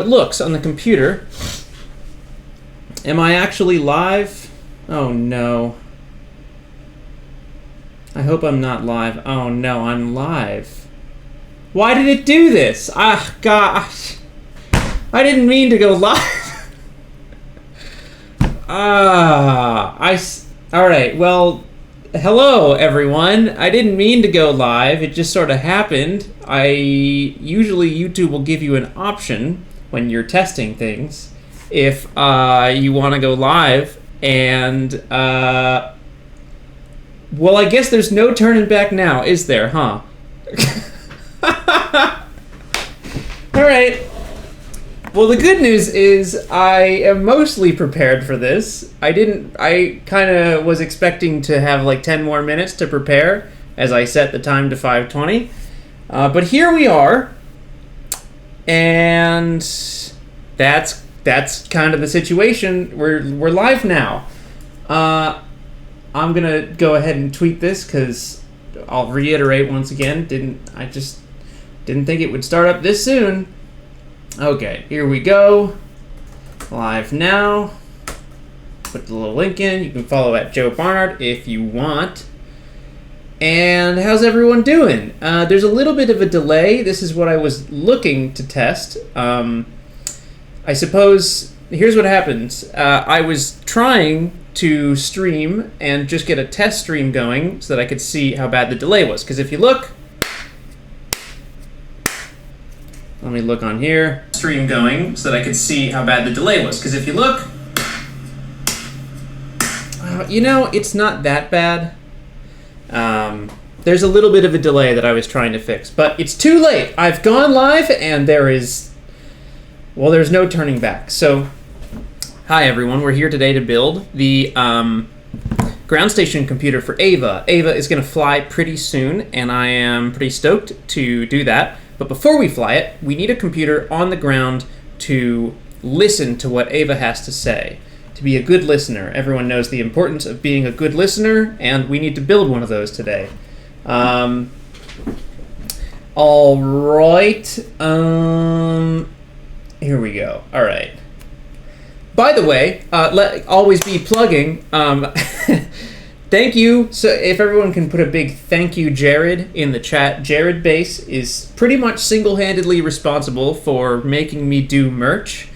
it looks on the computer. Am I actually live? Oh no. I hope I'm not live. Oh no, I'm live. Why did it do this? Ah, gosh. I didn't mean to go live. Alright, well, hello everyone. I didn't mean to go live. It just sort of happened. Usually YouTube will give you an option when you're testing things if you want to go live, and well, I guess there's no turning back now, is there, huh? Alright. Well, the good news is I am mostly prepared for this. I kind of was expecting to have like 10 more minutes to prepare as I set the time to 5:20. But here we are. And that's kind of the situation. We're live now. I'm gonna go ahead and tweet this because I'll reiterate once again. I just didn't think it would start up this soon. Okay, here we go. Live now. Put the little link in. You can follow at Joe Barnard if you want. And how's everyone doing? There's a little bit of a delay. This is what I was looking to test. I suppose, here's what happens. I was trying to stream and just get a test stream going so that I could see how bad the delay was. Because if you look, let me look on here. Stream going so that I could see how bad the delay was. Because if you look, you know, it's not that bad. There's a little bit of a delay that I was trying to fix, but it's too late. I've gone live and there's no turning back. So, hi everyone, we're here today to build the ground station computer for Ava. Ava is going to fly pretty soon, and I am pretty stoked to do that. But before we fly it, we need a computer on the ground to listen to what Ava has to say. To be a good listener. Everyone knows the importance of being a good listener, and we need to build one of those today. All right. Here we go. All right. By the way, always be plugging. Thank you. So if everyone can put a big thank you, Jared, in the chat. Jared Base is pretty much single-handedly responsible for making me do merch.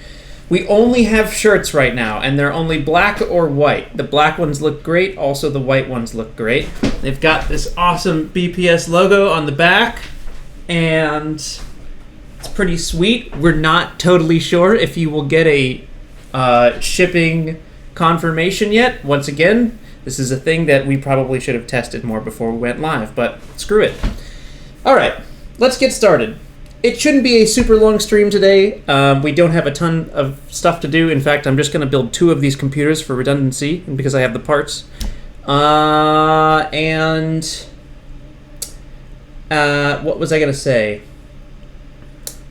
We only have shirts right now, and they're only black or white. The black ones look great. Also, the white ones look great. They've got this awesome BPS logo on the back, and it's pretty sweet. We're not totally sure if you will get a shipping confirmation yet. Once again, this is a thing that we probably should have tested more before we went live, but screw it. All right, let's get started. It shouldn't be a super long stream today. We don't have a ton of stuff to do. In fact, I'm just going to build 2 of these computers for redundancy and because I have the parts. What was I going to say?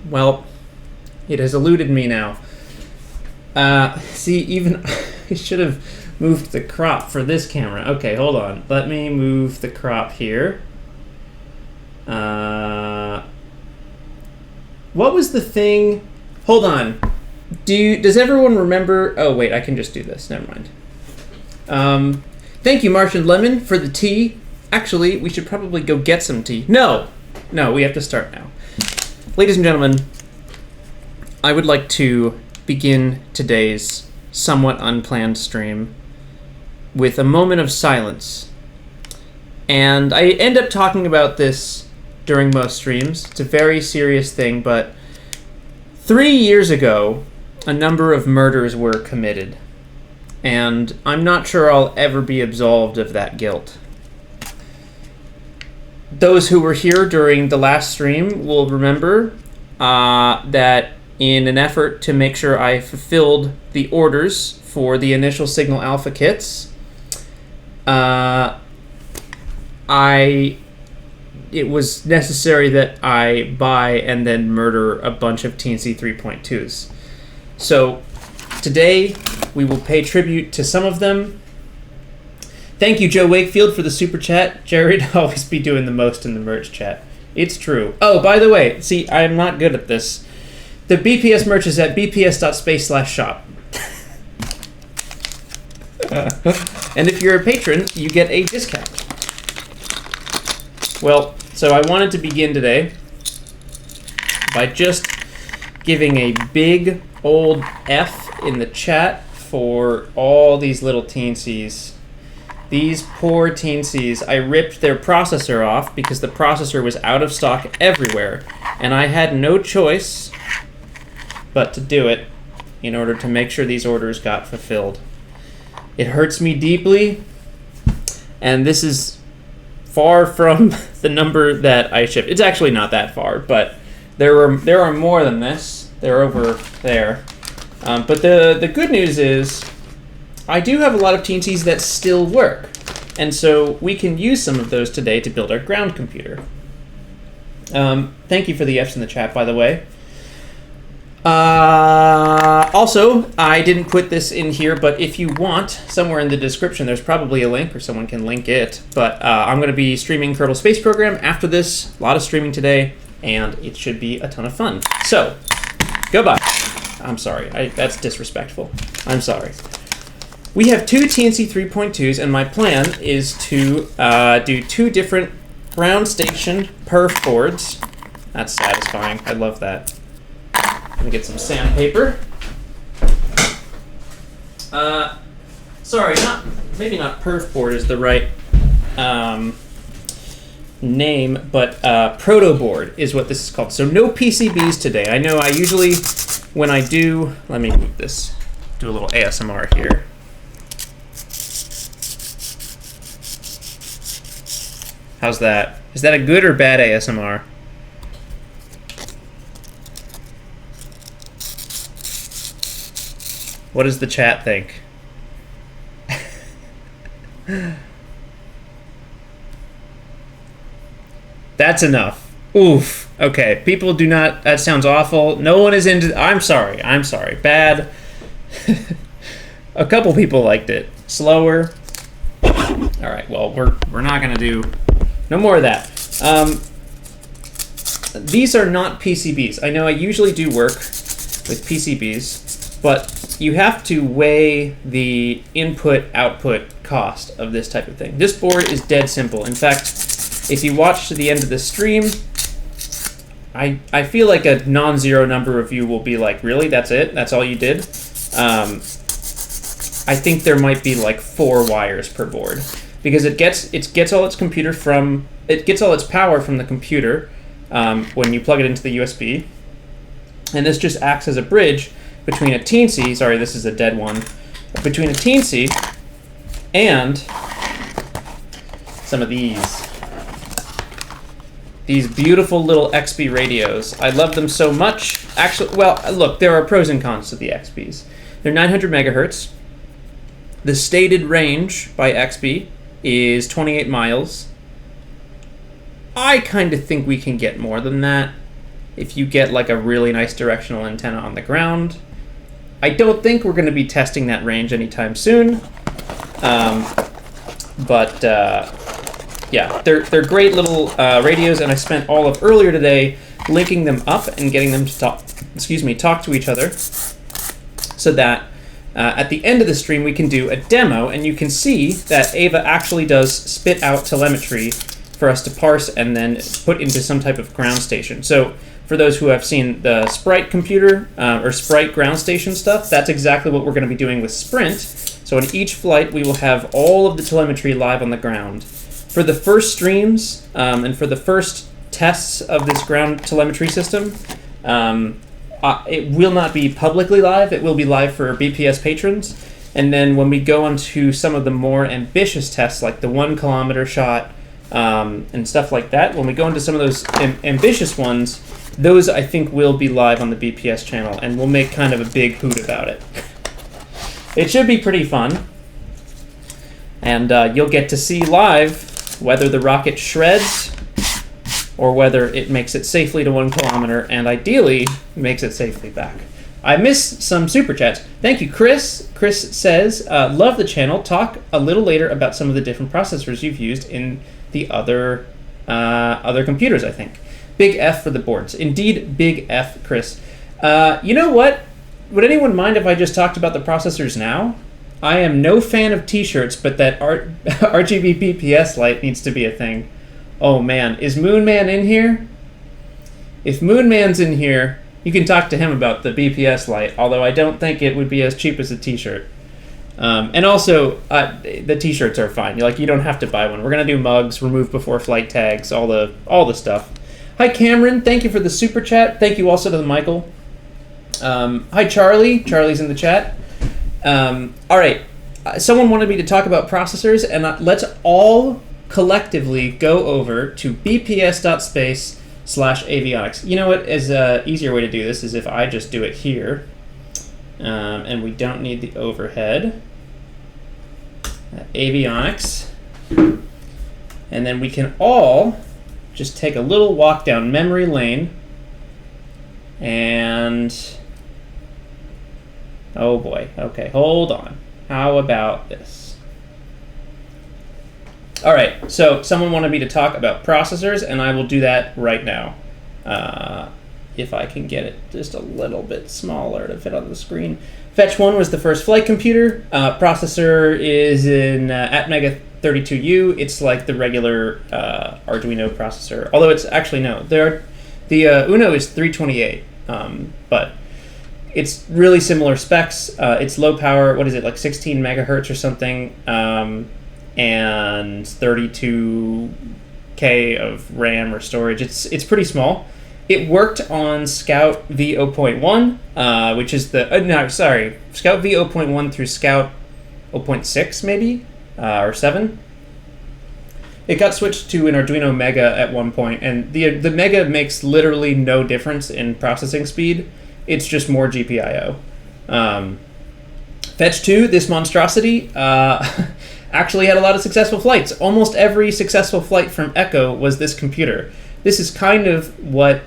Well, it has eluded me now. See, even I should have moved the crop for this camera. Okay, hold on. Let me move the crop here. What was the thing? Hold on. Does everyone remember? Oh, wait, I can just do this. Never mind. Thank you, Martian Lemon, for the tea. Actually, we should probably go get some tea. No, we have to start now. Ladies and gentlemen, I would like to begin today's somewhat unplanned stream with a moment of silence. And I end up talking about this during most streams. It's a very serious thing, but 3 years ago, a number of murders were committed. And I'm not sure I'll ever be absolved of that guilt. Those who were here during the last stream will remember that in an effort to make sure I fulfilled the orders for the initial Signal Alpha kits, it was necessary that I buy and then murder a bunch of Teensy 3.2s. So today we will pay tribute to some of them. Thank you, Joe Wakefield, for the super chat. Jared always be doing the most in the merch chat. It's true. Oh, by the way, see, I'm not good at this. The BPS merch is at BPS.space/shop. And if you're a patron, you get a discount. Well, so I wanted to begin today by just giving a big old F in the chat for all these little teensies. These poor teensies. I ripped their processor off because the processor was out of stock everywhere, and I had no choice but to do it in order to make sure these orders got fulfilled. It hurts me deeply, and this is far from the number that I shipped. It's actually not that far, but there are more than this. They're over there. But the good news is I do have a lot of teensies that still work, and so we can use some of those today to build our ground computer. Thank you for the Fs in the chat, by the way. Also, I didn't put this in here, but if you want, somewhere in the description, there's probably a link, or someone can link it. But I'm going to be streaming Kerbal Space Program after this. A lot of streaming today, and it should be a ton of fun. So, goodbye. I'm sorry. That's disrespectful. I'm sorry. We have two TNC 3.2s, and my plan is to do two different ground station perf boards. That's satisfying. I love that. Let me get some sandpaper. Sorry, maybe not perf board is the right name, but protoboard is what this is called. So no PCBs today. I know I usually, when I do, let me move this, do a little ASMR here. How's that? Is that a good or bad ASMR? What does the chat think? That's enough. Oof. Okay. People do not. That sounds awful. No one is into. I'm sorry. Bad. A couple people liked it. Slower. All right. Well, we're not gonna do no more of that. These are not PCBs. I know I usually do work with PCBs, but you have to weigh the input-output cost of this type of thing. This board is dead simple. In fact, if you watch to the end of the stream, I feel like a non-zero number of you will be like, really? That's it? That's all you did? I think there might be like 4 wires per board, because it gets all its power from the computer when you plug it into the USB, and this just acts as a bridge between a Teensy, sorry, this is a dead one, between a Teensy and some of these beautiful little XP radios. I love them so much. Actually, well, look, there are pros and cons to the XPs. They're 900 megahertz. The stated range by XP is 28 miles. I kind of think we can get more than that if you get like a really nice directional antenna on the ground. I don't think we're going to be testing that range anytime soon, but yeah, they're great little radios, and I spent all of earlier today linking them up and getting them to talk to each other, so that at the end of the stream we can do a demo, and you can see that Ava actually does spit out telemetry for us to parse and then put into some type of ground station. So for those who have seen the Sprite computer or Sprite ground station stuff, that's exactly what we're going to be doing with Sprint. So in each flight, we will have all of the telemetry live on the ground. For the first streams and for the first tests of this ground telemetry system, it will not be publicly live. It will be live for BPS patrons. And then when we go into some of the more ambitious tests, like the 1 kilometer shot and stuff like that, when we go into some of those ambitious ones, those I think will be live on the BPS channel, and we'll make kind of a big hoot about it. It should be pretty fun, and you'll get to see live whether the rocket shreds or whether it makes it safely to 1 kilometer, and ideally makes it safely back. I missed some super chats. Thank you, Chris. Chris says, love the channel. Talk a little later about some of the different processors you've used in the other computers, I think. Big F for the boards. Indeed, big F, Chris. You know what? Would anyone mind if I just talked about the processors now? I am no fan of t-shirts, but that RGB BPS light needs to be a thing. Oh man, is Moonman in here? If Moonman's in here, you can talk to him about the BPS light, although I don't think it would be as cheap as a t-shirt. And also, the t-shirts are fine. You don't have to buy one. We're gonna do mugs, remove before flight tags, all the stuff. Hi Cameron, thank you for the super chat. Thank you also to Michael. Hi Charlie. Charlie's in the chat. All right. Someone wanted me to talk about processors, and let's all collectively go over to BPS.space/avionics. You know what is an easier way to do this is if I just do it here, and we don't need the overhead. Avionics. And then we can all just take a little walk down memory lane, and oh boy, okay, hold on. How about this? All right, so someone wanted me to talk about processors, and I will do that right now. If I can get it just a little bit smaller to fit on the screen. Fetch 1 was the first flight computer. Processor is in Atmega 32U. It's like the regular Arduino processor, although it's actually no. The Uno is 328, but it's really similar specs. It's low power. What is it, like 16 megahertz or something, and 32K of RAM or storage. It's pretty small. It worked on Scout V0.1, which is the Scout V0.1 through Scout 0.6 maybe, or 7. It got switched to an Arduino Mega at one point, and the Mega makes literally no difference in processing speed. It's just more GPIO. Fetch 2, this monstrosity, actually had a lot of successful flights. Almost every successful flight from Echo was this computer. This is kind of what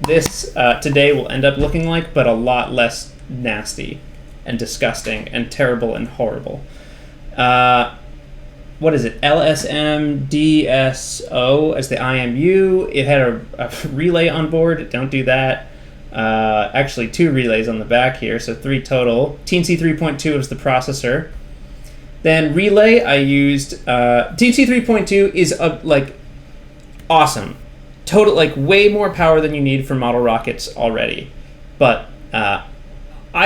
this today will end up looking like, but a lot less nasty and disgusting and terrible and horrible. What is it? LSMDSO as the IMU. It had a relay on board. Don't do that. Actually, 2 relays on the back here, so 3 total. Teensy 3.2 was the processor. Then relay, I used Teensy 3.2 is awesome. Total, way more power than you need for model rockets already. But I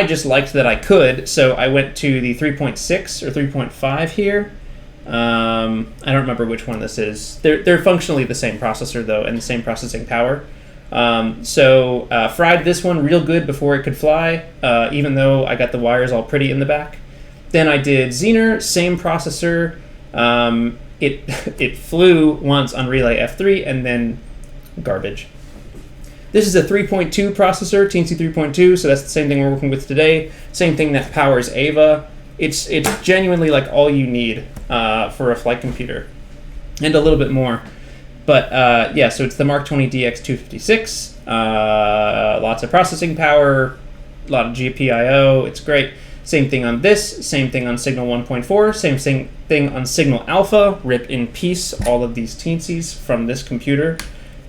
just liked that I could, so I went to the 3.6 or 3.5 here. I don't remember which one this is. They're functionally the same processor, though, and the same processing power. So fried this one real good before it could fly, even though I got the wires all pretty in the back. Then I did Zener, same processor. It flew once on relay F3 and then garbage. This is a 3.2 processor, Teensy 3.2, so that's the same thing we're working with today. Same thing that powers Ava. It's genuinely all you need for a flight computer, and a little bit more. But yeah, so it's the Mark 20 DX256. Lots of processing power, a lot of GPIO. It's great. Same thing on this, same thing on Signal 1.4, same thing on Signal Alpha. Rip in peace all of these teensies from this computer.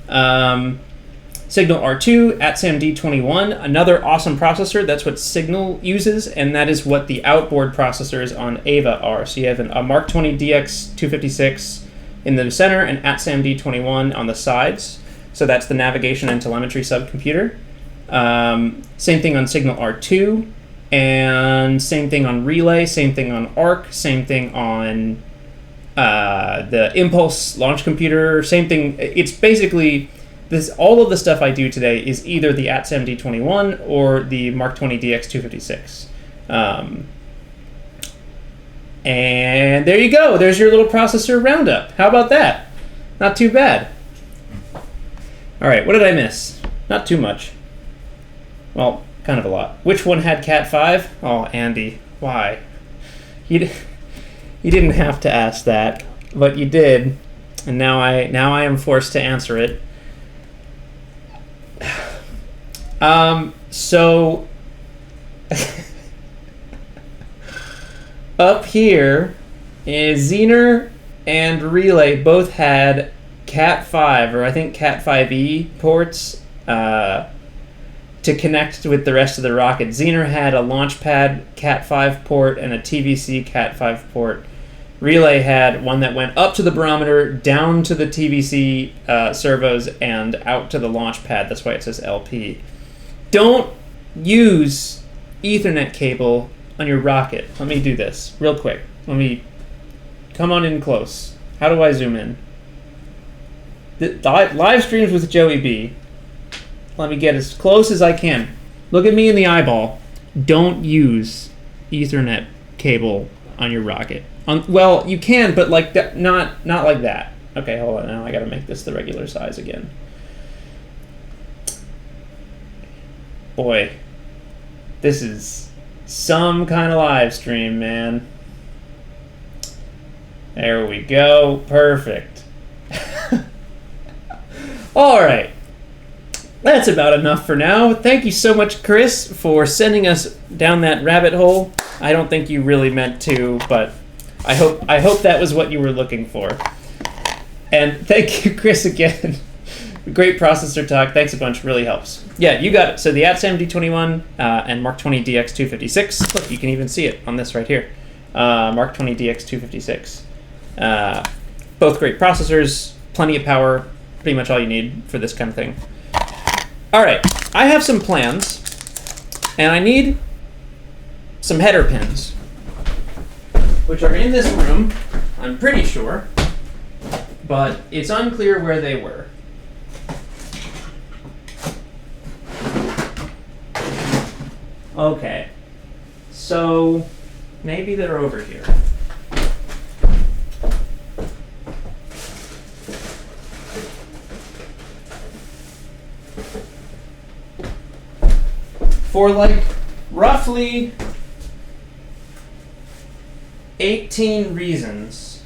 Signal R2, ATSAM-D21, another awesome processor. That's what Signal uses, and that is what the outboard processors on Ava are. So you have a Mark 20 DX256 in the center and ATSAM-D21 on the sides. So that's the navigation and telemetry subcomputer. Same thing on Signal R2. And same thing on relay, same thing on ARC, same thing on the Impulse launch computer, same thing. It's basically this. All of the stuff I do today is either the ATSAM-D21 or the Mark 20 DX256. And there you go. There's your little processor roundup. How about that? Not too bad. All right, what did I miss? Not too much. Well, kind of a lot. Which one had Cat 5? Oh, Andy, why? You didn't have to ask that, but you did, and now I am forced to answer it. So up here is Zener and Relay both had Cat 5, or I think Cat 5e ports. to connect with the rest of the rocket. Zener had a launch pad Cat5 port and a TVC Cat5 port. Relay had one that went up to the barometer, down to the TVC servos, and out to the launch pad. That's why it says LP. Don't use Ethernet cable on your rocket. Let me do this real quick. Let me come on in close. How do I zoom in? Live streams with Joey B. Let me get as close as I can. Look at me in the eyeball. Don't use Ethernet cable on your rocket. Well, you can, but like that, not like that. Okay, hold on. Now I gotta make this the regular size again. Boy, this is some kind of live stream, man. There we go. Perfect. All right. That's about enough for now. Thank you so much, Chris, for sending us down that rabbit hole. I don't think you really meant to, but I hope that was what you were looking for. And thank you, Chris, again. Great processor talk. Thanks a bunch. Really helps. Yeah, you got it. So the ATSAM D21 and Mark 20 DX256. Look, you can even see it on this right here. Mark 20 DX256. Both great processors, plenty of power, pretty much all you need for this kind of thing. All right, I have some plans, and I need some header pins, which are in this room, I'm pretty sure, but it's unclear where they were. Okay, so maybe they're over here. For like roughly 18 reasons,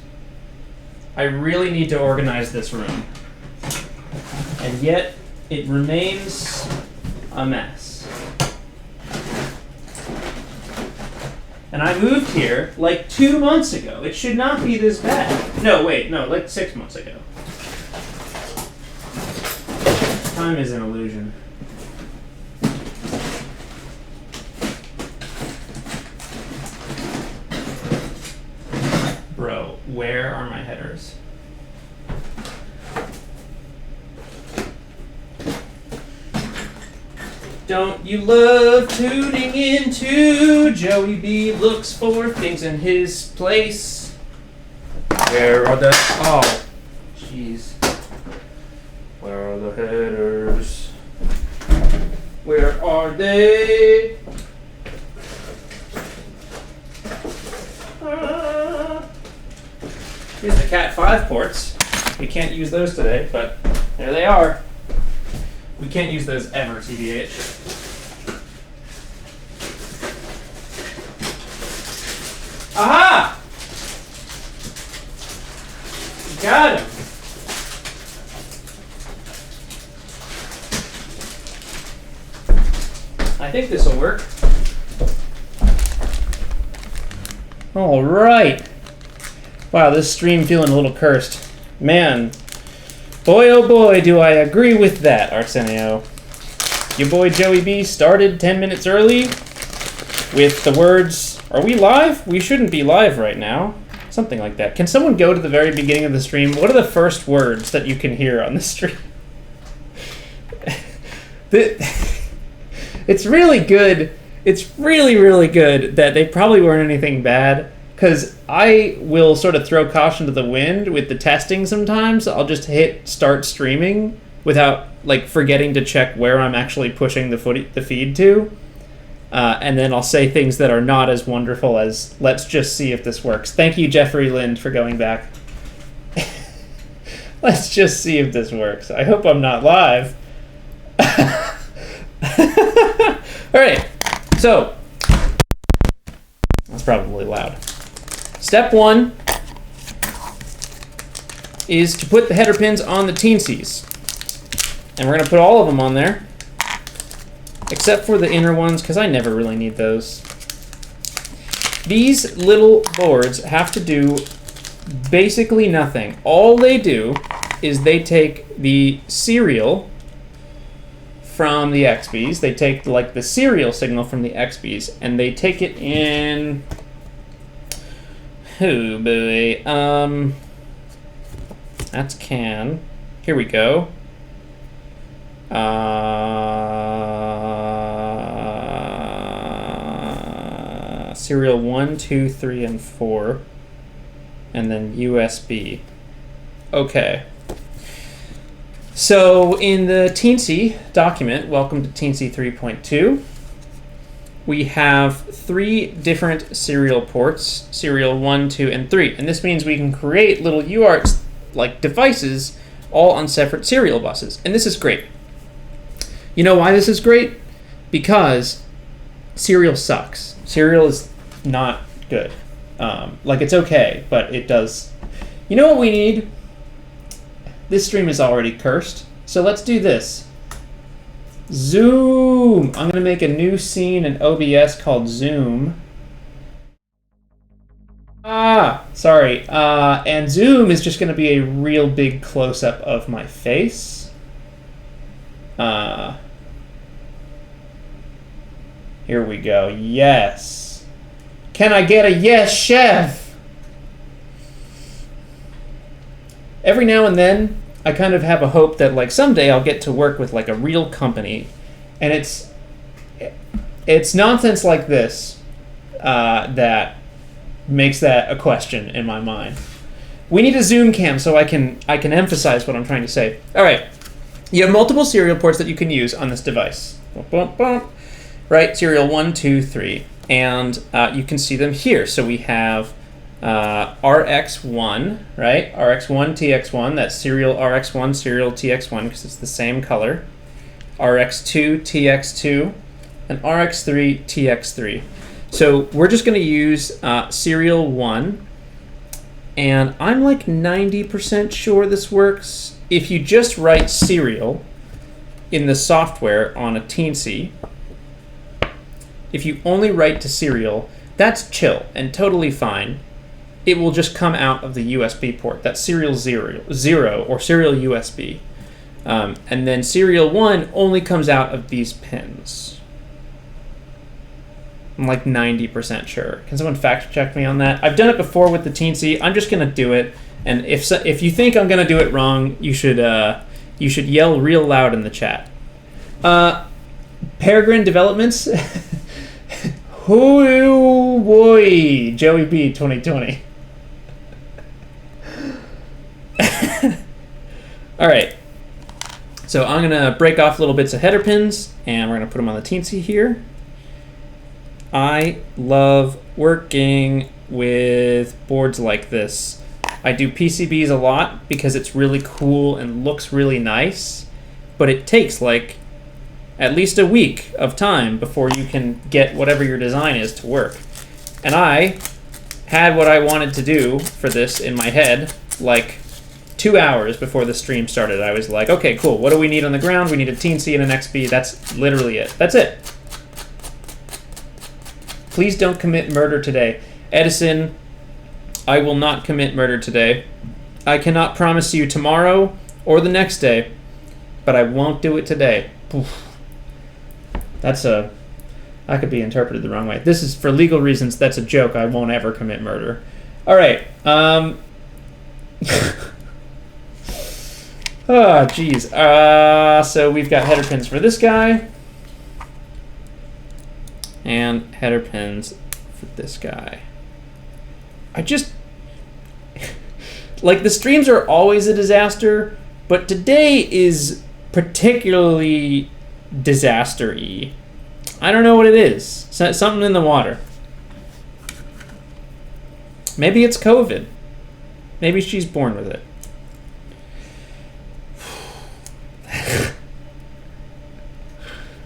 I really need to organize this room. And yet, it remains a mess. And I moved here like 2 months ago. It should not be this bad. No, wait, no, like 6 months ago. Time is an illusion. Bro, where are my headers? Don't you love tuning into Joey B looks for things in his place? Where are the... Oh, jeez. Where are the headers? Where are they? Here's the Cat5 ports. We can't use those today, but there they are. We can't use those ever, TBH. Aha! Got him. I think this will work. All right. Wow, this stream feeling a little cursed. Man, boy oh boy do I agree with that, Arsenio. Your boy Joey B started 10 minutes early with the words, "Are we live? We shouldn't be live right now." Something like that. Can someone go to the very beginning of the stream? What are the first words that you can hear on the stream? It's really good. It's really, really good that they probably weren't anything bad, because I will sort of throw caution to the wind with the testing sometimes. I'll just hit start streaming without like forgetting to check where I'm actually pushing the feed to. And then I'll say things that are not as wonderful as, "Let's just see if this works." Thank you, Jeffrey Lind, for going back. Let's just see if this works. I hope I'm not live. All right, so that's probably loud. Step one is to put the header pins on the Teensys. And we're going to put all of them on there, except for the inner ones, because I never really need those. These little boards have to do basically nothing. All they do is they take the serial from the XBs. They take like the serial signal from the XBs and they take it in. Oh boy. That's CAN. Here we go. Serial 1, 2, 3, and 4. And then USB. Okay. So in the Teensy document, welcome to Teensy 3.2, we have 3 different serial ports, serial 1, 2, and 3. And this means we can create little UARTs like devices all on separate serial buses. And this is great. You know why this is great? Because serial sucks. Serial is not good. Like, it's okay, but it does. You know what we need? This stream is already cursed, so let's do this. Zoom! I'm going to make a new scene in OBS called Zoom. Sorry. And Zoom is just going to be a real big close-up of my face. Here we go. Yes. Can I get a yes, chef? Every now and then, I kind of have a hope that like someday I'll get to work with like a real company, and it's nonsense like this that makes that a question in my mind. We need a zoom cam so I can emphasize what I'm trying to say. All right, you have multiple serial ports that you can use on this device. Right, serial 1, 2, 3, and you can see them here. So we have RX1, right? RX1, TX1, that's serial RX1, serial TX1, because it's the same color. RX2, TX2, and RX3, TX3. So we're just going to use serial 1, and I'm like 90% sure this works. If you just write serial in the software on a Teensy, if you only write to serial, that's chill and totally fine. It will just come out of the USB port. That's serial 0 or serial USB. And then serial 1 only comes out of these pins. I'm like 90% sure. Can someone fact check me on that? I've done it before with the Teensy. I'm just going to do it. And if you think I'm going to do it wrong, you should yell real loud in the chat. Peregrine Developments. Oh boy, Joey B 2020. All right, so I'm gonna break off little bits of header pins and we're gonna put them on the Teensy here. I love working with boards like this. I do PCBs a lot because it's really cool and looks really nice, but it takes like at least a week of time before you can get whatever your design is to work. And I had what I wanted to do for this in my head like 2 hours before the stream started. I was like, okay, cool, what do we need on the ground? We need a Teensy and an XB. That's literally it. That's it. Please don't commit murder today. Edison, I will not commit murder today. I cannot promise you tomorrow or the next day, but I won't do it today. Oof. That could be interpreted the wrong way. This is, for legal reasons, that's a joke. I won't ever commit murder. All right. Oh, geez. So we've got header pins for this guy. And header pins for this guy. I just... like, the streams are always a disaster, but today is particularly disaster-y. I don't know what it is. Something in the water. Maybe it's COVID. Maybe she's born with it.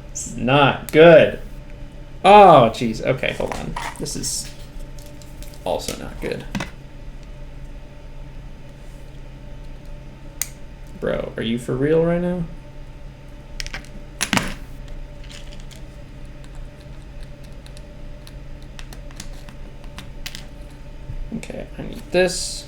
This is not good. Oh, jeez. Okay, hold on. This is also not good. Bro, are you for real right now? Okay, I need this.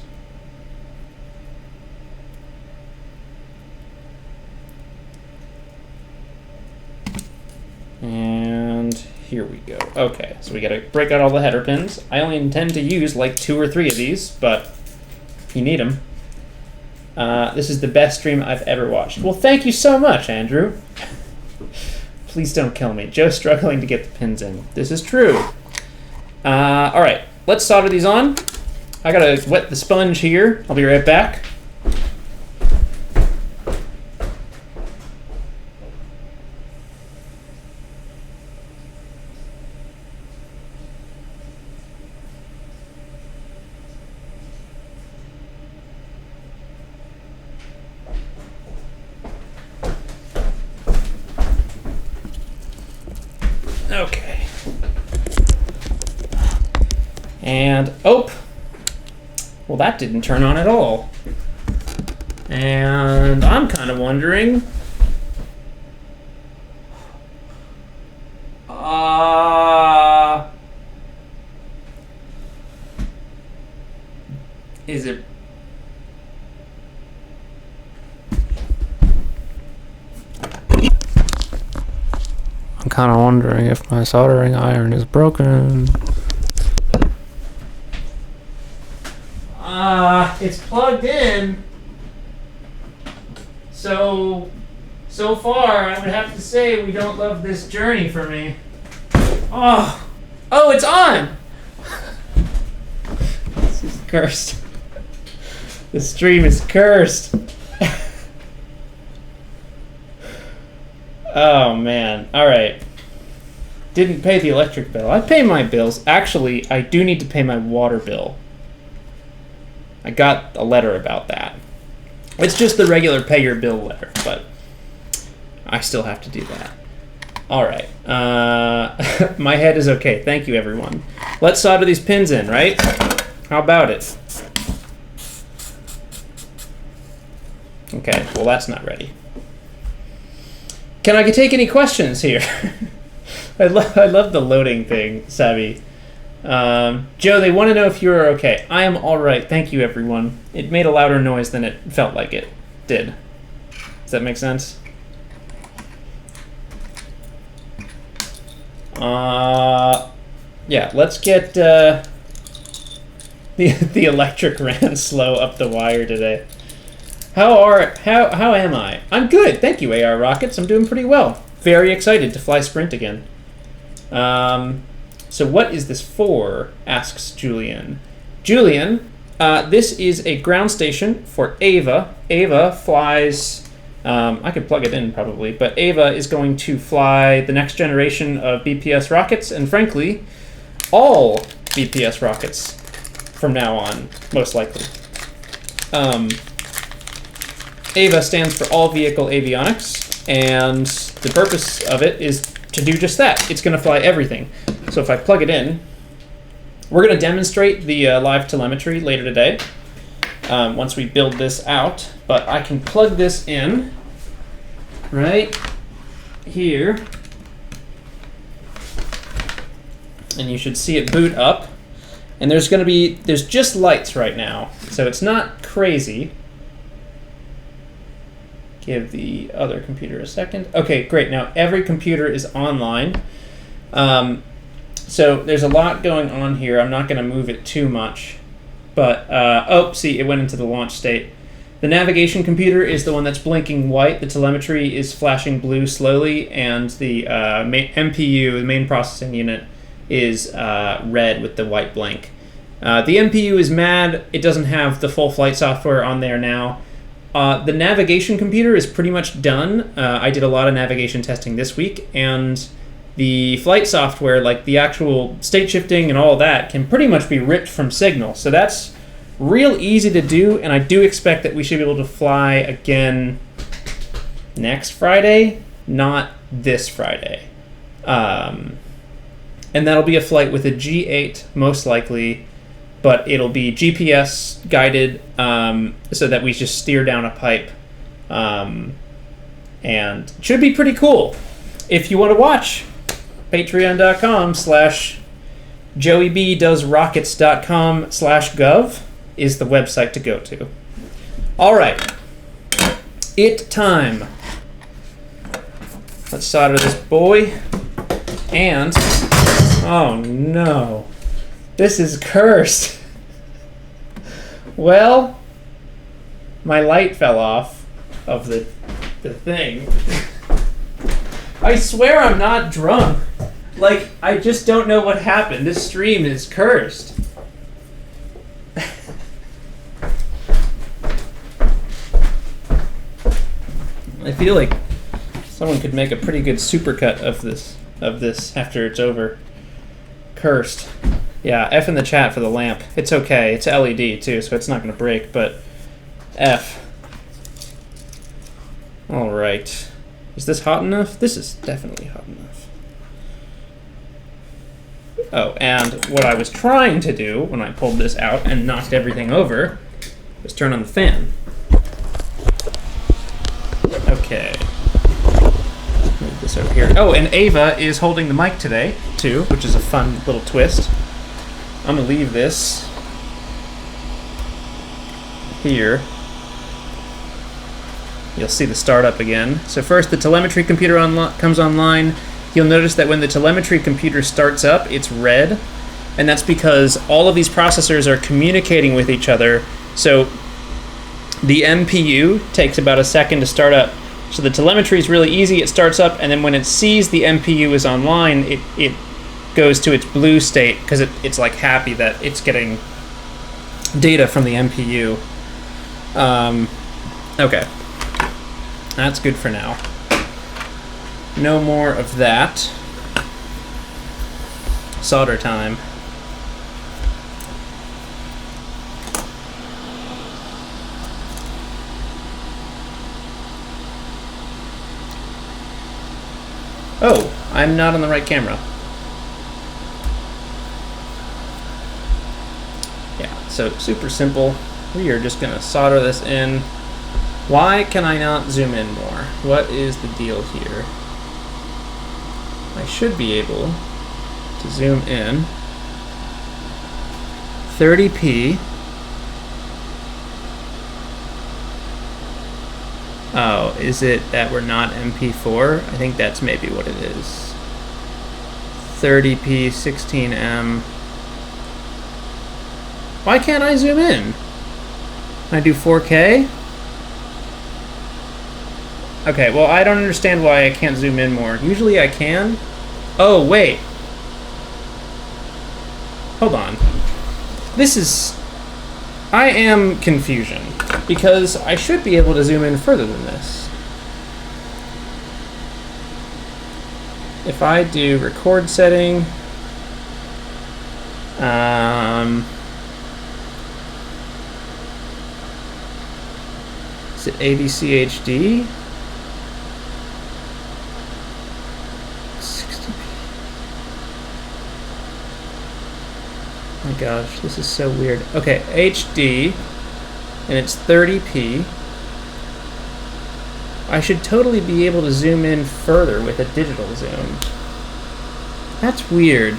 we go. Okay, so we gotta break out all the header pins. I only intend to use like 2 or 3 of these, but you need them. This is the best stream I've ever watched. Well, thank you so much, Andrew. Please don't kill me. Joe's struggling to get the pins in. This is true. All right, let's solder these on. I gotta wet the sponge here. I'll be right back. Okay. And, oh, well, that didn't turn on at all. And I'm kind of wondering, is it? I'm kind of wondering if my soldering iron is broken. It's plugged in. So far, I would have to say we don't love this journey for me. Oh, it's on! This is cursed. The stream is cursed. Oh, man. All right. Didn't pay the electric bill. I pay my bills. Actually, I do need to pay my water bill. I got a letter about that. It's just the regular pay your bill letter, but I still have to do that. All right. My head is okay. Thank you, everyone. Let's solder these pins in, right? How about it? Okay, well, that's not ready. Can I take any questions here? I love the loading thing, Savvy. Joe, they want to know if you're okay. I am all right. Thank you, everyone. It made a louder noise than it felt like it did. Does that make sense? Yeah, let's get the electric ran slow up the wire today. How am I? I'm good. Thank you, AR Rockets. I'm doing pretty well. Very excited to fly Sprint again. So what is this for? Asks Julian. Julian, this is a ground station for Ava. Ava flies, I could plug it in probably, but Ava is going to fly the next generation of BPS rockets, and frankly, all BPS rockets from now on, most likely. AVA stands for All Vehicle Avionics, and the purpose of it is to do just that. It's going to fly everything. So if I plug it in, we're going to demonstrate the live telemetry later today once we build this out, but I can plug this in right here, and you should see it boot up, and there's just lights right now, so it's not crazy. Give the other computer a second. Okay, great. Now every computer is online. So there's a lot going on here. I'm not going to move it too much. But, see, it went into the launch state. The navigation computer is the one that's blinking white. The telemetry is flashing blue slowly. And the MPU, the main processing unit, is red with the white blank. The MPU is mad. It doesn't have the full flight software on there now. The navigation computer is pretty much done. I did a lot of navigation testing this week, and the flight software, like the actual state shifting and all of that, can pretty much be ripped from Signal. So that's real easy to do, and I do expect that we should be able to fly again next Friday, not this Friday. And that'll be a flight with a G8, most likely, but it'll be GPS guided, so that we just steer down a pipe, and it should be pretty cool. If you want to watch, patreon.com/joeybdoesrockets.com/gov is the website to go to. All right, time. Let's solder this boy, and Oh no. This is cursed. Well, my light fell off of the thing. I swear I'm not drunk. Like, I just don't know what happened. This stream is cursed. I feel like someone could make a pretty good supercut of this after it's over. Cursed. Yeah, F in the chat for the lamp. It's okay. It's LED too, so it's not going to break, but F. All right. Is this hot enough? This is definitely hot enough. Oh, and what I was trying to do when I pulled this out and knocked everything over was turn on the fan. Okay. Move this over here. Oh, and Ava is holding the mic today, too, which is a fun little twist. I'm going to leave this here. You'll see the startup again. So first, the telemetry computer comes online. You'll notice that when the telemetry computer starts up, it's red. And that's because all of these processors are communicating with each other. So the MPU takes about a second to start up. So the telemetry is really easy. It starts up, and then when it sees the MPU is online, it goes to its blue state because it's like happy that it's getting data from the MPU. Okay. That's good for now. No more of that. Solder time. Oh, I'm not on the right camera. Yeah, so super simple. We are just gonna solder this in. Why can I not zoom in more? What is the deal here? I should be able to zoom in. 30p. Oh, is it that we're not MP4? I think that's maybe what it is. 30p, 16M. Why can't I zoom in? Can I do 4K? Okay, well, I don't understand why I can't zoom in more. Usually I can. Oh, wait. Hold on. This is... I am confusion, because I should be able to zoom in further than this. If I do record setting... is it AVC HD? 60p. Oh my gosh, this is so weird. Okay, HD, and it's 30p. I should totally be able to zoom in further with a digital zoom. That's weird.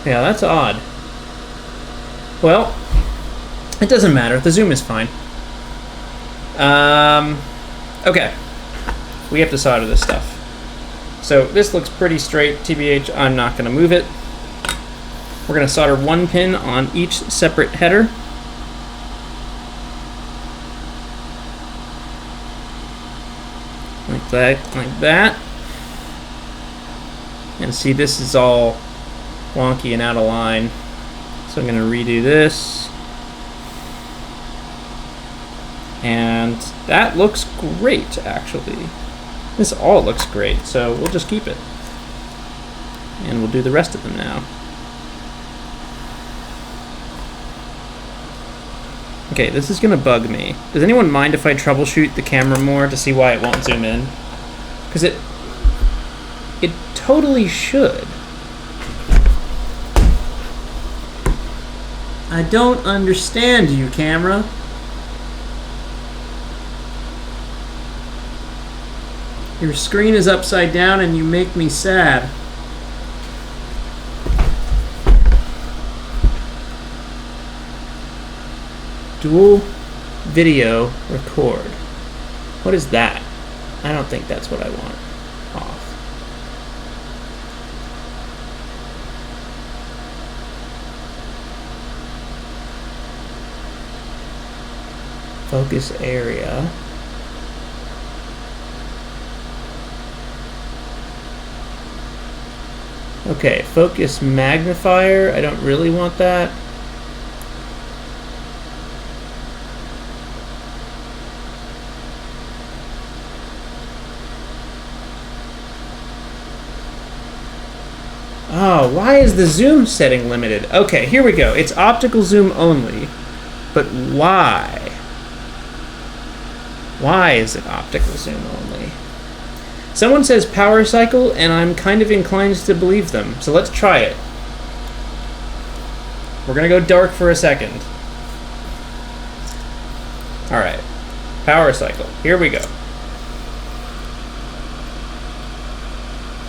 Yeah, that's odd. Well, it doesn't matter. The zoom is fine. Okay. We have to solder this stuff. So this looks pretty straight. TBH, I'm not going to move it. We're going to solder one pin on each separate header. Like that, like that. And see, this is all wonky and out of line. So I'm going to redo this. And that looks great, actually. This all looks great, so we'll just keep it. And we'll do the rest of them now. Okay, this is gonna bug me. Does anyone mind if I troubleshoot the camera more to see why it won't zoom in? Because it totally should. I don't understand you, camera. Your screen is upside down and you make me sad. Dual video record. What is that? I don't think that's what I want. Off. Focus area. Okay, focus magnifier. I don't really want that. Oh, why is the zoom setting limited? Okay, here we go. It's optical zoom only. But why? Why is it optical zoom only? Someone says power cycle, and I'm kind of inclined to believe them. So let's try it. We're gonna go dark for a second. Alright. Power cycle. Here we go.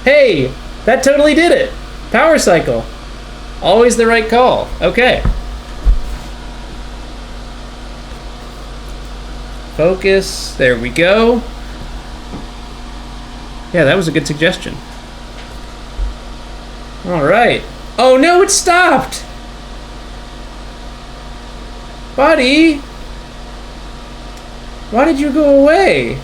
Hey! That totally did it! Power cycle. Always the right call. Okay. Focus. There we go. Yeah, that was a good suggestion. All right. Oh no, it stopped! Buddy! Why did you go away?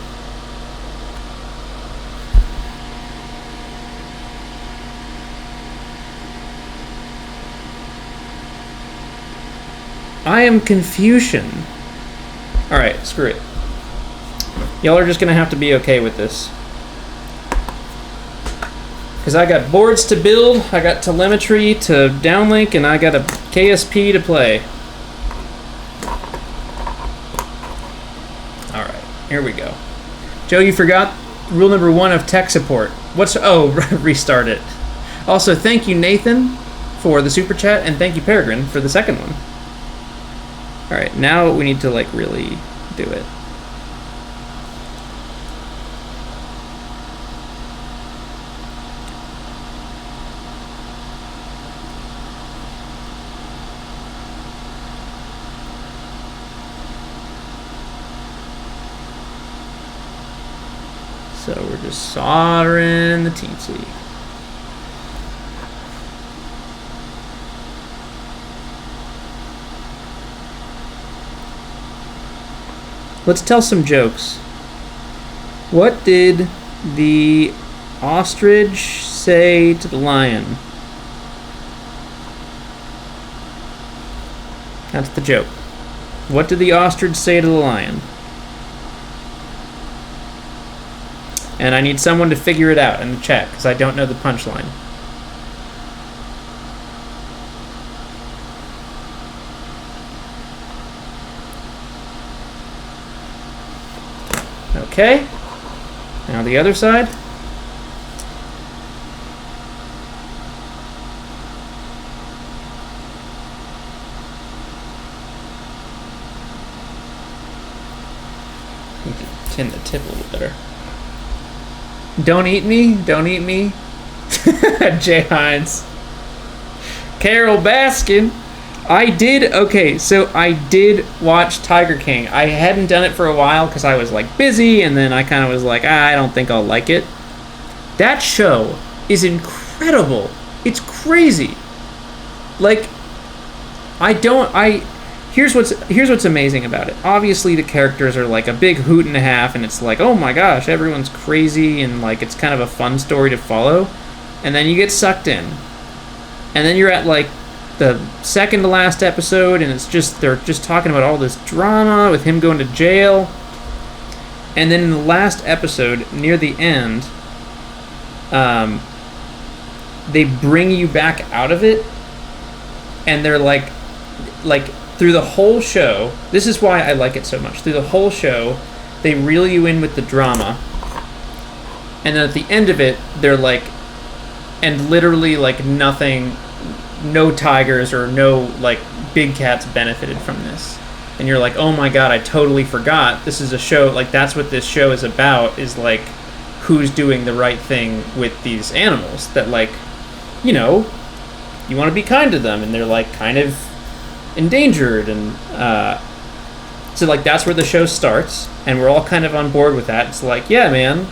I am Confucian. Alright, screw it. Y'all are just gonna have to be okay with this. Because I got boards to build, I got telemetry to downlink, and I got a KSP to play. Alright, here we go. Joe, you forgot rule number 1 of tech support. What's... Oh, restart it. Also, thank you, Nathan, for the super chat, and thank you, Peregrine, for the second one. Alright, now we need to, like, really do it. So we're just soldering the Teensy. Let's tell some jokes. What did the ostrich say to the lion? That's the joke. What did the ostrich say to the lion? And I need someone to figure it out in the chat, because I don't know the punchline. Okay. Now the other side. Need to tin the tip a little better. Don't eat me. Don't eat me. Jay Hines. Carol Baskin. I did, okay, so I did watch Tiger King. I hadn't done it for a while because I was like busy, and then I kind of was like, I don't think I'll like it. That show is incredible. It's crazy. Like, here's what's amazing about it. Obviously the characters are like a big hoot and a half, and it's like, oh my gosh, everyone's crazy, and like it's kind of a fun story to follow. And then you get sucked in. And then you're at like the second to last episode, and it's just, they're just talking about all this drama with him going to jail. And then in the last episode, near the end, they bring you back out of it, and they're like through the whole show, this is why I like it so much. Through the whole show, they reel you in with the drama, and then at the end of it, they're like, and literally like nothing, no tigers or no like big cats benefited from this. And you're like, oh my god, I totally forgot. This is a show, like that's what this show is about, is like who's doing the right thing with these animals that, like, you know, you want to be kind to them, and they're like kind of endangered, and so like that's where the show starts, and we're all kind of on board with that. It's like, yeah man,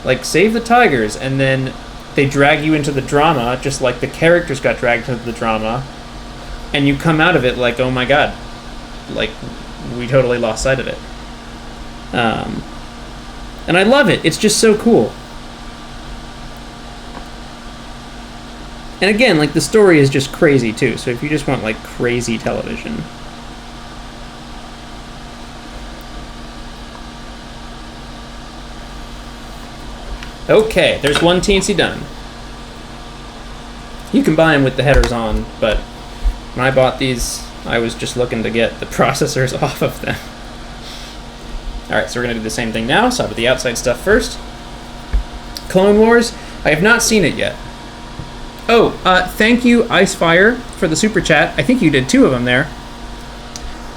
like save the tigers, and then they drag you into the drama just like the characters got dragged into the drama, and you come out of it like, oh my god, like we totally lost sight of it. And I love it. It's just so cool. And again, like, the story is just crazy too. So if you just want like crazy television. Okay, there's one Teensy done. You can buy them with the headers on, but when I bought these, I was just looking to get the processors off of them. Alright, so we're going to do the same thing now. So I'll put the outside stuff first. Clone Wars, I have not seen it yet. Oh, thank you, Icefire, for the super chat. I think you did 2 of them there.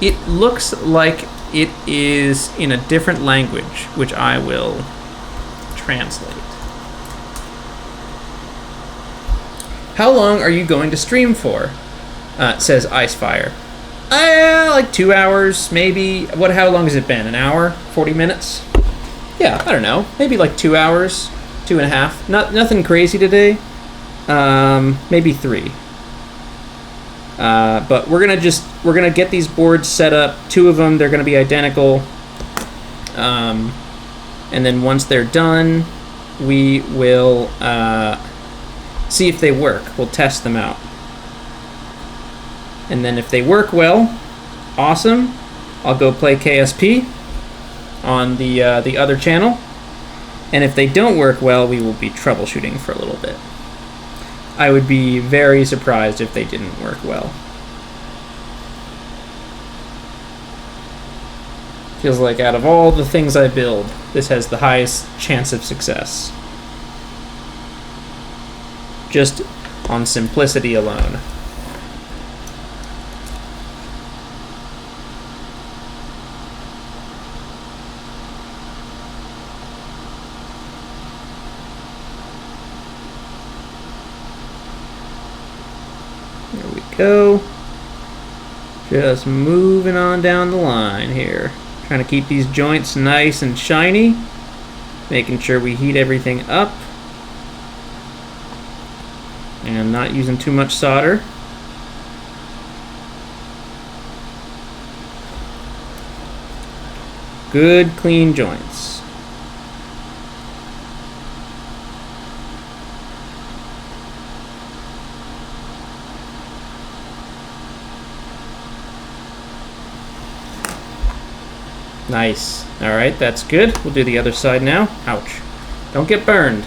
It looks like it is in a different language, which I will translate. How long are you going to stream for? Says Icefire. Like 2 hours, maybe. How long has it been? An hour? 40 minutes? Yeah, I don't know. Maybe like 2 hours, 2.5. Nothing crazy today. Maybe 3. But we're gonna get these boards set up. 2 of them, they're gonna be identical. And then once they're done, we will see if they work. We'll test them out. And then if they work well, awesome. I'll go play KSP on the other channel. And if they don't work well, we will be troubleshooting for a little bit. I would be very surprised if they didn't work well. Feels like out of all the things I build, this has the highest chance of success. Just on simplicity alone. There we go. Just moving on down the line here. Trying to keep these joints nice and shiny. Making sure we heat everything up. And not using too much solder. Good, clean joints. Nice. Alright, that's good. We'll do the other side now. Ouch. Don't get burned.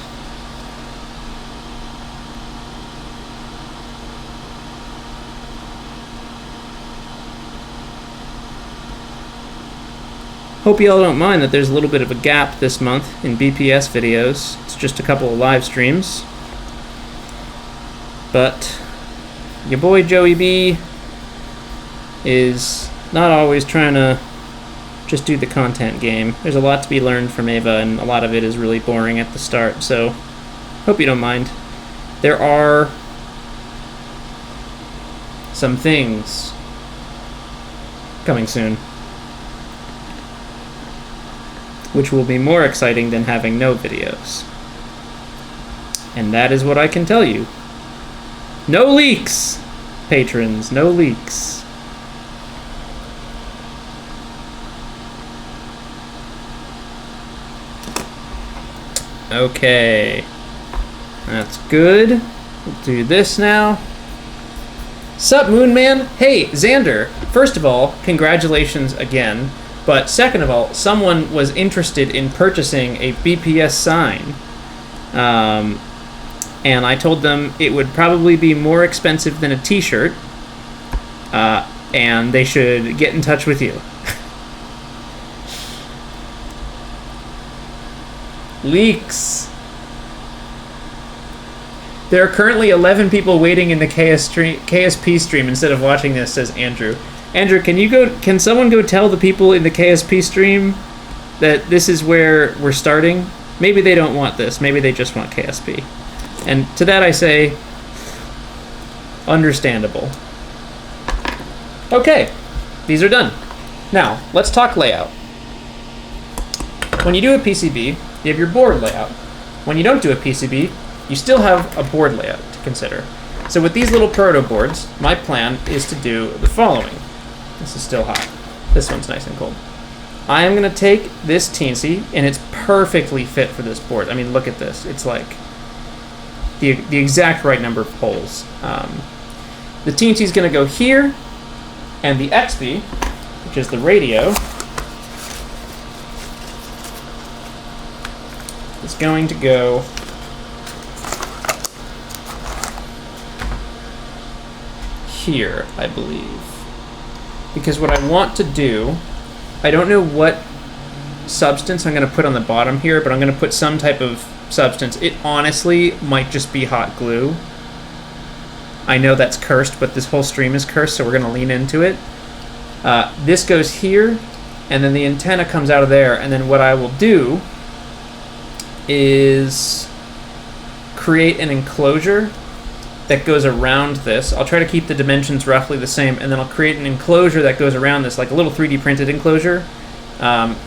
Hope y'all don't mind that there's a little bit of a gap this month in BPS videos. It's just a couple of live streams. But your boy Joey B is not always trying to just do the content game. There's a lot to be learned from Ava, and a lot of it is really boring at the start, so hope you don't mind. There are some things coming soon, which will be more exciting than having no videos. And that is what I can tell you. No leaks, patrons, no leaks. Okay, that's good. We'll do this now. Sup, Moon Man? Hey, Xander, first of all, congratulations again. But second of all, someone was interested in purchasing a BPS sign. And I told them it would probably be more expensive than a t-shirt. And they should get in touch with you. Leaks. There are currently 11 people waiting in the KSP stream instead of watching this, says Andrew. Andrew, can someone go tell the people in the KSP stream that this is where we're starting? Maybe they don't want this. Maybe they just want KSP. And to that I say, understandable. Okay, these are done. Now, let's talk layout. When you do a PCB, you have your board layout. When you don't do a PCB, you still have a board layout to consider. So with these little proto boards, my plan is to do the following. This is still hot. This one's nice and cold. I am going to take this Teensy, and it's perfectly fit for this board. I mean, look at this. It's like the exact right number of holes. The Teensy is going to go here, and the XB, which is the radio, is going to go here, I believe. Because what I want to do, I don't know what substance I'm going to put on the bottom here, but I'm going to put some type of substance. It honestly might just be hot glue. I know that's cursed, but this whole stream is cursed, so we're going to lean into it. This goes here, and then the antenna comes out of there, and then what I will do is create an enclosure that goes around this. I'll try to keep the dimensions roughly the same, and then I'll create an enclosure that goes around this, like a little 3D printed enclosure.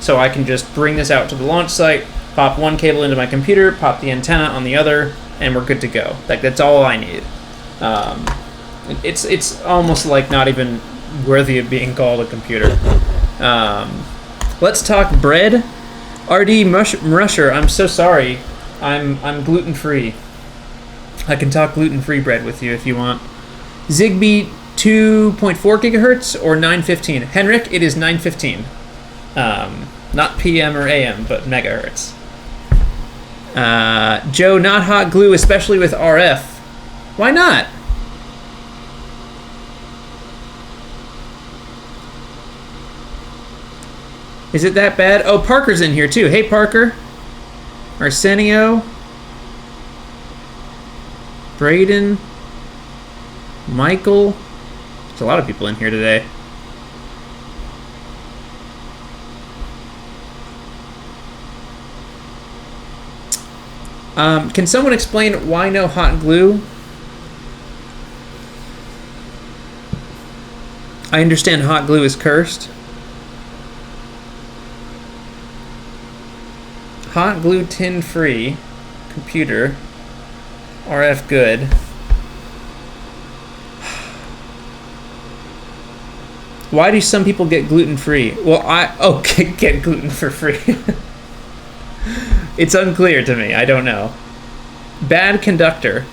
So I can just bring this out to the launch site, pop one cable into my computer, pop the antenna on the other, and we're good to go. Like, that's all I need. It's almost like not even worthy of being called a computer. Let's talk bread. RD Rusher, I'm so sorry. I'm gluten-free. I can talk gluten-free bread with you if you want. Zigbee 2.4 gigahertz or 915? Henrik, it is 915. Not PM or AM, but megahertz. Joe, not hot glue, especially with RF. Why not? Is it that bad? Oh, Parker's in here too. Hey, Parker. Arsenio. Braden. Michael. There's a lot of people in here today. Can someone explain why no hot glue? I understand hot glue is cursed. Hot glue tin free. Computer. RF good. Why do some people get gluten free? Well, get gluten for free. It's unclear to me. I don't know. Bad conductor.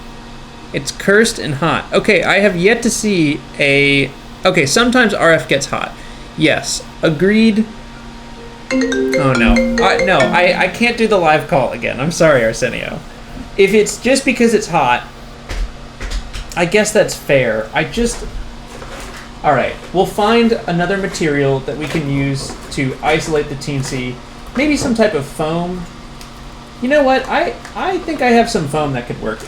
It's cursed and hot. Okay, I have yet to see a... Okay, sometimes RF gets hot. Yes, agreed. Oh, no. I can't do the live call again. I'm sorry, Arsenio. If it's just because it's hot, I guess that's fair. All right, we'll find another material that we can use to isolate the Teensy. Maybe some type of foam. You know what? I think I have some foam that could work.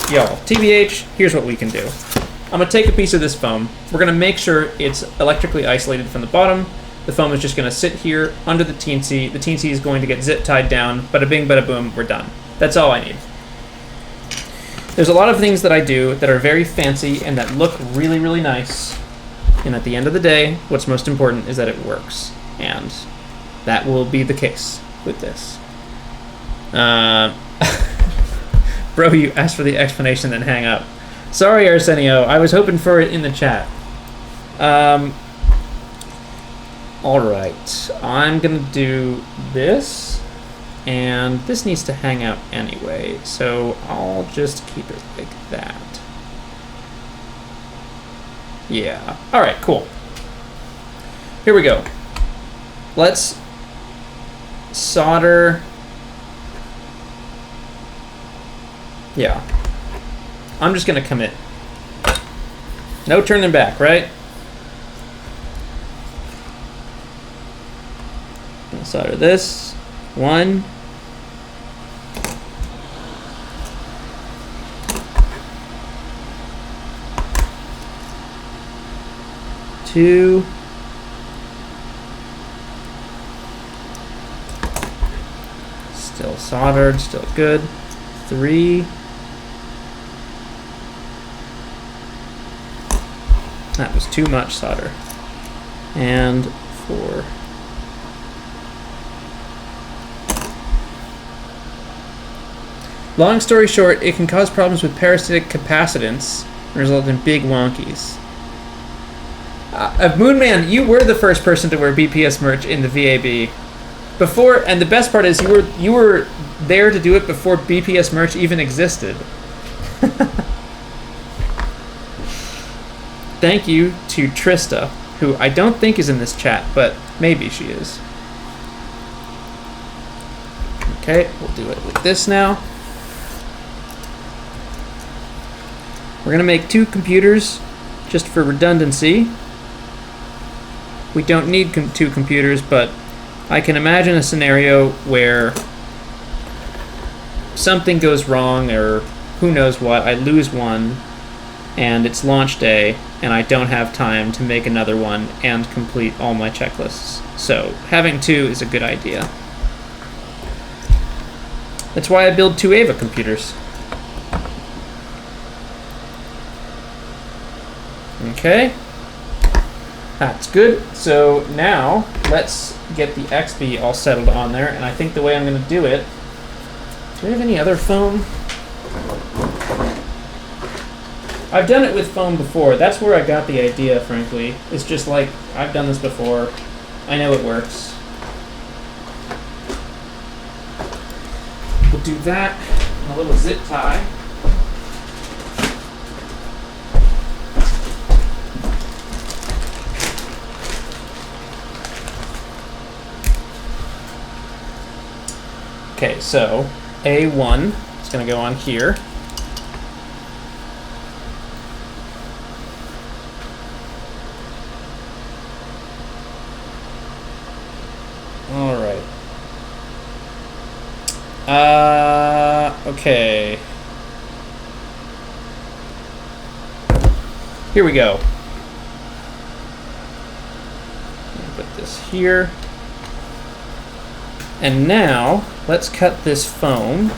Yo, TBH, here's what we can do. I'm going to take a piece of this foam. We're going to make sure it's electrically isolated from the bottom. The foam is just going to sit here under the Teensy. The Teensy is going to get zip tied down. Bada bing, bada boom, we're done. That's all I need. There's a lot of things that I do that are very fancy and that look really, really nice. And at the end of the day, what's most important is that it works. And that will be the case with this. Bro, you asked for the explanation, then hang up. Sorry, Arsenio. I was hoping for it in the chat. Alright. I'm going to do this. And this needs to hang out anyway. So I'll just keep it like that. Yeah. Alright, cool. Here we go. Let's solder... Yeah. I'm just going to commit. No turning back, right? I'll solder this. 1. 2. Still soldered, still good. 3. That was too much solder. And 4. Long story short, it can cause problems with parasitic capacitance and result in big wonkies. Moonman, you were the first person to wear BPS merch in the VAB. Before, and the best part is you were there to do it before BPS merch even existed. Thank you to Trista, who I don't think is in this chat, but maybe she is. Okay, we'll do it with this now. We're gonna make 2 computers just for redundancy. We don't need 2 computers, but I can imagine a scenario where something goes wrong or who knows what, I lose one and it's launch day and I don't have time to make another one and complete all my checklists. So having 2 is a good idea. That's why I build 2 Ava computers. Okay, that's good. So now let's get the XB all settled on there, and I think the way I'm going to do it, do we have any other foam? I've done it with foam before. That's where I got the idea, frankly. It's just like, I've done this before. I know it works. We'll do that, and a little zip tie. Okay, so A1 is going to go on here. All right. Okay. Here we go. Put this here. And now, let's cut this foam.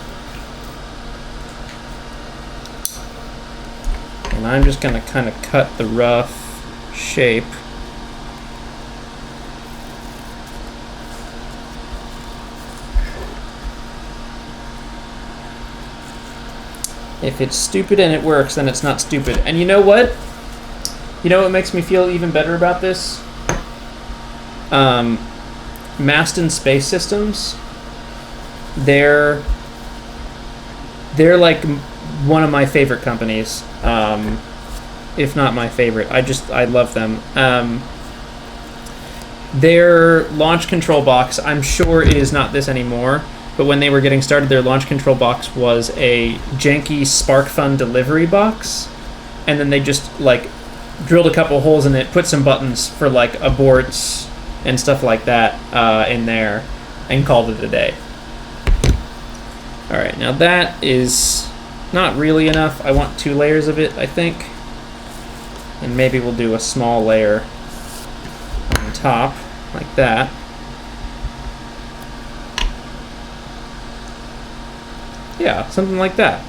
And I'm just going to kind of cut the rough shape. If it's stupid and it works, then it's not stupid. And you know what? You know what makes me feel even better about this? Space Systems, they're like one of my favorite companies, if not my favorite. I love them. Their launch control box, I'm sure it is not this anymore, but when they were getting started, their launch control box was a janky SparkFun delivery box, and then they just like drilled a couple holes in it, put some buttons for like aborts and stuff like that in there, and called it a day. All right, now that is not really enough. I want 2 layers of it, I think. And maybe we'll do a small layer on top, like that. Yeah, something like that.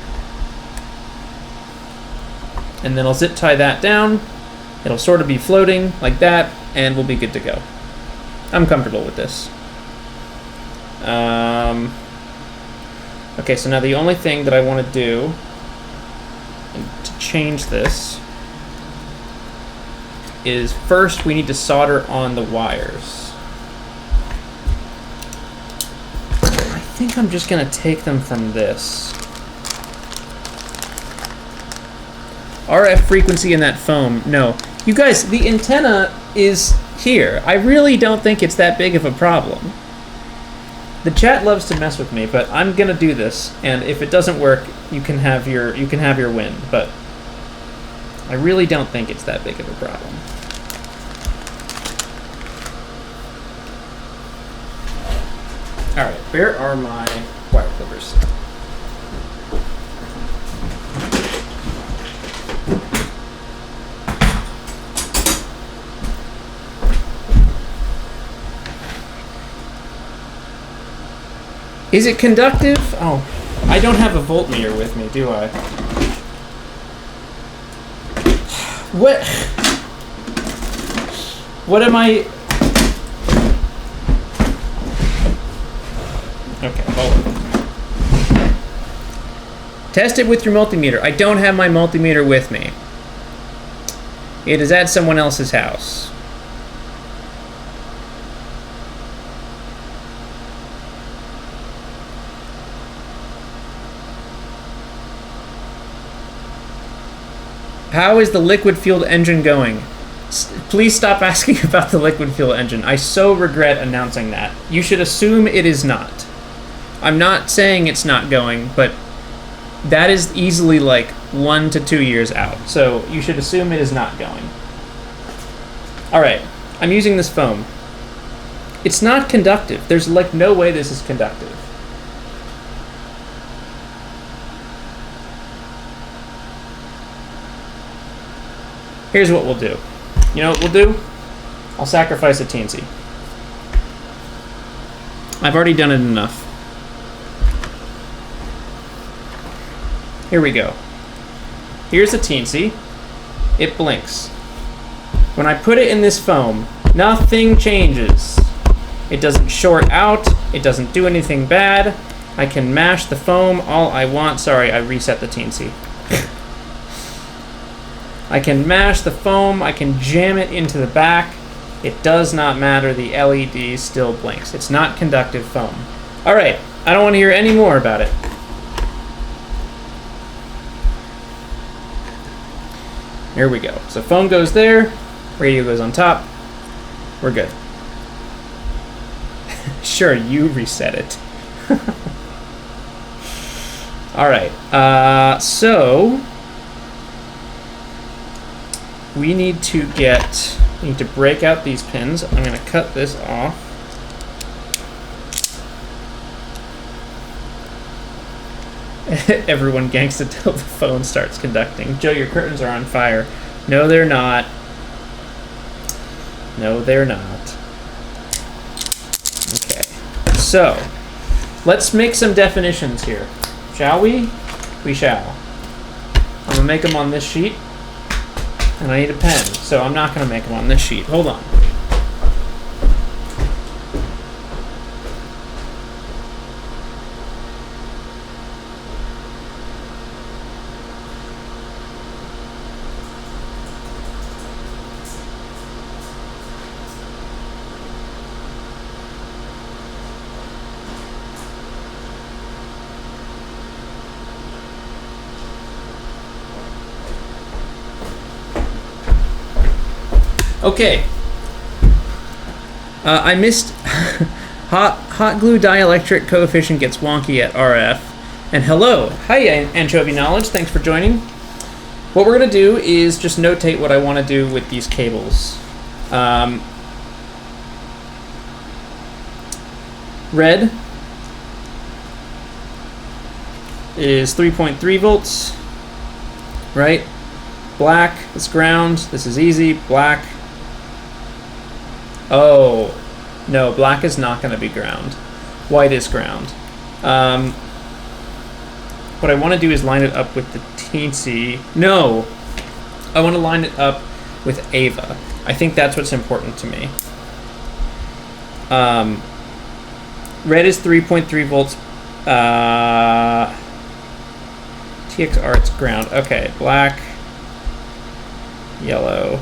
And then I'll zip tie that down. It'll sort of be floating like that, and we'll be good to go. I'm comfortable with this. Okay, so now the only thing that I want to do to change this is first we need to solder on the wires. I think I'm just going to take them from this. RF frequency in that foam. No. You guys, the antenna is here. I really don't think it's that big of a problem. The chat loves to mess with me, but I'm gonna do this, and if it doesn't work, you can have your win, but I really don't think it's that big of a problem. Alright, where are my wire clippers? Is it conductive? Oh, I don't have a voltmeter with me, do I? What am I? Okay, hold on. Test it with your multimeter. I don't have my multimeter with me. It is at someone else's house. How is the liquid fueled engine going? Please stop asking about the liquid fuel engine. I so regret announcing that. You should assume it is not. I'm not saying it's not going, but that is easily like 1 to 2 years out. So you should assume it is not going. All right, I'm using this foam. It's not conductive. There's like no way this is conductive. Here's what we'll do. You know what we'll do? I'll sacrifice a Teensy. I've already done it enough. Here we go. Here's a Teensy. It blinks. When I put it in this foam, nothing changes. It doesn't short out. It doesn't do anything bad. I can mash the foam all I want. Sorry, I reset the Teensy. I can mash the foam, I can jam it into the back. It does not matter, the LED still blinks. It's not conductive foam. All right, I don't want to hear any more about it. Here we go. So foam goes there, radio goes on top. We're good. Sure, you reset it. All right, so we need to break out these pins. I'm going to cut this off. Everyone ganks until the phone starts conducting. Joe, your curtains are on fire. No, they're not. No, they're not. Okay, so let's make some definitions here. Shall we? We shall. I'm going to make them on this sheet. And I need a pen, so I'm not going to make them on this sheet. Hold on. Okay. I missed hot glue dielectric coefficient gets wonky at RF. And hello. Hi, Anchovy Knowledge. Thanks for joining. What we're going to do is just notate what I want to do with these cables. Red is 3.3 volts, right? Black is ground. This is easy. Black. Oh, no, black is not going to be ground. White is ground. What I want to do is line it up with the Teensy. No, I want to line it up with Ava. I think that's what's important to me. Red is 3.3 volts. TXR, it's ground. Okay, black, yellow,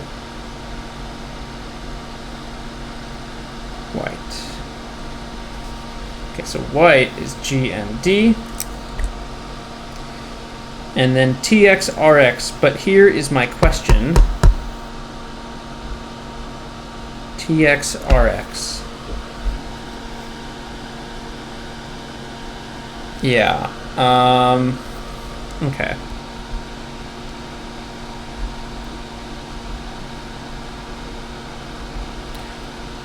white. Okay, so white is GND. And then TXRX, but here is my question. TXRX. Yeah. Okay.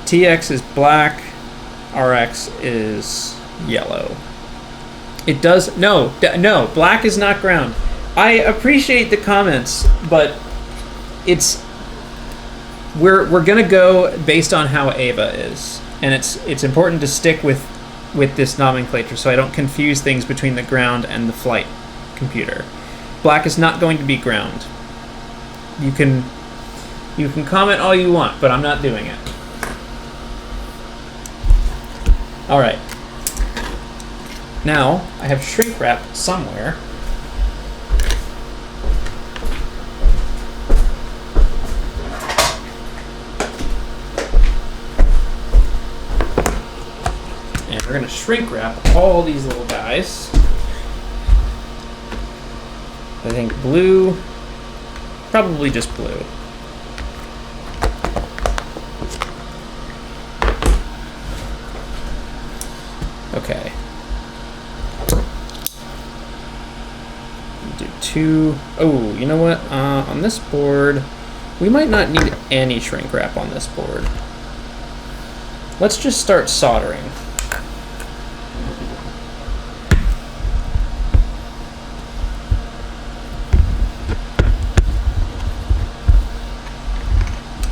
TX is black, RX is yellow. It does, no, black is not ground. I appreciate the comments, but we're gonna go based on how Ava is, and it's important to stick with this nomenclature so I don't confuse things between the ground and the flight computer. Black is not going to be ground. You can comment all you want, but I'm not doing it. All right. Now I have shrink wrap somewhere. shrink wrap all these little guys. I think blue, probably just blue. Okay. Do 2. Oh, you know what? On this board, we might not need any shrink wrap on this board. Let's just start soldering.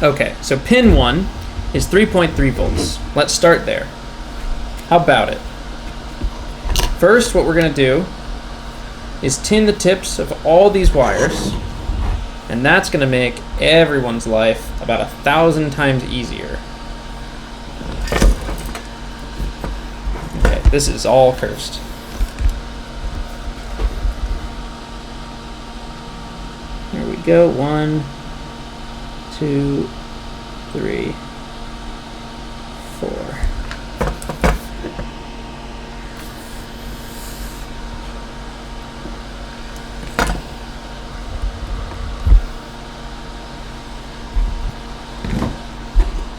Okay, so pin 1 is 3.3 volts. Let's start there. How about it? First, what we're going to do is tin the tips of all these wires, and that's going to make everyone's life about 1,000 times easier. Okay, this is all cursed. Here we go. 1, 2, 3, 4.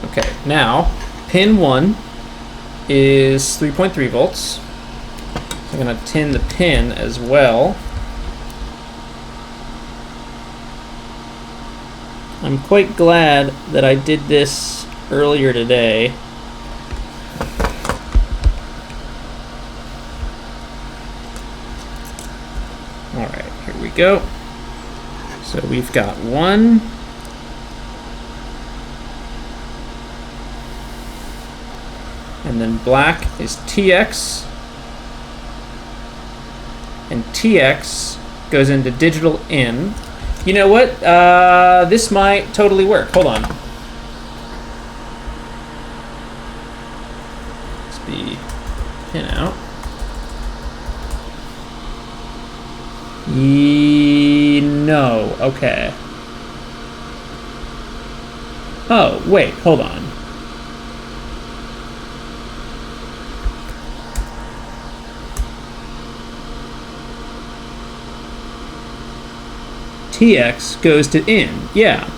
Okay, now pin 1 is 3.3 volts. I'm going to tin the pin as well. I'm quite glad that I did this earlier today. Alright, here we go. So we've got 1. And then black is TX. And TX goes into digital in. You know what? This might totally work. Hold on. Let's be pin out. No. Okay. Oh, wait. Hold on. TX goes to in. Yeah.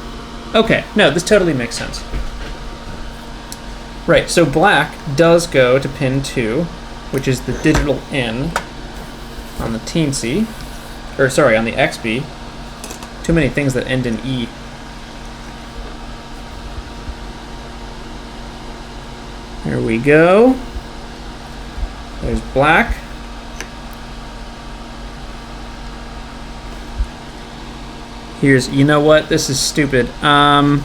Okay. No, this totally makes sense. Right, so black does go to pin 2, which is the digital in on the Teensy. Or sorry, on the XB. Too many things that end in E. Here we go. There's black. Here's, you know what? This is stupid. I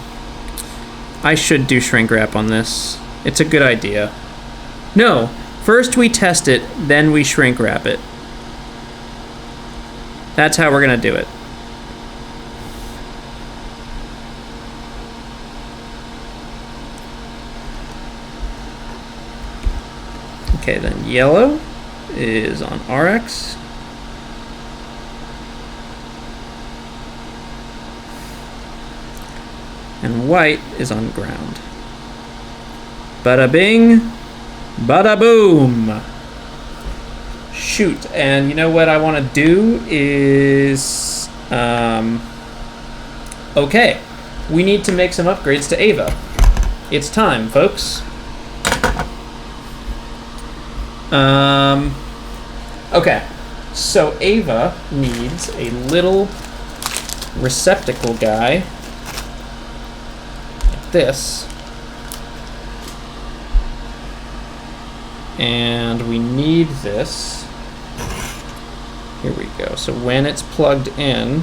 should do shrink wrap on this. It's a good idea. No, first we test it, then we shrink wrap it. That's how we're gonna do it. Okay, then yellow is on RX. And white is on ground. Bada bing, bada boom. Shoot, and you know what I want to do is, okay, we need to make some upgrades to Ava. It's time, folks. Okay, so Ava needs a little receptacle guy. This, and we need this. Here we go. So when it's plugged in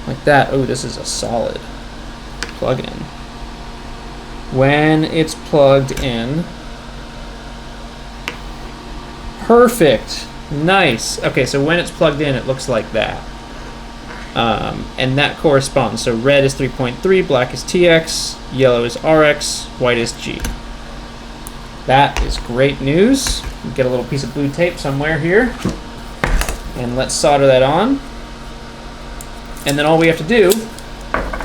like that, oh, this is a solid plug-in. When it's plugged in, perfect, nice. Okay, so when it's plugged in, it looks like that. And that corresponds. So red is 3.3, black is TX, yellow is RX, white is G. That is great news. Get a little piece of blue tape somewhere here. And let's solder that on. And then all we have to do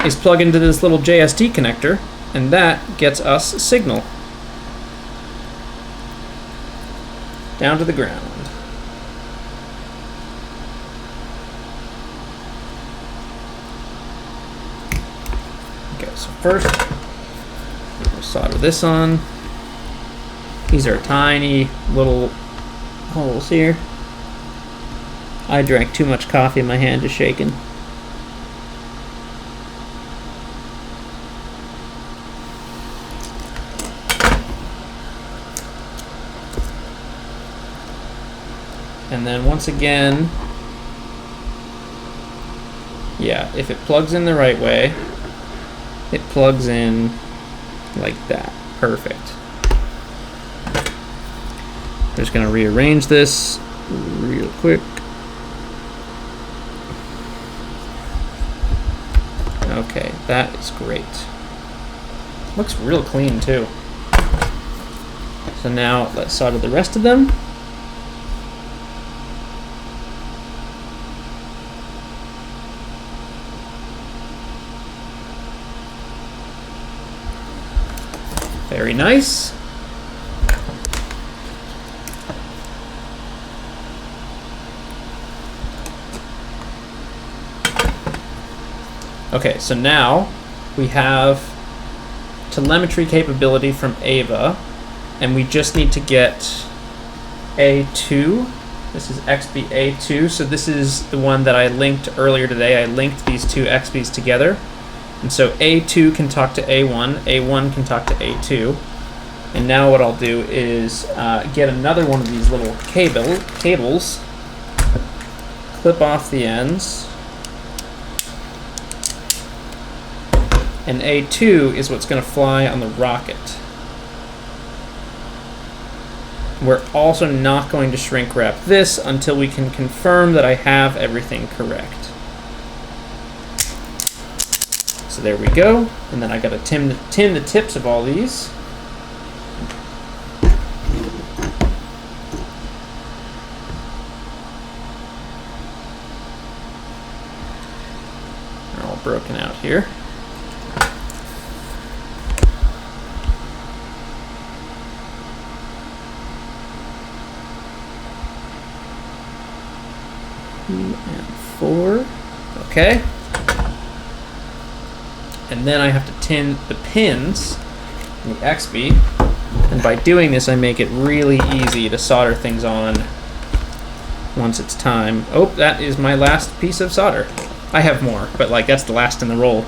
is plug into this little JST connector, and that gets us a signal. down to the ground. Okay, so first, we'll solder this on. These are tiny little holes here. I drank too much coffee, my hand is shaking. And then once again, yeah, if it plugs in the right way, it plugs in like that. Perfect. I'm just going to rearrange this real quick. Okay, that is great. Looks real clean too. So now let's solder the rest of them. Very nice. Okay, so now we have telemetry capability from Ava, and we just need to get A2. This is XB A2, so this is the one that I linked earlier today. I linked these two XBs together. And so A2 can talk to A1, A1 can talk to A2. And now what I'll do is get another one of these little cables, clip off the ends, and A2 is what's going to fly on the rocket. We're also not going to shrink wrap this until we can confirm that I have everything correct. So there we go, and then I got to tin the tips of all these. They're all broken out here. And 4. Okay. And then I have to tin the pins in the XB. And by doing this, I make it really easy to solder things on once it's time. Oh, that is my last piece of solder. I have more, but like that's the last in the roll.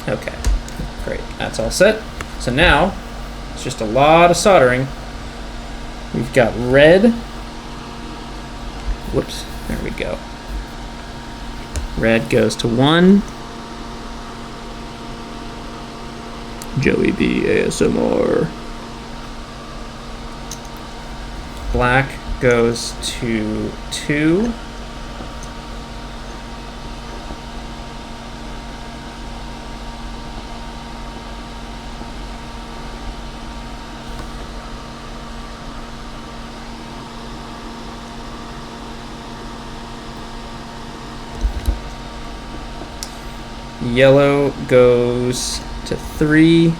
Okay, great, that's all set. So now, it's just a lot of soldering. We've got red. Whoops, there we go. Red goes to 1. Joey B ASMR. Black goes to 2. Yellow goes to 3.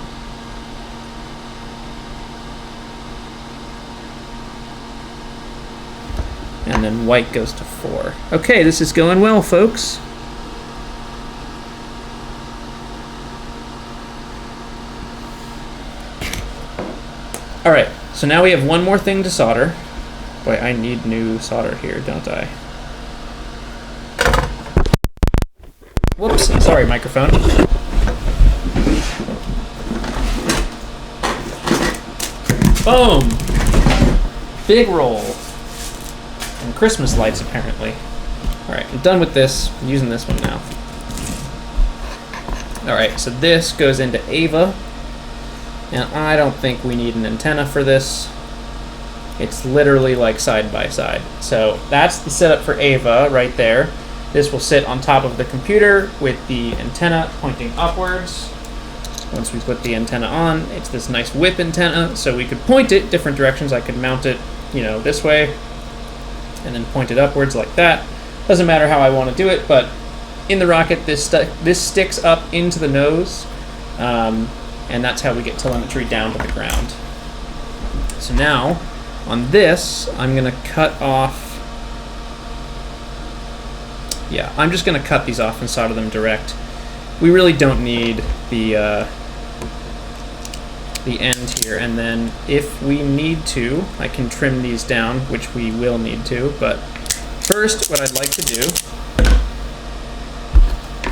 And then white goes to 4. Okay, this is going well, folks. All right, so now we have one more thing to solder. Boy, I need new solder here, don't I? Whoops, sorry, microphone. Boom! Big roll. And Christmas lights, apparently. Alright, I'm done with this. I'm using this one now. Alright, so this goes into Ava. And I don't think we need an antenna for this. It's literally like side by side. So that's the setup for Ava right there. This will sit on top of the computer with the antenna pointing upwards. Once we put the antenna on, it's this nice whip antenna, so we could point it different directions. I could mount it, you know, this way, and then point it upwards like that. Doesn't matter how I want to do it, but in the rocket, this sticks up into the nose, and that's how we get telemetry down to the ground. So now, on this, I'm going to cut off. Yeah, I'm just going to cut these off and solder them direct. We really don't need the end here, and then if we need to, I can trim these down, which we will need to, but first what I'd like to do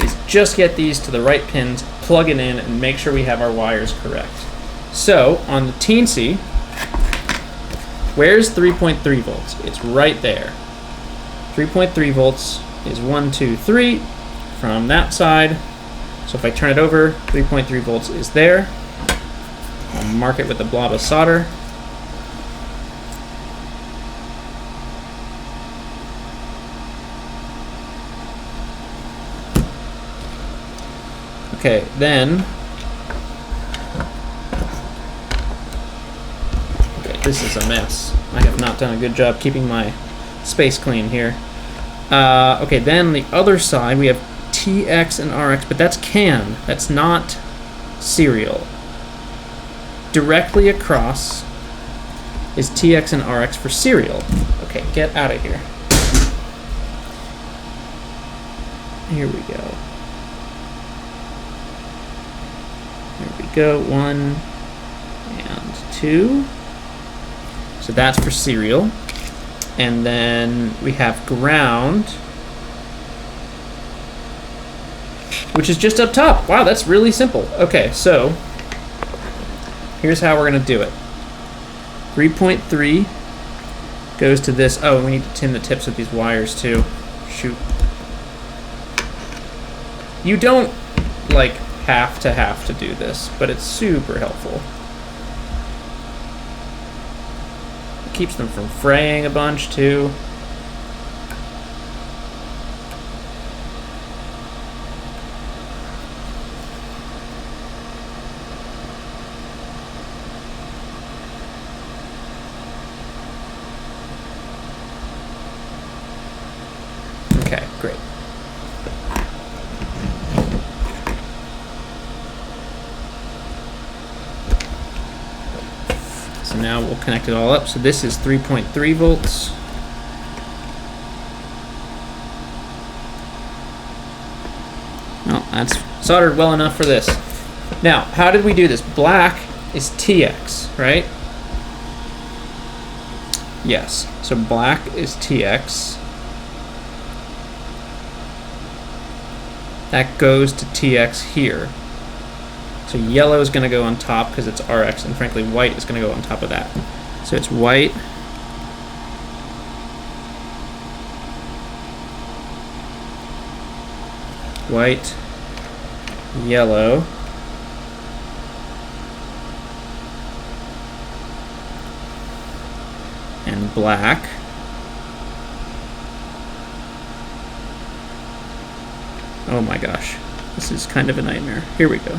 is just get these to the right pins, plug it in, and make sure we have our wires correct. So on the Teensy, where's 3.3 volts? It's right there. 3.3 volts is 1, 2, 3 from that side. So if I turn it over, 3.3 volts is there. I'll mark it with a blob of solder. Okay, then, okay, this is a mess. I have not done a good job keeping my space clean here. Okay, then the other side, we have TX and RX, but that's CAN. That's not serial. Directly across is TX and RX for serial. Okay, get out of here. Here we go. There we go, 1 and 2. So that's for serial. And then we have ground, which is just up top. Wow, that's really simple. Okay, so here's how we're going to do it. 3.3 goes to this. Oh, and we need to tin the tips of these wires too. Shoot. You don't like have to do this, but it's super helpful. It keeps them from fraying a bunch too. Okay, great. So now we'll connect it all up. So this is 3.3 volts. Well, that's soldered well enough for this. Now, how did we do this? Black is TX, right? Yes, so black is TX. That goes to TX here. So yellow is going to go on top because it's RX, and frankly white is going to go on top of that. So it's white, white, yellow, and black. Oh my gosh, this is kind of a nightmare. Here we go.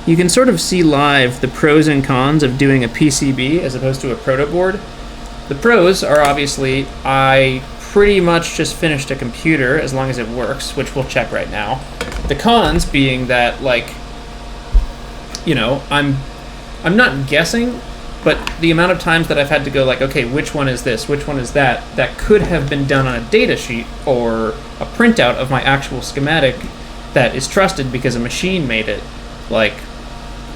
You can sort of see live the pros and cons of doing a PCB as opposed to a protoboard. The pros are obviously I pretty much just finished a computer as long as it works, which we'll check right now. The cons being that, like, you know, I'm not guessing, but the amount of times that I've had to go like, okay, which one is this, which one is that, that could have been done on a data sheet or a printout of my actual schematic that is trusted because a machine made it. Like,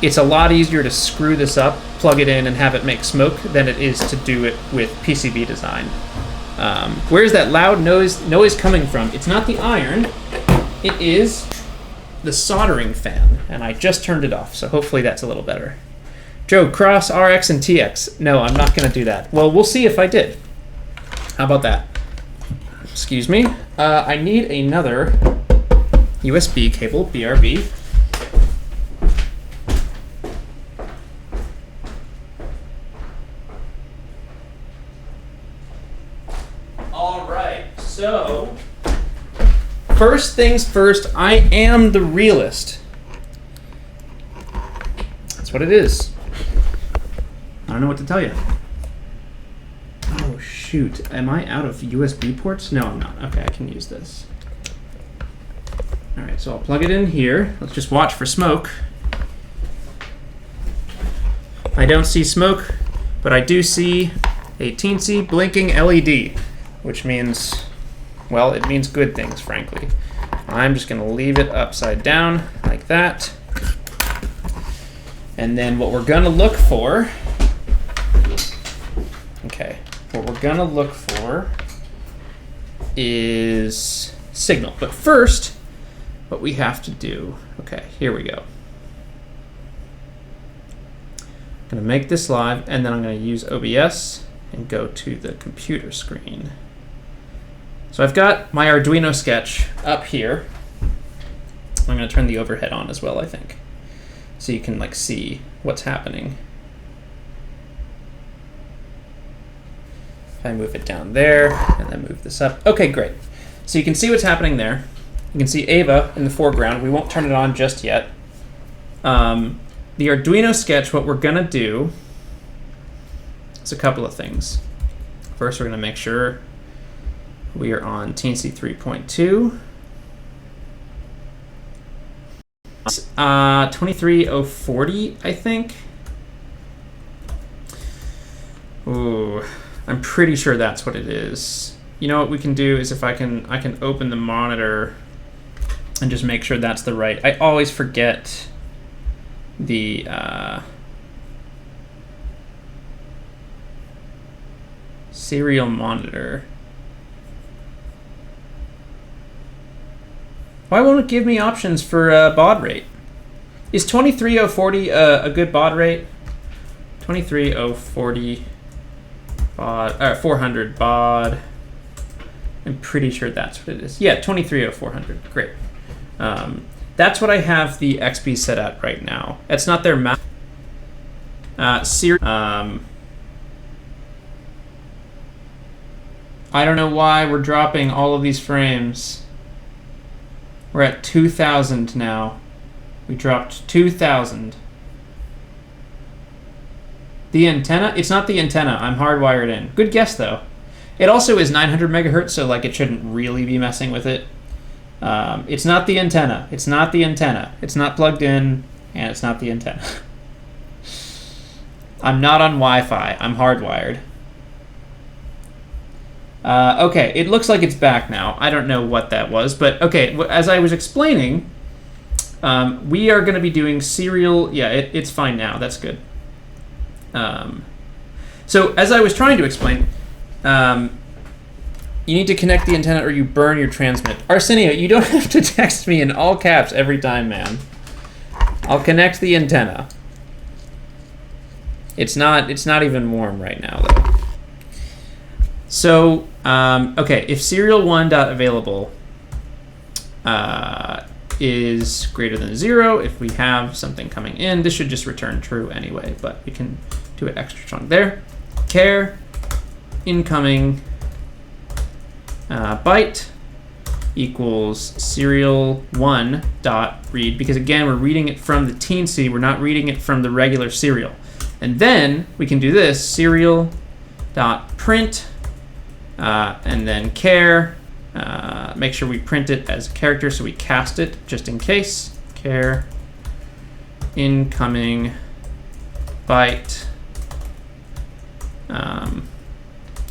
it's a lot easier to screw this up, plug it in, and have it make smoke than it is to do it with PCB design. Where's that loud noise coming from? It's not the iron, it is the soldering fan, and I just turned it off, so hopefully that's a little better. Joe, cross RX and TX. No, I'm not going to do that. Well, we'll see if I did. How about that? Excuse me. I need another USB cable, BRB. All right, so first things first, I am the realist. That's what it is. I don't know what to tell you. Oh, shit. shoot, am I out of USB ports? No, I'm not. Okay, I can use this. All right, so I'll plug it in here. Let's just watch for smoke. I don't see smoke, but I do see a teensy blinking LED, which means, well, it means good things, frankly. I'm just going to leave it upside down like that. And then what we're going to look for, okay, what we're going to look for is signal. But first, what we have to do, okay, here we go. I'm going to make this live, and then I'm going to use OBS and go to the computer screen. So I've got my Arduino sketch up here. I'm going to turn the overhead on as well, I think, so you can like see what's happening. If I move it down there and then move this up. Okay, great. So you can see what's happening there. You can see Ava in the foreground. We won't turn it on just yet. The Arduino sketch, what we're going to do is a couple of things. First, we're going to make sure we are on Teensy 3.2. 23040, I think. Ooh, I'm pretty sure that's what it is. You know what we can do is if I can open the monitor and just make sure that's the right. I always forget the serial monitor. Why won't it give me options for baud rate? Is 23040 a good baud rate? 23040 baud, 400 baud. I'm pretty sure that's what it is. Yeah, 2300400. Great. That's what I have the XP set at right now. It's not their map. I don't know why we're dropping all of these frames. We're at 2,000 now. We dropped 2,000. The antenna? It's not the antenna. I'm hardwired in. Good guess, though. It also is 900 megahertz, so like it shouldn't really be messing with it. It's not the antenna. It's not the antenna. It's not plugged in, and it's not the antenna. I'm not on Wi-Fi. I'm hardwired. Okay, it looks like it's back now. I don't know what that was, but okay, as I was explaining, we are going to be doing serial. Yeah, it's fine now. That's good. So as I was trying to explain, you need to connect the antenna or you burn your transmit. Arsenio, you don't have to text me in all caps every time, man. I'll connect the antenna. It's not even warm right now, though. So, okay, if serial1.available is greater than 0, if we have something coming in, this should just return true anyway, but we can do it extra strong there. Care incoming byte equals serial1.read, because again, we're reading it from the Teensy, we're not reading it from the regular serial. And then we can do this, serial.print, and then care, make sure we print it as a character so we cast it just in case. Care incoming byte.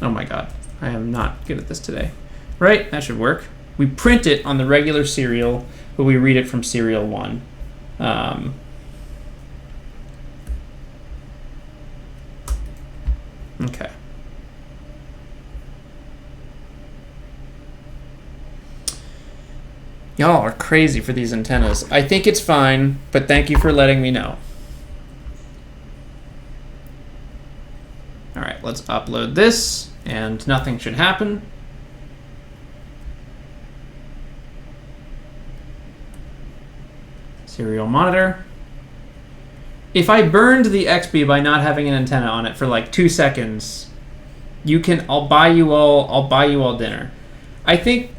Oh my god, I am not good at this today. Right, that should work. We print it on the regular serial, but we read it from serial 1. Okay. Y'all are crazy for these antennas. I think it's fine, but thank you for letting me know. All right, let's upload this, and nothing should happen. Serial monitor. If I burned the XP by not having an antenna on it for like 2 seconds, I'll buy you all dinner. I think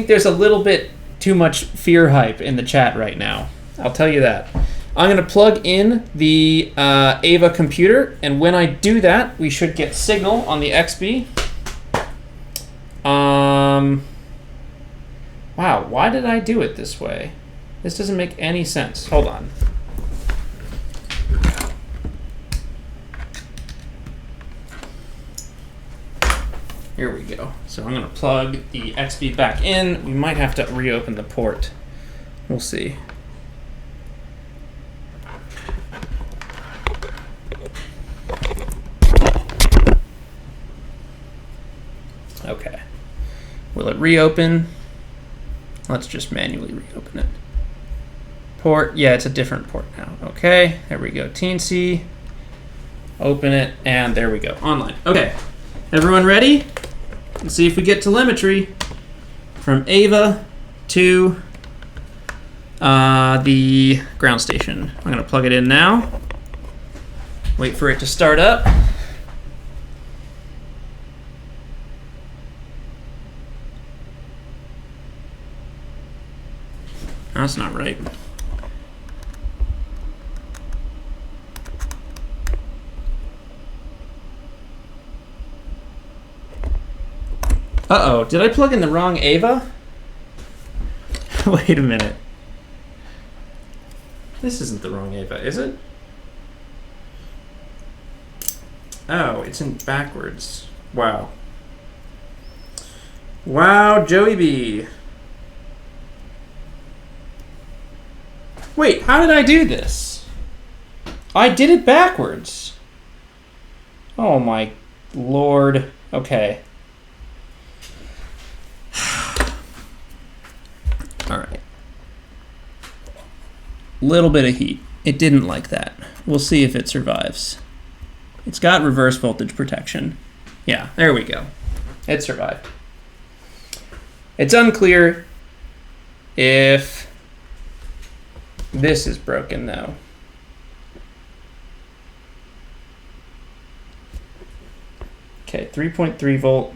there's a little bit too much fear hype in the chat right now. I'll tell you that. I'm going to plug in the Ava computer, and when I do that, we should get signal on the XP. Wow, why did I do it this way? This doesn't make any sense. Hold on. Here we go. So I'm going to plug the XB back in. We might have to reopen the port. We'll see. Okay. Will it reopen? Let's just manually reopen it. Port, yeah, it's a different port now. Okay, there we go. Teensy. Open it, and there we go. Online. Okay. Everyone ready? Let's see if we get telemetry from Ava to the ground station. I'm going to plug it in now. Wait for it to start up. That's not right. Uh-oh, did I plug in the wrong Ava? Wait a minute. This isn't the wrong Ava, is it? Oh, it's in backwards. Wow. Wow, Joey B. Wait, how did I do this? I did it backwards. Oh my lord. Okay. All right. Little bit of heat. It didn't like that. We'll see if it survives. It's got reverse voltage protection. Yeah, there we go. It survived. It's unclear if this is broken though. Okay, 3.3 volt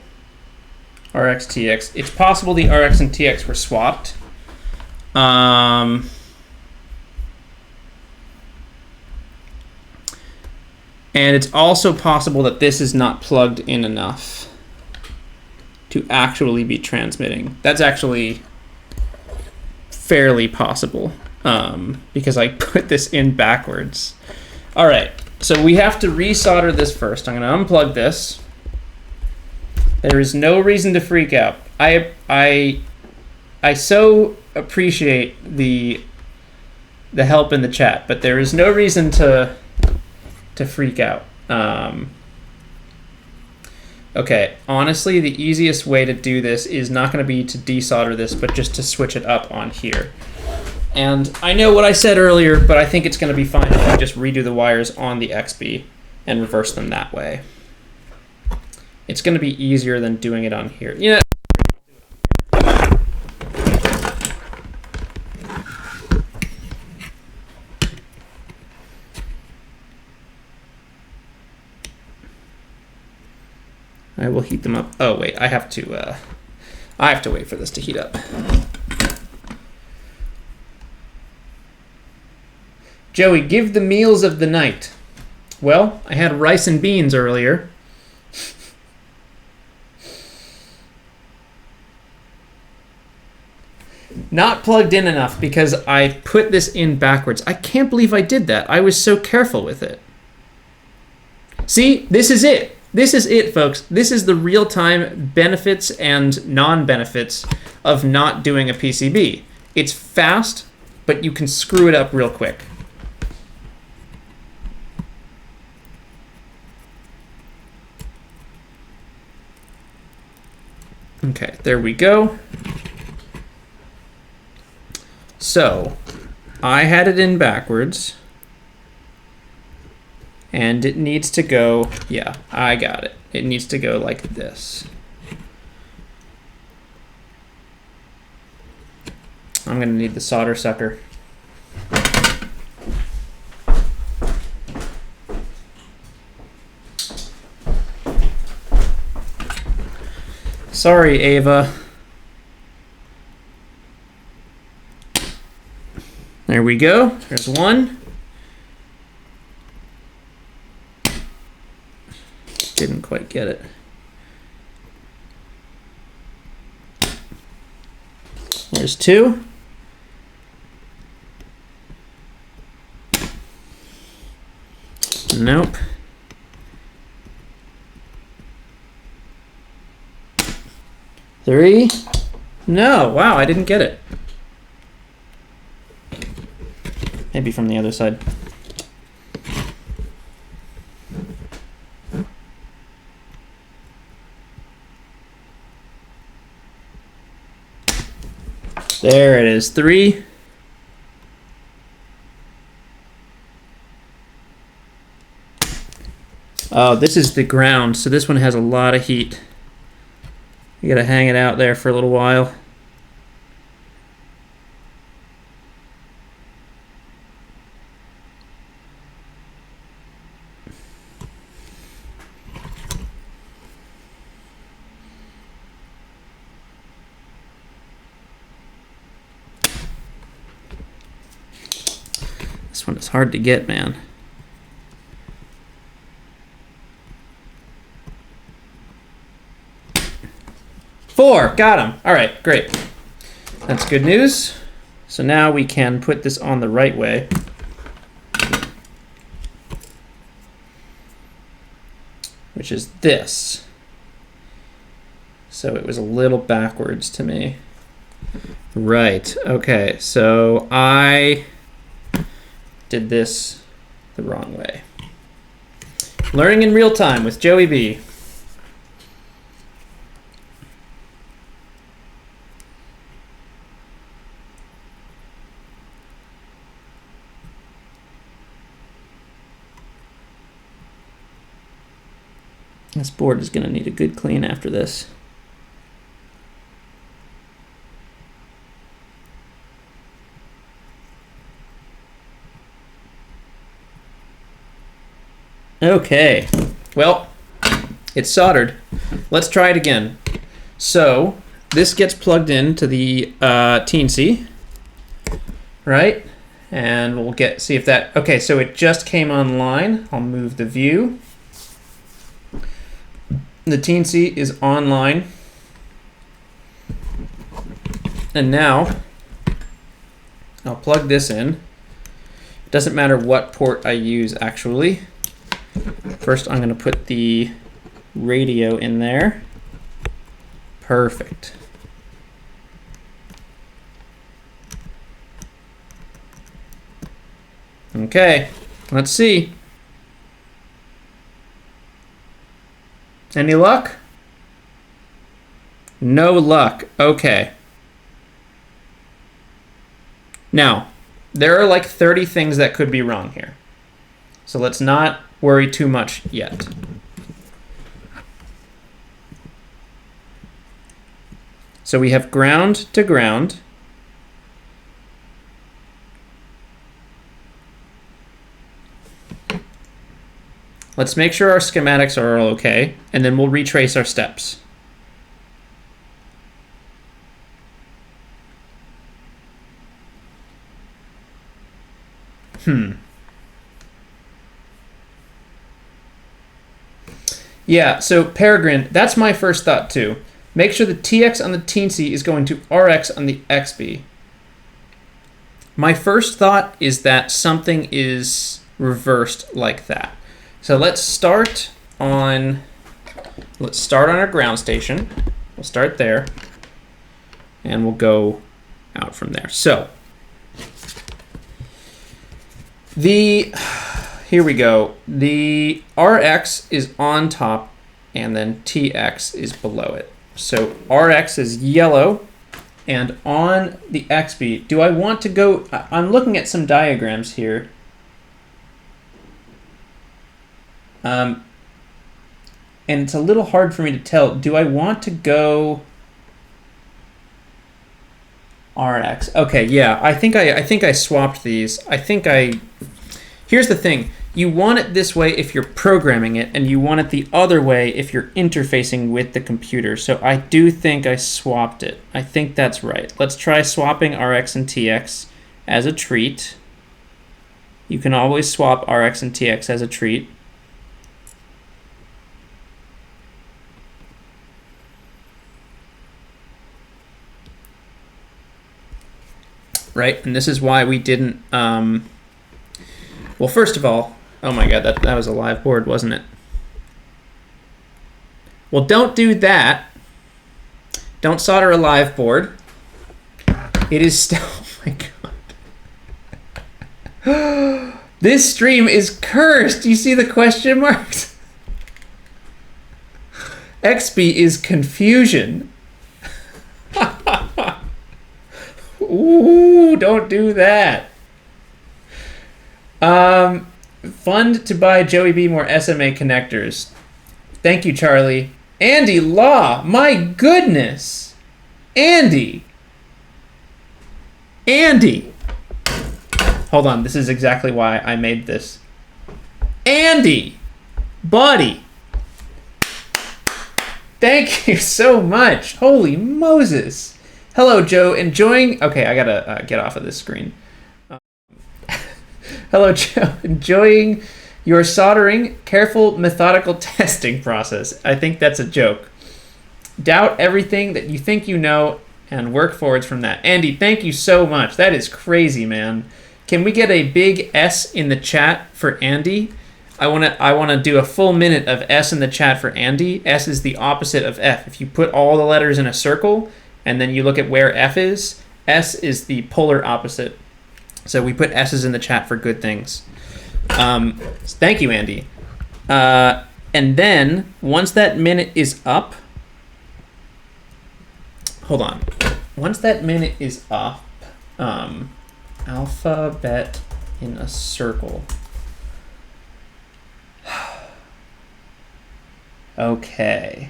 RX TX. It's possible the RX and TX were swapped. And it's also possible that this is not plugged in enough to actually be transmitting. That's actually fairly possible because I put this in backwards. All right, so we have to resolder this first. I'm going to unplug this. There is no reason to freak out. I so appreciate the help in the chat, but there is no reason to freak out. Okay, honestly, the easiest way to do this is not going to be to desolder this, but just to switch it up on here. And I know what I said earlier, but I think it's going to be fine if I just redo the wires on the XB and reverse them that way. It's going to be easier than doing it on here. Yeah. I will heat them up. Oh wait, I have to wait for this to heat up. Joey, give the meals of the night. Well, I had rice and beans earlier. Not plugged in enough because I put this in backwards. I can't believe I did that. I was so careful with it. See, this is it. This is it, folks. This is the real-time benefits and non-benefits of not doing a PCB. It's fast, but you can screw it up real quick. Okay, there we go. So, I had it in backwards. And it needs to go, yeah, I got it. It needs to go like this. I'm going to need the solder sucker. Sorry, Ava. There we go. There's one. Didn't quite get it. There's 2. Nope. 3. No, wow, I didn't get it. Maybe from the other side. There it is, 3. Oh, this is the ground, so this one has a lot of heat. You gotta hang it out there for a little while. This one is hard to get, man. Four, got him. All right, great. That's good news. So now we can put this on the right way. Which is this. So it was a little backwards to me. Right, okay, so I did this the wrong way. Learning in real time with Joey B. This board is going to need a good clean after this. Okay, well, it's soldered. Let's try it again. So this gets plugged into the Teensy, right? And we'll see if that, okay, so it just came online. I'll move the view. The Teensy is online. And now I'll plug this in. It doesn't matter what port I use actually. First I'm going to put the radio in there. Perfect. Okay, let's see. Any luck? No luck. Okay. Now, there are like 30 things that could be wrong here. So let's not worry too much yet. So we have ground to ground. Let's make sure our schematics are all okay, and then we'll retrace our steps. Yeah, so Peregrine, that's my first thought too. Make sure the TX on the Teensy is going to RX on the XB. My first thought is that something is reversed like that. So let's start on our ground station. We'll start there, and we'll go out from there. So here we go. The RX is on top, and then TX is below it. So RX is yellow, and on the XB, do I want to go? I'm looking at some diagrams here. And it's a little hard for me to tell. Do I want to go RX? Okay, yeah, I think I swapped these. Here's the thing. You want it this way if you're programming it, and you want it the other way if you're interfacing with the computer. So I do think I swapped it. I think that's right. Let's try swapping RX and TX as a treat. You can always swap RX and TX as a treat. right? And this is why we didn't, well, first of all, oh my God, that was a live board, wasn't it? Well, don't do that. Don't solder a live board. It is still, oh my God. This stream is cursed. You see the question marks? XP is confusion. Ooh, don't do that. Fund to buy Joey B more SMA connectors. Thank you, Charlie. Andy Law, my goodness. Andy. Hold on, this is exactly why I made this. Andy, buddy. Thank you so much. Holy Moses. Hello, Joe. Enjoying... Okay, I gotta get off of this screen. Hello, Joe. Enjoying your soldering, careful, methodical testing process. I think that's a joke. Doubt everything that you think you know and work forwards from that. Andy, thank you so much. That is crazy, man. Can we get a big S in the chat for Andy? I wanna do a full minute of S in the chat for Andy. S is the opposite of F. If you put all the letters in a circle and then you look at where F is, S is the polar opposite. So we put S's in the chat for good things. Thank you, Andy. And then once that minute is up, hold on. Once that minute is up, alphabet in a circle. Okay.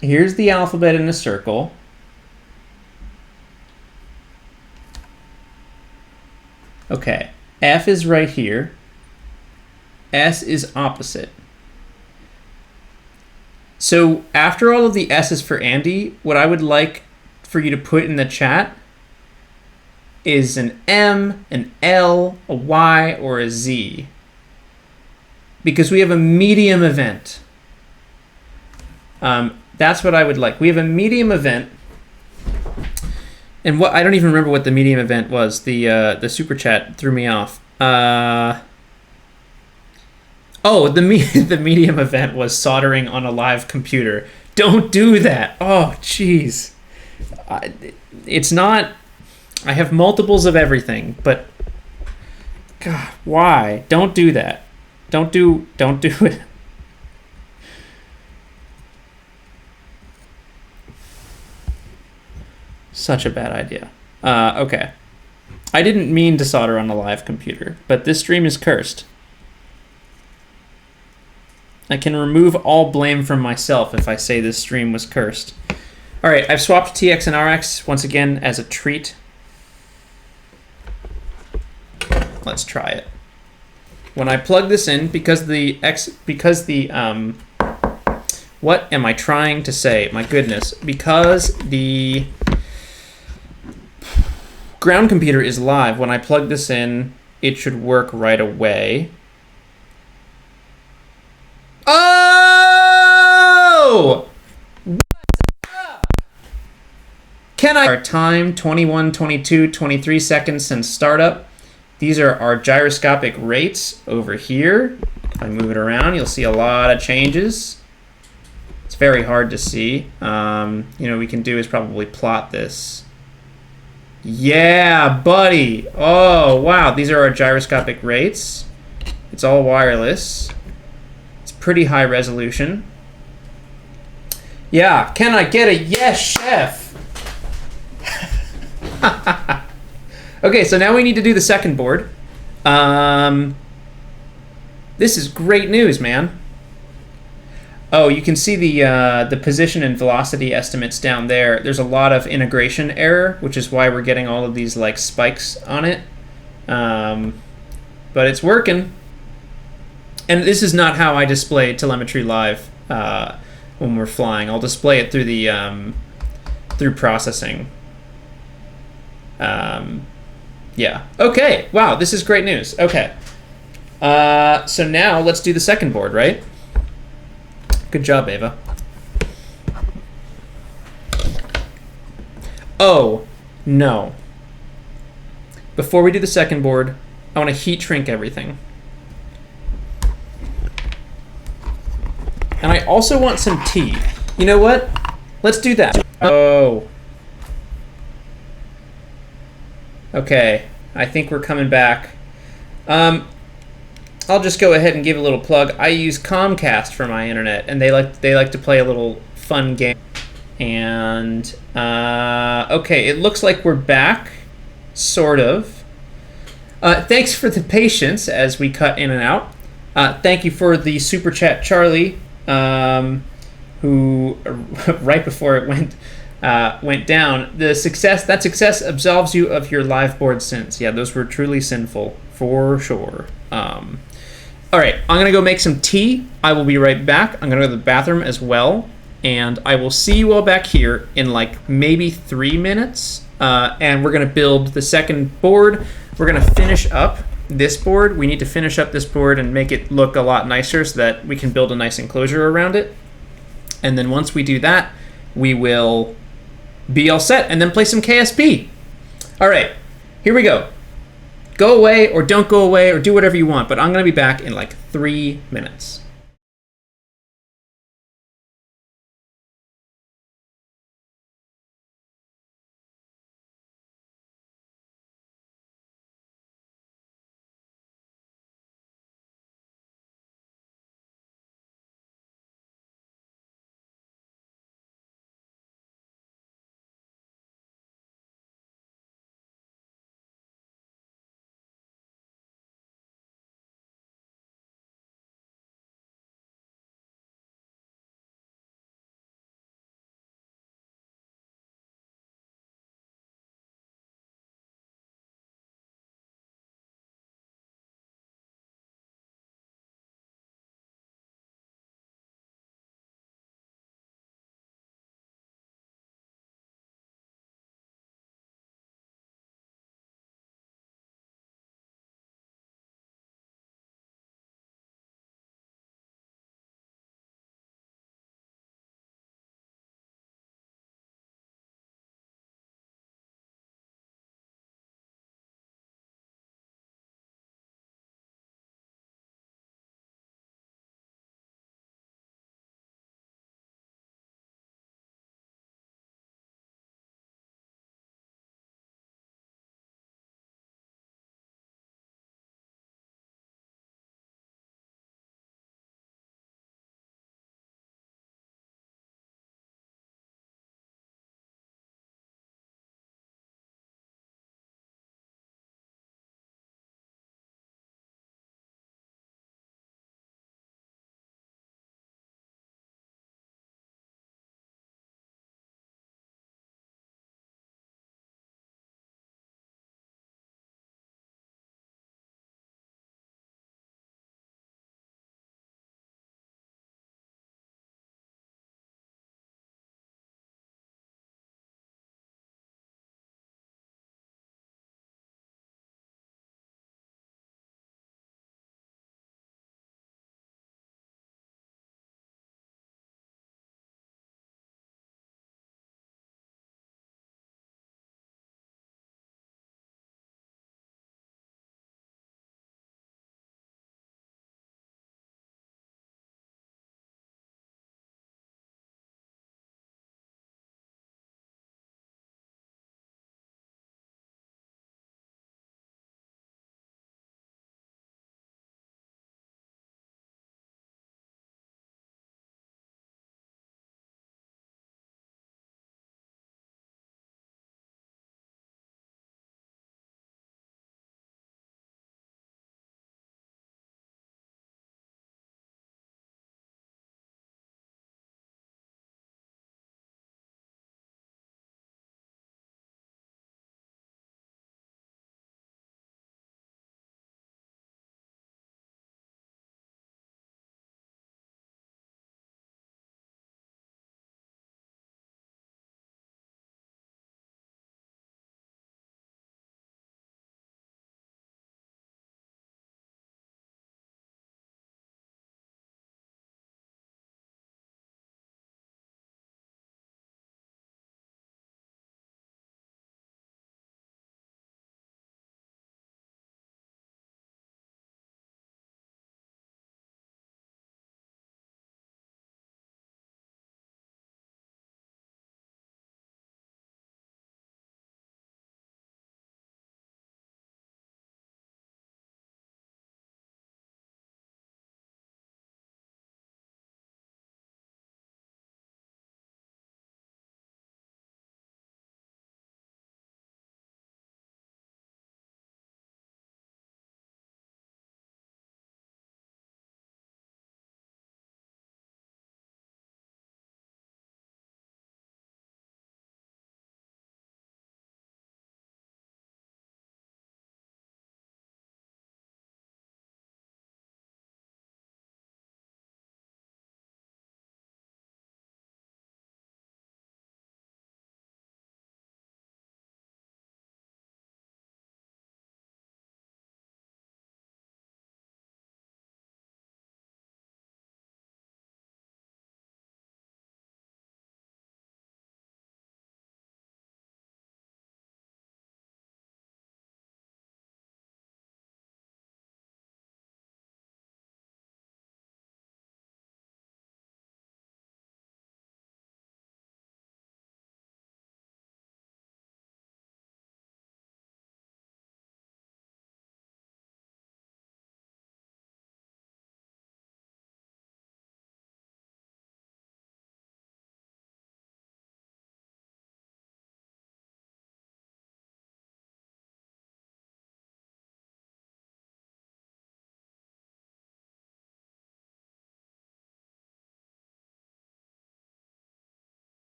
Here's the alphabet in a circle. Okay, F is right here. S is opposite. So after all of the S's for Andy, what I would like for you to put in the chat is an M, an L, a Y, or a Z. Because we have a medium event. That's what I would like. We have a medium event. And what I don't even remember what the medium event was. The super chat threw me off. The medium event was soldering on a live computer. Don't do that. Oh, jeez. It's not. I have multiples of everything, but God, why? Don't do that. Don't do it. Such a bad idea. Okay. I didn't mean to solder on a live computer, but this stream is cursed. I can remove all blame from myself if I say this stream was cursed. All right, I've swapped TX and RX once again as a treat. Let's try it. When I plug this in, what am I trying to say? My goodness, because the ground computer is live, when I plug this in, it should work right away. Oh! What's up? Can I... Our time, 21, 22, 23 seconds since startup. These are our gyroscopic rates over here. If I move it around, you'll see a lot of changes. It's very hard to see. We can do is probably plot this. Yeah, buddy. Oh, wow. These are our gyroscopic rates. It's all wireless. It's pretty high resolution. Yeah, can I get a yes, chef? Okay, so now we need to do the second board. This is great news, man. Oh, you can see the position and velocity estimates down there. There's a lot of integration error, which is why we're getting all of these like spikes on it. But it's working. And this is not how I display telemetry live when we're flying. I'll display it through the through processing. Yeah. Okay. Wow. This is great news. Okay. So now let's do the second board, right? Good job, Ava. Oh, no. Before we do the second board, I want to heat shrink everything. And I also want some tea. You know what? Let's do that. Oh. Okay, I think we're coming back. I'll just go ahead and give a little plug. I use Comcast for my internet, and they like to play a little fun game. And okay, it looks like we're back, sort of. Thanks for the patience as we cut in and out. Thank you for the super chat, Charlie, who right before it went down. That success absolves you of your live board sins. Yeah, those were truly sinful for sure. All right, I'm gonna go make some tea. I will be right back. I'm gonna go to the bathroom as well, and I will see you all back here in like maybe 3 minutes. And we're gonna build the second board. We're gonna finish up this board. We need to finish up this board and make it look a lot nicer so that we can build a nice enclosure around it. And then once we do that, we will be all set and then play some KSP. All right, here we go. Go away or don't go away or do whatever you want, but I'm going to be back in like 3 minutes.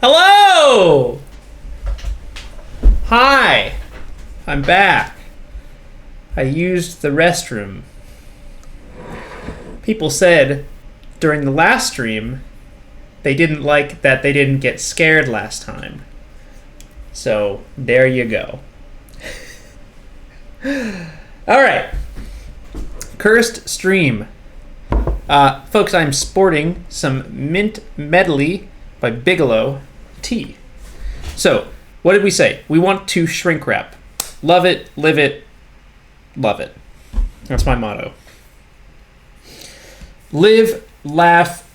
Hello! Hi! I'm back. I used the restroom. People said during the last stream they didn't like that they didn't get scared last time. So, there you go. Alright. Cursed stream. Folks, I'm sporting some Mint Medley by Bigelow tea. So, what did we say? We want to shrink wrap. Love it, live it, love it. That's my motto. Live, laugh.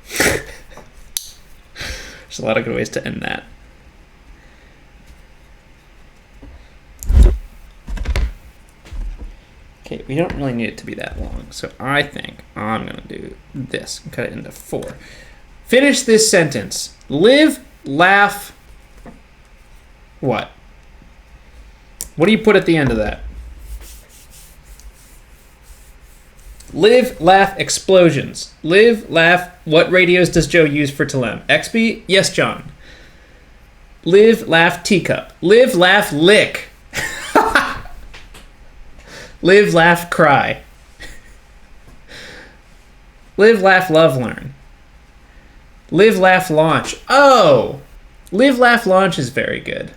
There's a lot of good ways to end that. Okay, we don't really need it to be that long, so I think I'm going to do this and cut it into 4. Finish this sentence. Live, laugh, what? What do you put at the end of that? Live, laugh, explosions. Live, laugh, what radios does Joe use for Telem? XB? Yes, John. Live, laugh, teacup. Live, laugh, lick. Live, laugh, cry. Live, laugh, love, learn. Live, laugh, launch. Oh! Live, laugh, launch is very good.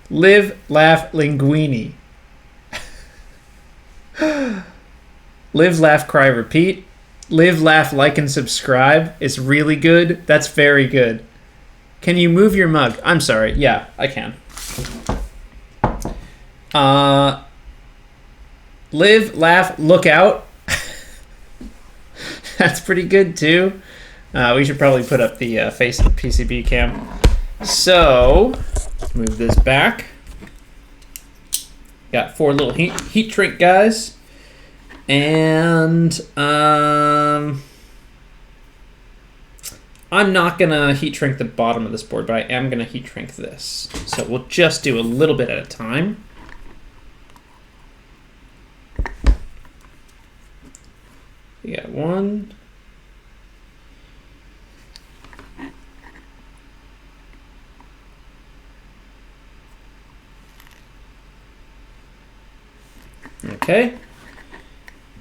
Live, laugh, linguini. Live, laugh, cry, repeat. Live, laugh, like, and subscribe is really good. That's very good. Can you move your mug? I'm sorry. Yeah, I can. Live, laugh, look out. That's pretty good too. We should probably put up the face of the PCB cam. So, let's move this back. Got 4 little heat shrink guys. And I'm not going to heat shrink the bottom of this board, but I am going to heat shrink this. So we'll just do a little bit at a time. We got 1. Okay.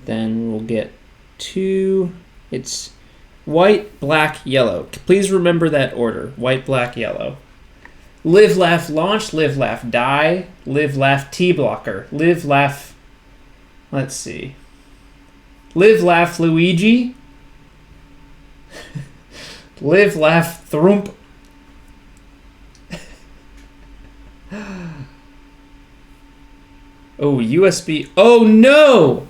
Then we'll get 2. It's white, black, yellow. Please remember that order. White, black, yellow. Live, laugh, launch. Live, laugh, die. Live, laugh, T-blocker. Live, laugh... Let's see. Live, laugh, Luigi. Live, laugh, Thrump. Oh, USB. Oh, no!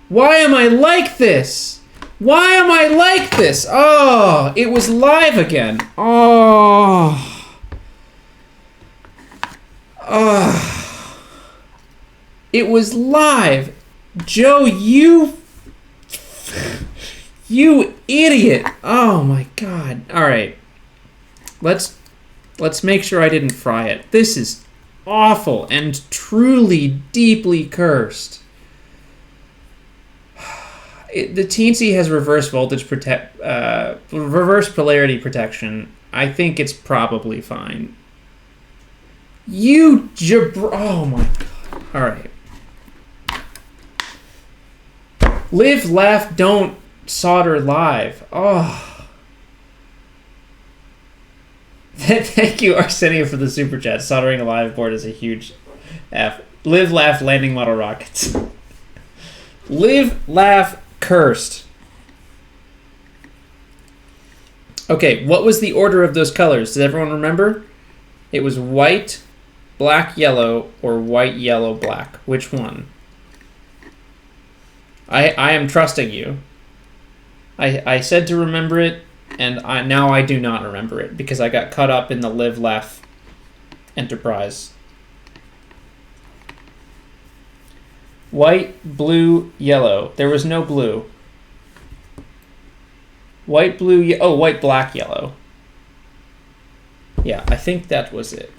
Why am I like this? Why am I like this? Oh, it was live again. Oh. Oh. It was live. Joe, you idiot. Oh my God. All right. Let's make sure I didn't fry it. This is awful and truly deeply cursed. The Teensy has reverse voltage reverse polarity protection. I think it's probably fine. Oh my God. All right. Live, laugh, don't solder live. Oh. Thank you, Arsenio, for the super chat. Soldering a live board is a huge F. Live, laugh, landing model rockets. Live, laugh, cursed. Okay, what was the order of those colors? Does everyone remember? It was white, black, yellow, or white, yellow, black. Which one? I am trusting you. I said to remember it, and now I do not remember it because I got caught up in the live, laugh enterprise. White, blue, yellow. There was no blue. White, blue, oh, white, black, yellow. Yeah, I think that was it.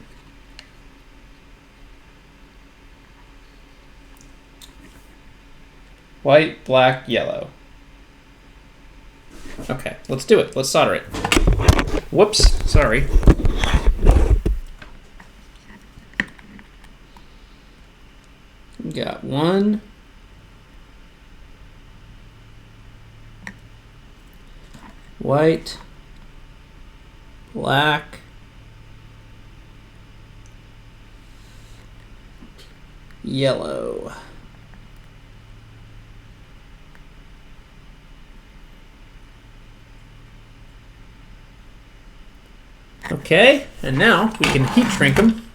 White, black, yellow. Okay, let's do it. Let's solder it. Whoops, sorry. We got one. White. Black. Yellow. Okay, and now we can heat shrink them.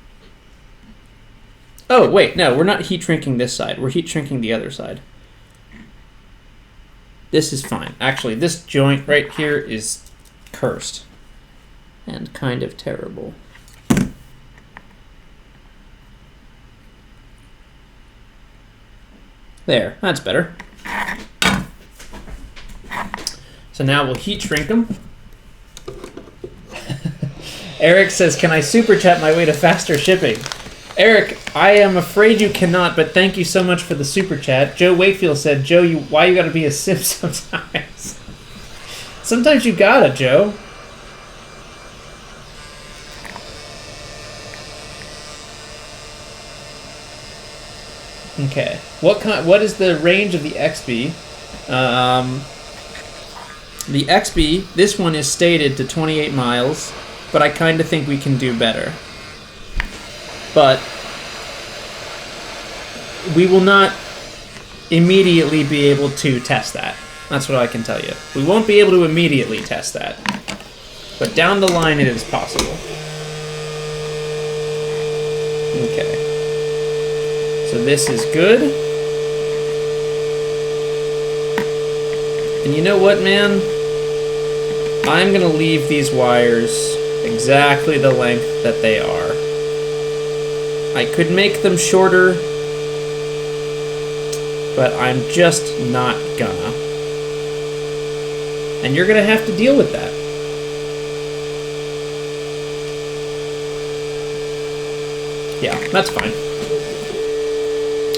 Oh, wait, no, we're not heat shrinking this side. We're heat shrinking the other side. This is fine. Actually, this joint right here is cursed and kind of terrible. There, that's better. So now we'll heat shrink them. Eric says, can I super chat my way to faster shipping? Eric, I am afraid you cannot, but thank you so much for the super chat. Joe Wakefield said, Joe, why you gotta be a simp sometimes? Sometimes you gotta, Joe. Okay. What is the range of the XB? The XB, this one is stated to 28 miles, but I kind of think we can do better. But we will not immediately be able to test that. That's what I can tell you. We won't be able to immediately test that. But down the line it is possible. Okay. So this is good. And you know what, man? I'm gonna leave these wires exactly the length that they are. I could make them shorter, but I'm just not gonna. And you're gonna have to deal with that. Yeah, that's fine.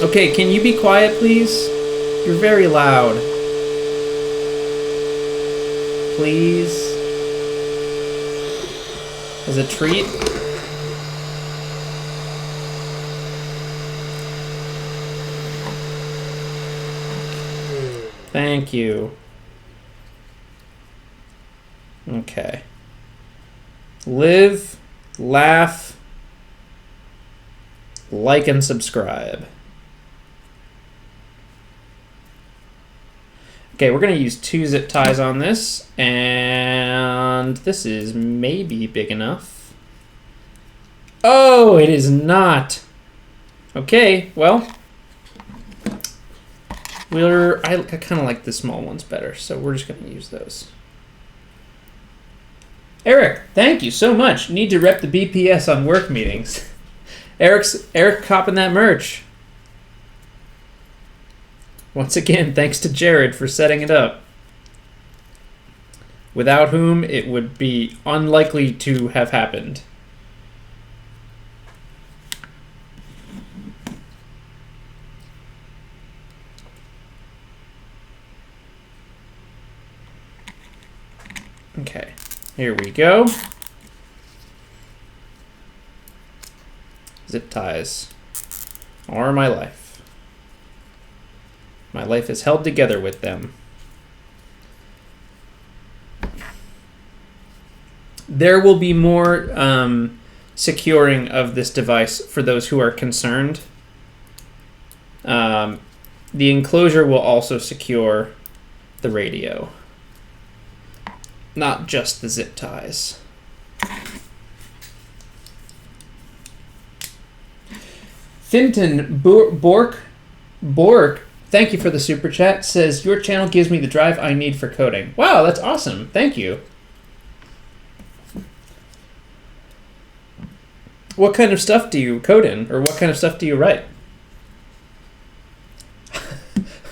Okay, can you be quiet, please? You're very loud. Please. As a treat. Thank you. Okay. Live, laugh, like, and subscribe. Okay, we're going to use 2 zip ties on this, and this is maybe big enough. Oh, it is not. Okay, well, I kind of like the small ones better, so we're just going to use those. Eric, thank you so much. Need to rep the BPS on work meetings. Eric copping that merch. Once again, thanks to Jared for setting it up. Without whom it would be unlikely to have happened. Okay, here we go. Zip ties are my life. My life is held together with them. There will be more securing of this device for those who are concerned. The enclosure will also secure the radio, not just the zip ties. Finton Bork, thank you for the super chat. Says, your channel gives me the drive I need for coding. Wow, that's awesome. Thank you. What kind of stuff do you code in? Or what kind of stuff do you write?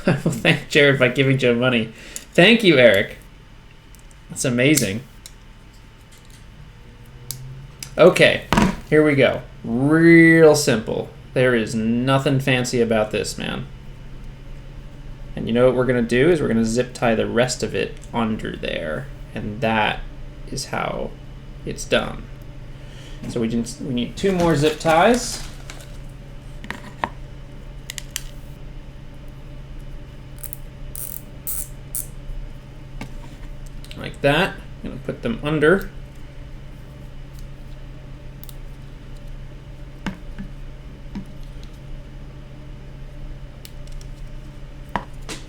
I will thank Jared by giving Joe money. Thank you, Eric. That's amazing. Okay, here we go. Real simple. There is nothing fancy about this, man. And you know what we're going to do is we're going to zip tie the rest of it under there. And that is how it's done. So we need 2 more zip ties. Like that. I'm going to put them under.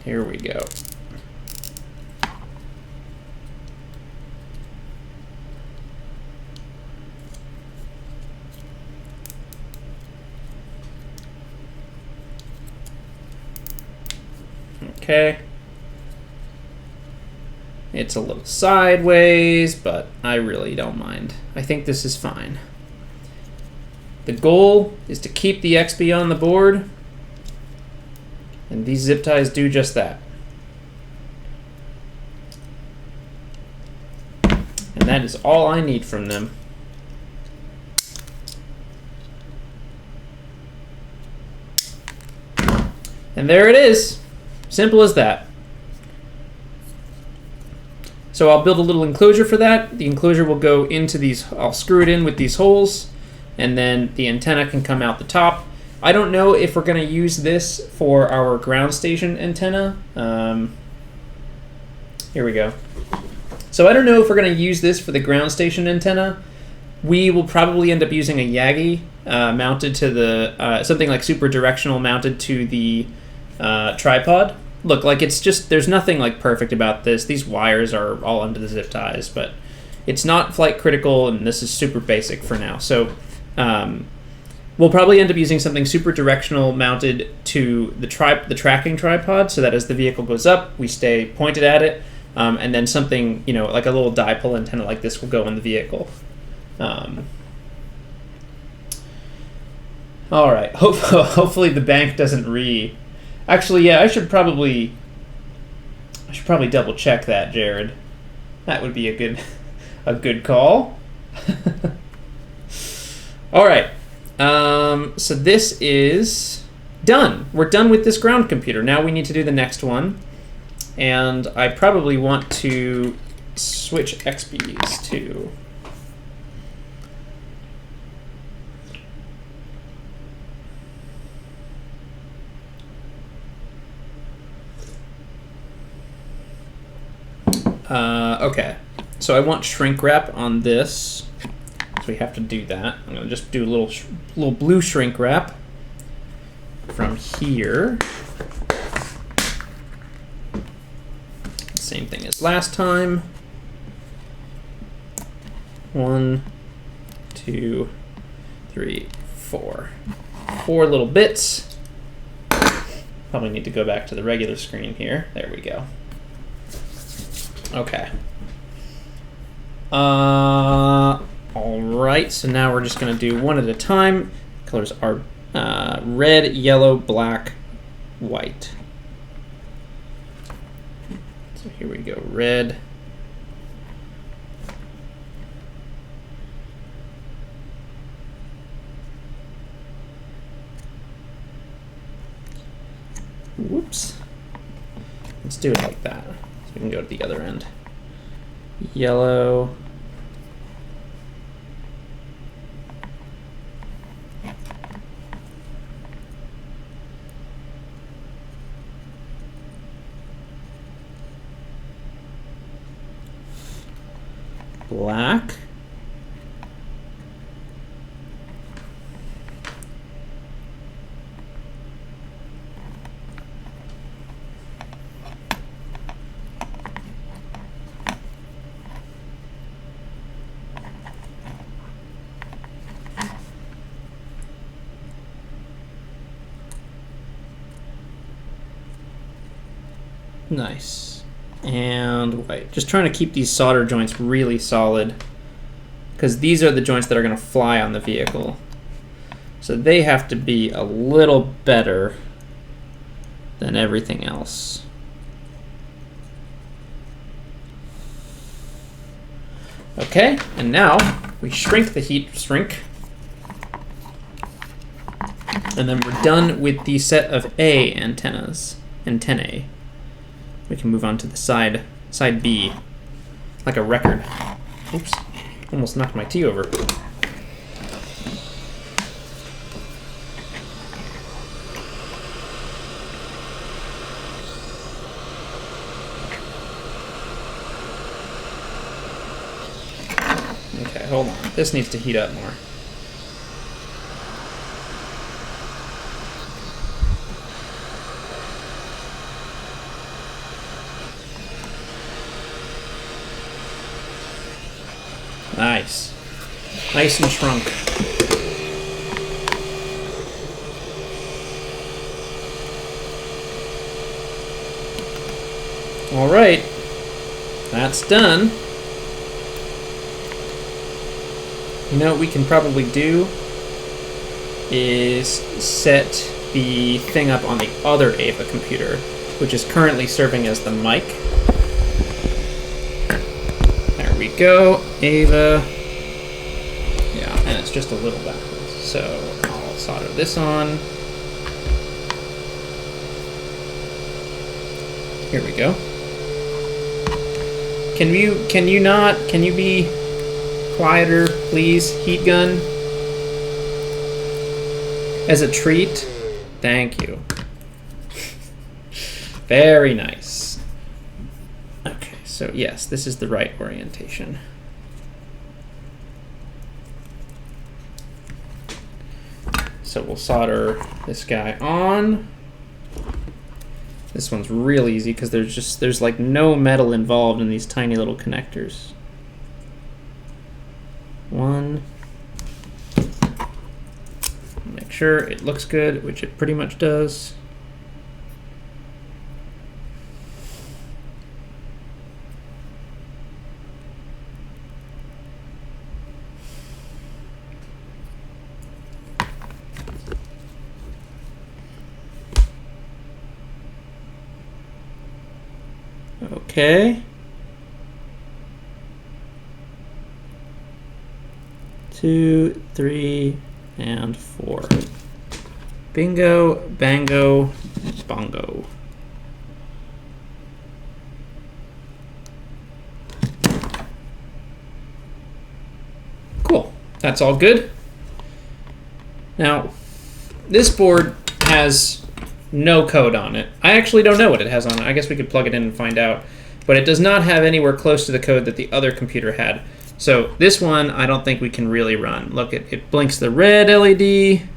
Here we go. Okay. It's a little sideways, but I really don't mind. I think this is fine. The goal is to keep the XP on the board, and these zip ties do just that. And that is all I need from them. And there it is. Simple as that. So I'll build a little enclosure for that. The enclosure will go into these, I'll screw it in with these holes, and then the antenna can come out the top. I don't know if we're going to use this for our ground station antenna. Here we go. So I don't know if we're going to use this for the ground station antenna. We will probably end up using a Yagi mounted to the, something like super directional mounted to the tripod. Look, like it's just, there's nothing like perfect about this. These wires are all under the zip ties, but it's not flight critical, and this is super basic for now. So we'll probably end up using something super directional mounted to the tracking tripod, so that as the vehicle goes up, we stay pointed at it, and then something, you know, like a little dipole antenna like this will go in the vehicle. All right, hopefully the bank doesn't Actually, yeah, I should probably double check that, Jared. That would be a good call. All right. So this is done. We're done with this ground computer. Now we need to do the next one, and I probably want to switch XPs to. Okay, so I want shrink wrap on this, so we have to do that. I'm gonna just do a little blue shrink wrap from here. Same thing as last time. 1, 2, 3, 4. 4 little bits. Probably need to go back to the regular screen here. There we go. Okay. All right, so now we're just going to do one at a time. Colors are red, yellow, black, white. So here we go, red. Whoops. Let's do it like that. We can go to the other end. Yellow. Black. Nice. And white. Just trying to keep these solder joints really solid, because these are the joints that are going to fly on the vehicle. So they have to be a little better than everything else. Okay, and now we shrink the heat shrink. And then we're done with the set of A antennas. antennae. We can move on to the side B, like a record. Oops, almost knocked my tea over. Okay, hold on. This needs to heat up more. Nice. Nice and shrunk. All right. That's done. You know what we can probably do is set the thing up on the other Ava computer, which is currently serving as the mic. There we go, Ava. Yeah, and it's just a little backwards. So I'll solder this on. Here we go. Can you be quieter, please, heat gun? As a treat? Thank you. Very nice. Okay, so yes, this is the right orientation. So we'll solder this guy on. This one's real easy because there's like no metal involved in these tiny little connectors. One. Make sure it looks good, which it pretty much does. Okay. 2, 3, and 4. Bingo, bango, bongo. Cool. That's all good. Now, this board has no code on it. I actually don't know what it has on it. I guess we could plug it in and find out. But it does not have anywhere close to the code that the other computer had. So this one, I don't think we can really run. Look, it blinks the red LED,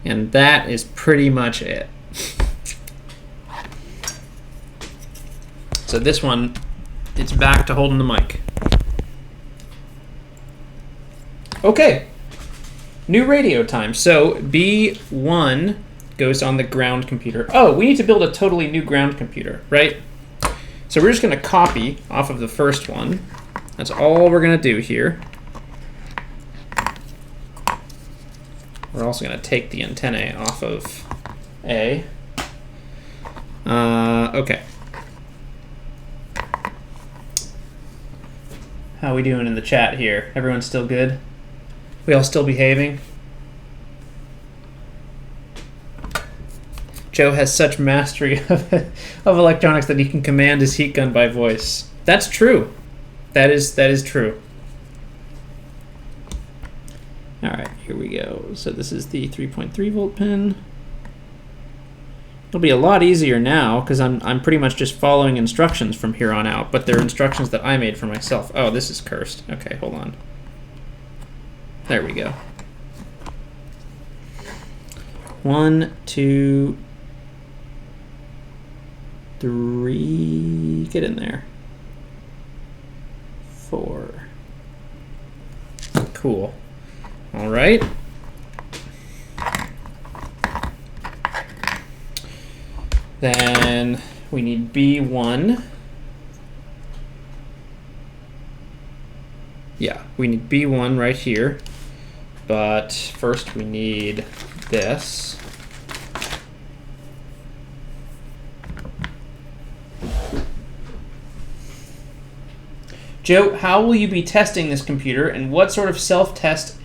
and that is pretty much it. So this one, it's back to holding the mic. Okay, new radio time. So B1 goes on the ground computer. Oh, we need to build a totally new ground computer, right? So we're just going to copy off of the first one. That's all we're going to do here. We're also going to take the antennae off of A. Okay. How are we doing in the chat here? Everyone still good? We all still behaving? Joe has such mastery of electronics that he can command his heat gun by voice. That's true. That is true. All right, here we go. So this is the 3.3 volt pin. It'll be a lot easier now because I'm pretty much just following instructions from here on out, but they're instructions that I made for myself. Oh, this is cursed. Okay, hold on. There we go. 1, 2, 3. Get in there. 4. Cool. All right. Then we need B1. Yeah, we need B1 right here. But first we need this. Joe, how will you be testing this computer, and what sort of self-test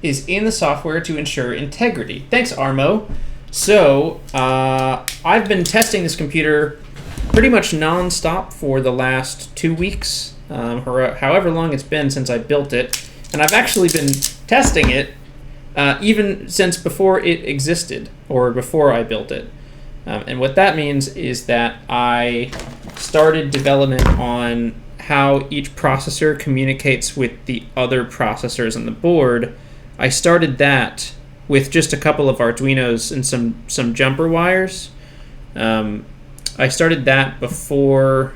is in the software to ensure integrity? Thanks, Armo. So I've been testing this computer pretty much non-stop for the last 2 weeks, however long it's been since I built it. And I've actually been testing it even since before it existed, or before I built it. And what that means is that I started development on how each processor communicates with the other processors on the board. I started that with just a couple of Arduinos and some jumper wires. I started that before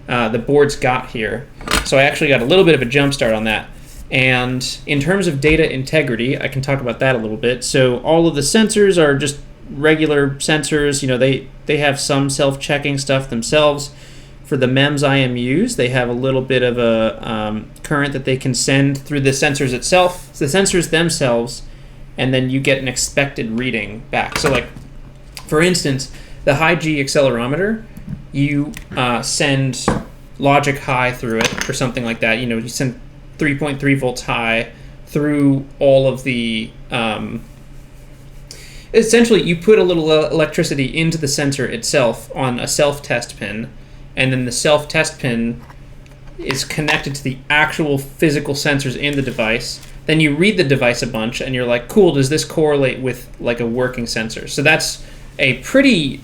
the boards got here. So I actually got a little bit of a jump start on that. And in terms of data integrity, I can talk about that a little bit. So all of the sensors are just regular sensors. You know, they have some self-checking stuff themselves. For the MEMS IMUs, they have a little bit of a current that they can send through the sensors itself, the sensors themselves, and then you get an expected reading back. So like, for instance, the high G accelerometer, you send logic high through it or something like that. You know, you send 3.3 volts high through all of the essentially you put a little electricity into the sensor itself on a self-test pin, and then the self-test pin is connected to the actual physical sensors in the device. Then you read the device a bunch and you're like, cool, does this correlate with like a working sensor? So that's a pretty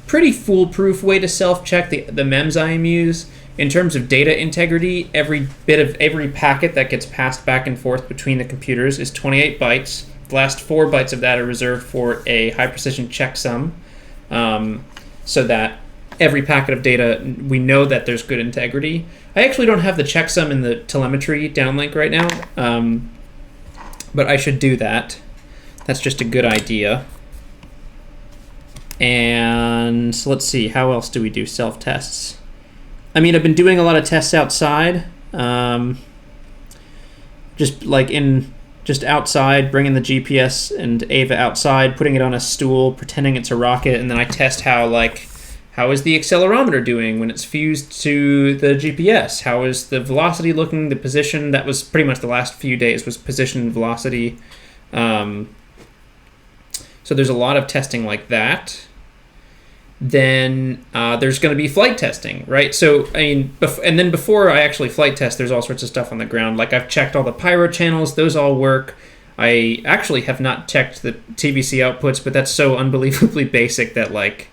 foolproof way to self-check the MEMS IMUs. In terms of data integrity, every packet that gets passed back and forth between the computers is 28 bytes. The last 4 bytes of that are reserved for a high precision checksum, so that every packet of data, we know that there's good integrity. I actually don't have the checksum in the telemetry downlink right now, but I should do that. That's just a good idea. And so let's see, how else do we do self-tests? I mean, I've been doing a lot of tests outside, just outside, bringing the GPS and Ava outside, putting it on a stool, pretending it's a rocket, and then I test how is the accelerometer doing when it's fused to the GPS? How is the velocity looking, the position? That was pretty much the last few days, was position and velocity. So there's a lot of testing like that. Then there's going to be flight testing, right? So, I mean, and then before I actually flight test, there's all sorts of stuff on the ground. Like I've checked all the pyro channels, those all work. I actually have not checked the TVC outputs, but that's so unbelievably basic that like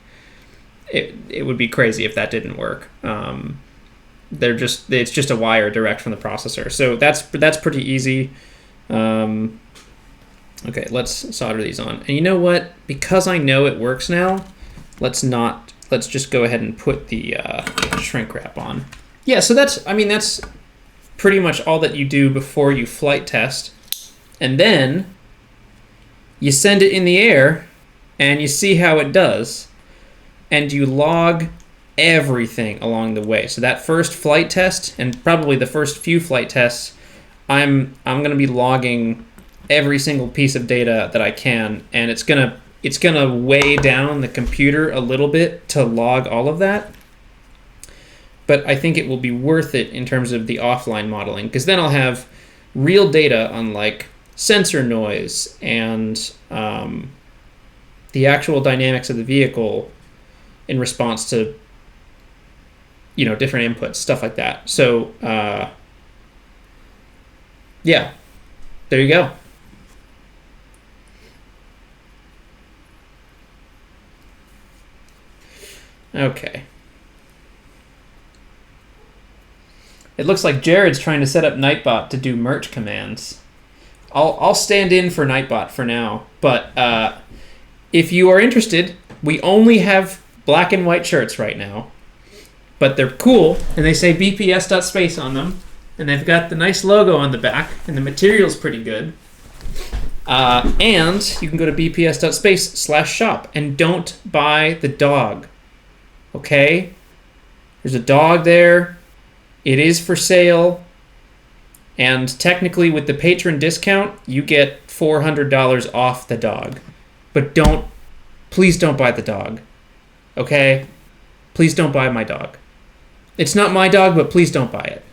it would be crazy if that didn't work. It's just a wire direct from the processor. So that's pretty easy. Okay, let's solder these on. And you know what? Because I know it works now, let's just go ahead and put the shrink wrap on. Yeah, so that's pretty much all that you do before you flight test. And then you send it in the air and you see how it does. And you log everything along the way. So that first flight test, and probably the first few flight tests, I'm going to be logging every single piece of data that I can, and it's gonna weigh down the computer a little bit to log all of that. But I think it will be worth it in terms of the offline modeling, because then I'll have real data on like sensor noise and the actual dynamics of the vehicle in response to, you know, different inputs, stuff like that. So yeah, there you go. Okay. It looks like Jared's trying to set up Nightbot to do merch commands. I'll stand in for Nightbot for now, but if you are interested, we only have black and white shirts right now, but they're cool, and they say BPS.space on them, and they've got the nice logo on the back, and the material's pretty good. And you can go to BPS.space/shop, and don't buy the dog. Okay? There's a dog there. It is for sale. And technically, with the patron discount, you get $400 off the dog. But please don't buy the dog. Okay? Please don't buy my dog. It's not my dog, but please don't buy it.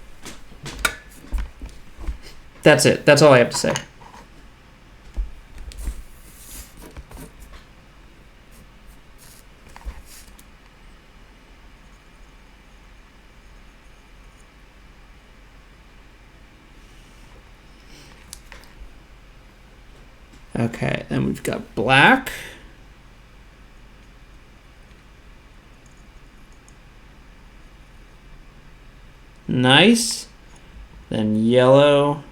That's it. That's all I have to say. Okay, then we've got black. Nice. Then yellow.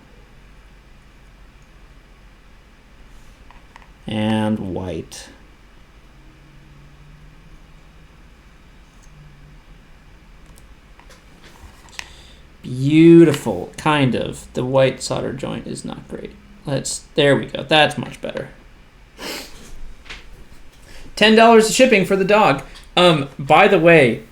And white. Beautiful, kind of. The white solder joint is not great. There we go. That's much better. $10 shipping for the dog. By the way,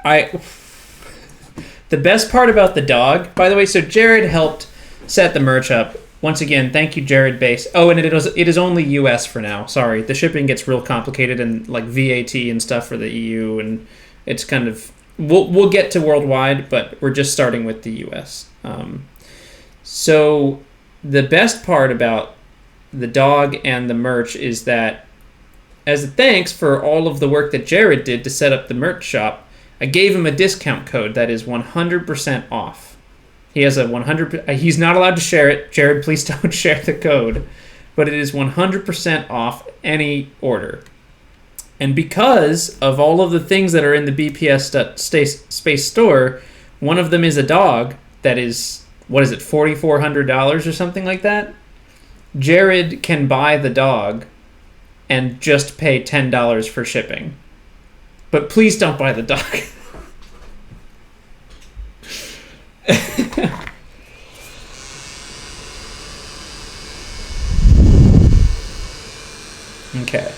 the best part about the dog, by the way, so Jared helped set the merch up. Once again, thank you, Jared Base. Oh, and it is only US for now. Sorry, the shipping gets real complicated and like VAT and stuff for the EU, and it's kind of we'll get to worldwide, but we're just starting with the US. So the best part about the dog and the merch is that as a thanks for all of the work that Jared did to set up the merch shop, I gave him a discount code that is 100% off. He has a 100. He's not allowed to share it. Jared, please don't share the code. But it is 100% off any order. And because of all of the things that are in the BPS.space store, one of them is a dog that is, what is it, $4,400 or something like that? Jared can buy the dog and just pay $10 for shipping. But please don't buy the dog. Okay.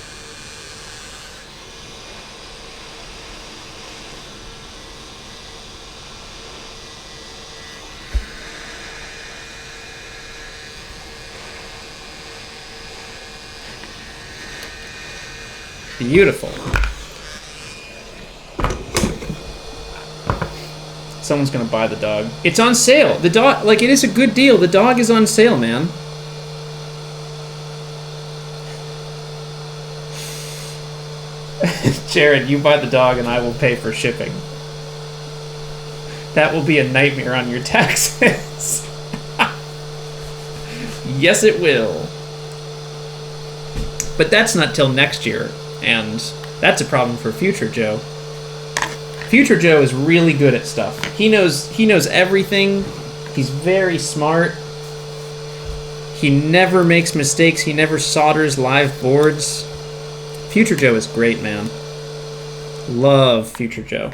Beautiful. Someone's gonna buy the dog. It's on sale. The dog, like, it is a good deal. The dog is on sale, man. Jared, you buy the dog and I will pay for shipping. That will be a nightmare on your taxes. Yes, it will. But that's not till next year, and that's a problem for Future Joe. Future Joe is really good at stuff. He knows everything. He's very smart. He never makes mistakes. He never solders live boards. Future Joe is great, man. Love Future Joe.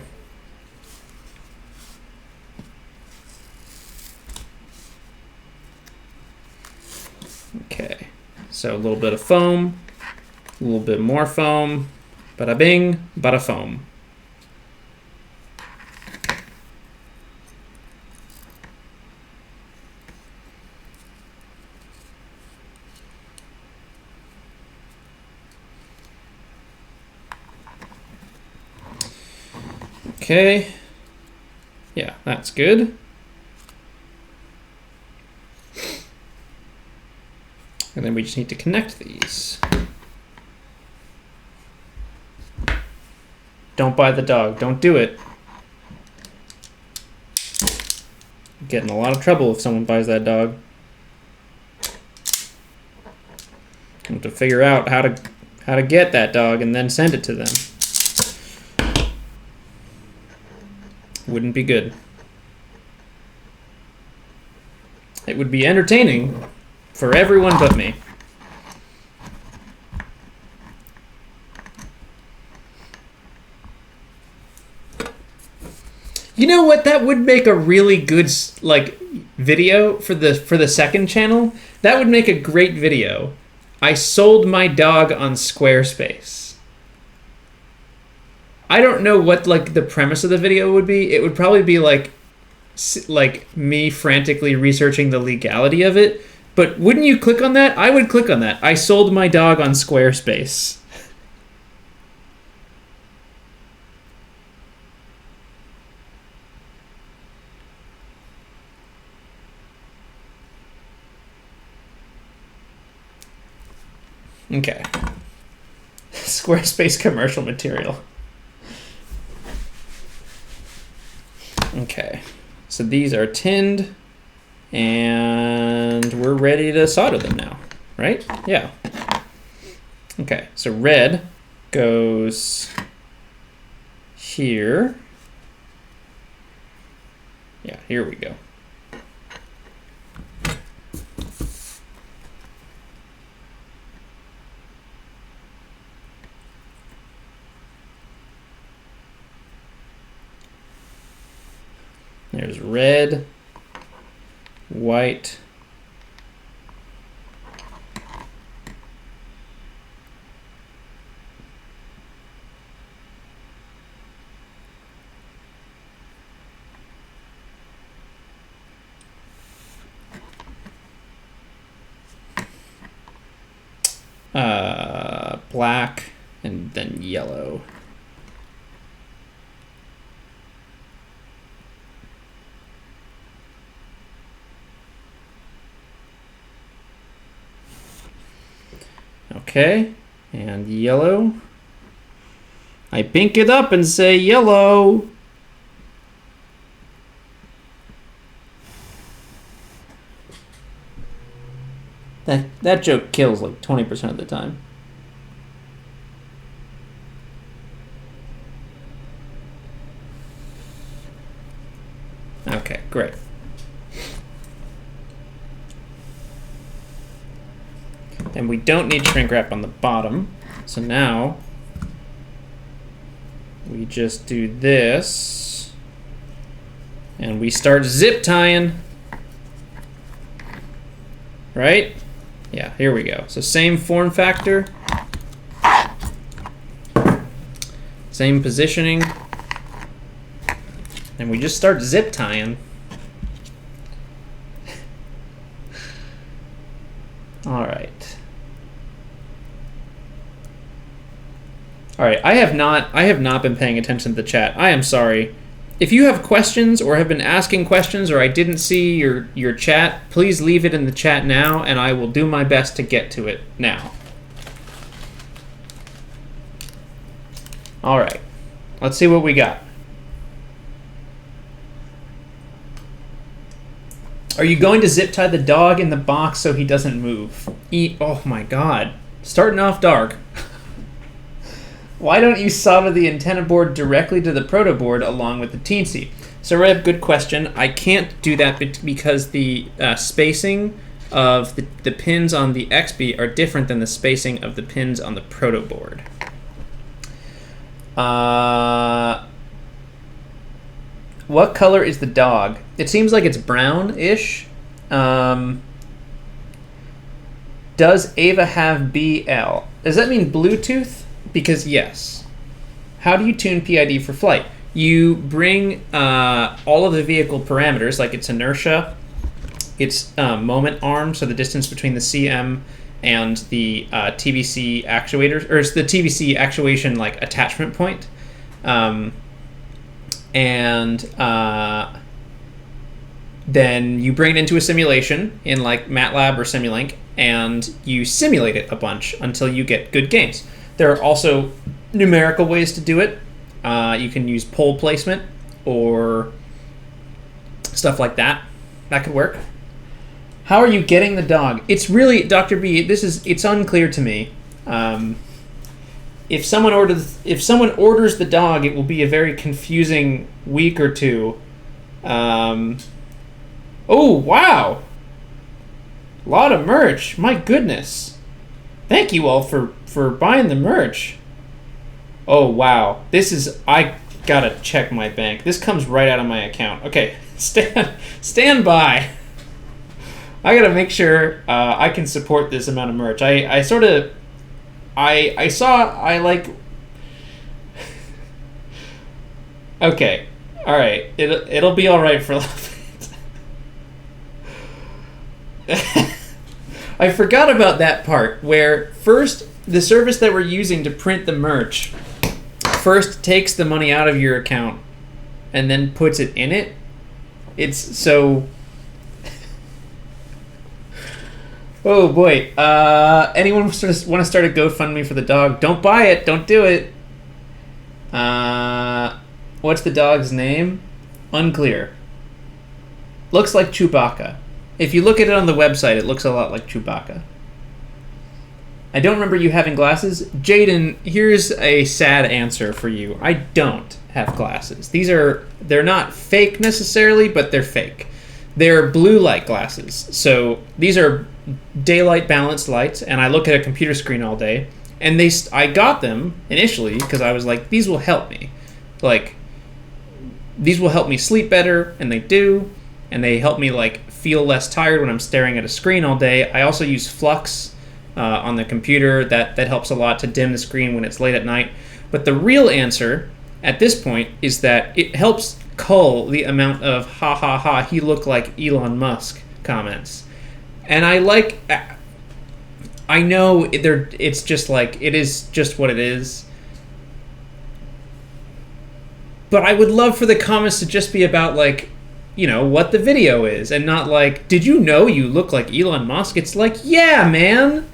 Okay, so a little bit of foam, a little bit more foam, bada bing, bada foam. Okay, yeah, that's good. And then we just need to connect these. Don't buy the dog. Don't do it. Get in a lot of trouble if someone buys that dog. You have to figure out how to get that dog and then send it to them. Wouldn't be good. It would be entertaining for everyone but me. You know what? That would make a really good like video for the second channel. That would make a great video. I sold my dog on Squarespace. I don't know what like the premise of the video would be. It would probably be like me frantically researching the legality of it. But wouldn't you click on that? I would click on that. I sold my dog on Squarespace. Okay. Squarespace commercial material. Okay. So these are tinned, and we're ready to solder them now. right? Yeah. Okay, so red goes here. Yeah, here we go. There's red, white, black, and then yellow. Okay, and yellow. I pink it up and say yellow. That joke kills like 20% of the time. Okay, great. And we don't need shrink wrap on the bottom. So now we just do this and we start zip tying. Right? Yeah, here we go. So same form factor, same positioning, and we just start zip tying. All right. All right, I have not been paying attention to the chat. I am sorry. If you have questions or have been asking questions or I didn't see your chat, please leave it in the chat now and I will do my best to get to it now. All right, let's see what we got. Are you going to zip tie the dog in the box so he doesn't move? Oh my God, starting off dark. Why don't you solder the antenna board directly to the protoboard along with the Teensy? So Rev, good question. I can't do that because the spacing of the pins on the XB are different than the spacing of the pins on the protoboard. What color is the dog? It seems like it's brown-ish. Does Ava have BL? Does that mean Bluetooth? Because yes. How do you tune PID for flight? You bring all of the vehicle parameters, like its inertia, its moment arm, so the distance between the CM and the TBC actuators, or it's the TBC actuation like attachment point, and then you bring it into a simulation in like MATLAB or Simulink, and you simulate it a bunch until you get good gains. There are also numerical ways to do it. You can use pole placement or stuff like that. That could work. How are you getting the dog? It's really, Dr. B, it's unclear to me. If someone orders the dog, it will be a very confusing week or two. Oh, wow. A lot of merch. My goodness. Thank you all for buying the merch. Oh, wow. I gotta check my bank. This comes right out of my account. Okay, stand by. I gotta make sure I can support this amount of merch. I like... Okay, alright. It'll be alright for a little bit. I forgot about that part where first the service that we're using to print the merch first takes the money out of your account and then puts it in it. It's so... Oh boy. Anyone want to start a GoFundMe for the dog? Don't buy it. Don't do it. What's the dog's name? Unclear. Looks like Chewbacca. If you look at it on the website, it looks a lot like Chewbacca. I don't remember you having glasses. Jaden, here's a sad answer for you. I don't have glasses. They're not fake necessarily, but they're fake. They're blue light glasses. So these are daylight balanced lights, and I look at a computer screen all day. And I got them initially because I was like, these will help me. Like, these will help me sleep better, and they do. And they help me like feel less tired when I'm staring at a screen all day. I also use flux on the computer. That helps a lot to dim the screen when it's late at night. But the real answer at this point is that it helps cull the amount of ha ha ha, he looked like Elon Musk comments. And I know it's just like, it is just what it is. But I would love for the comments to just be about like, you know, what the video is, and not like, did you know you look like Elon Musk? It's like, yeah, man.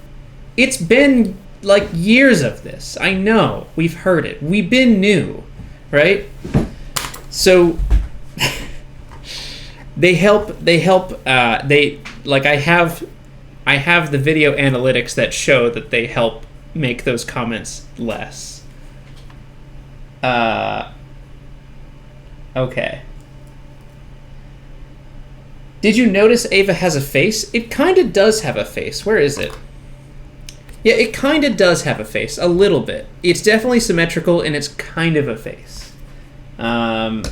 It's been like years of this. I know. We've heard it. We've been new, right? So they help like I have the video analytics that show that they help make those comments less. Okay. Did you notice Ava has a face? It kind of does have a face. Where is it? Yeah, it kind of does have a face, a little bit. It's definitely symmetrical, and it's kind of a face. How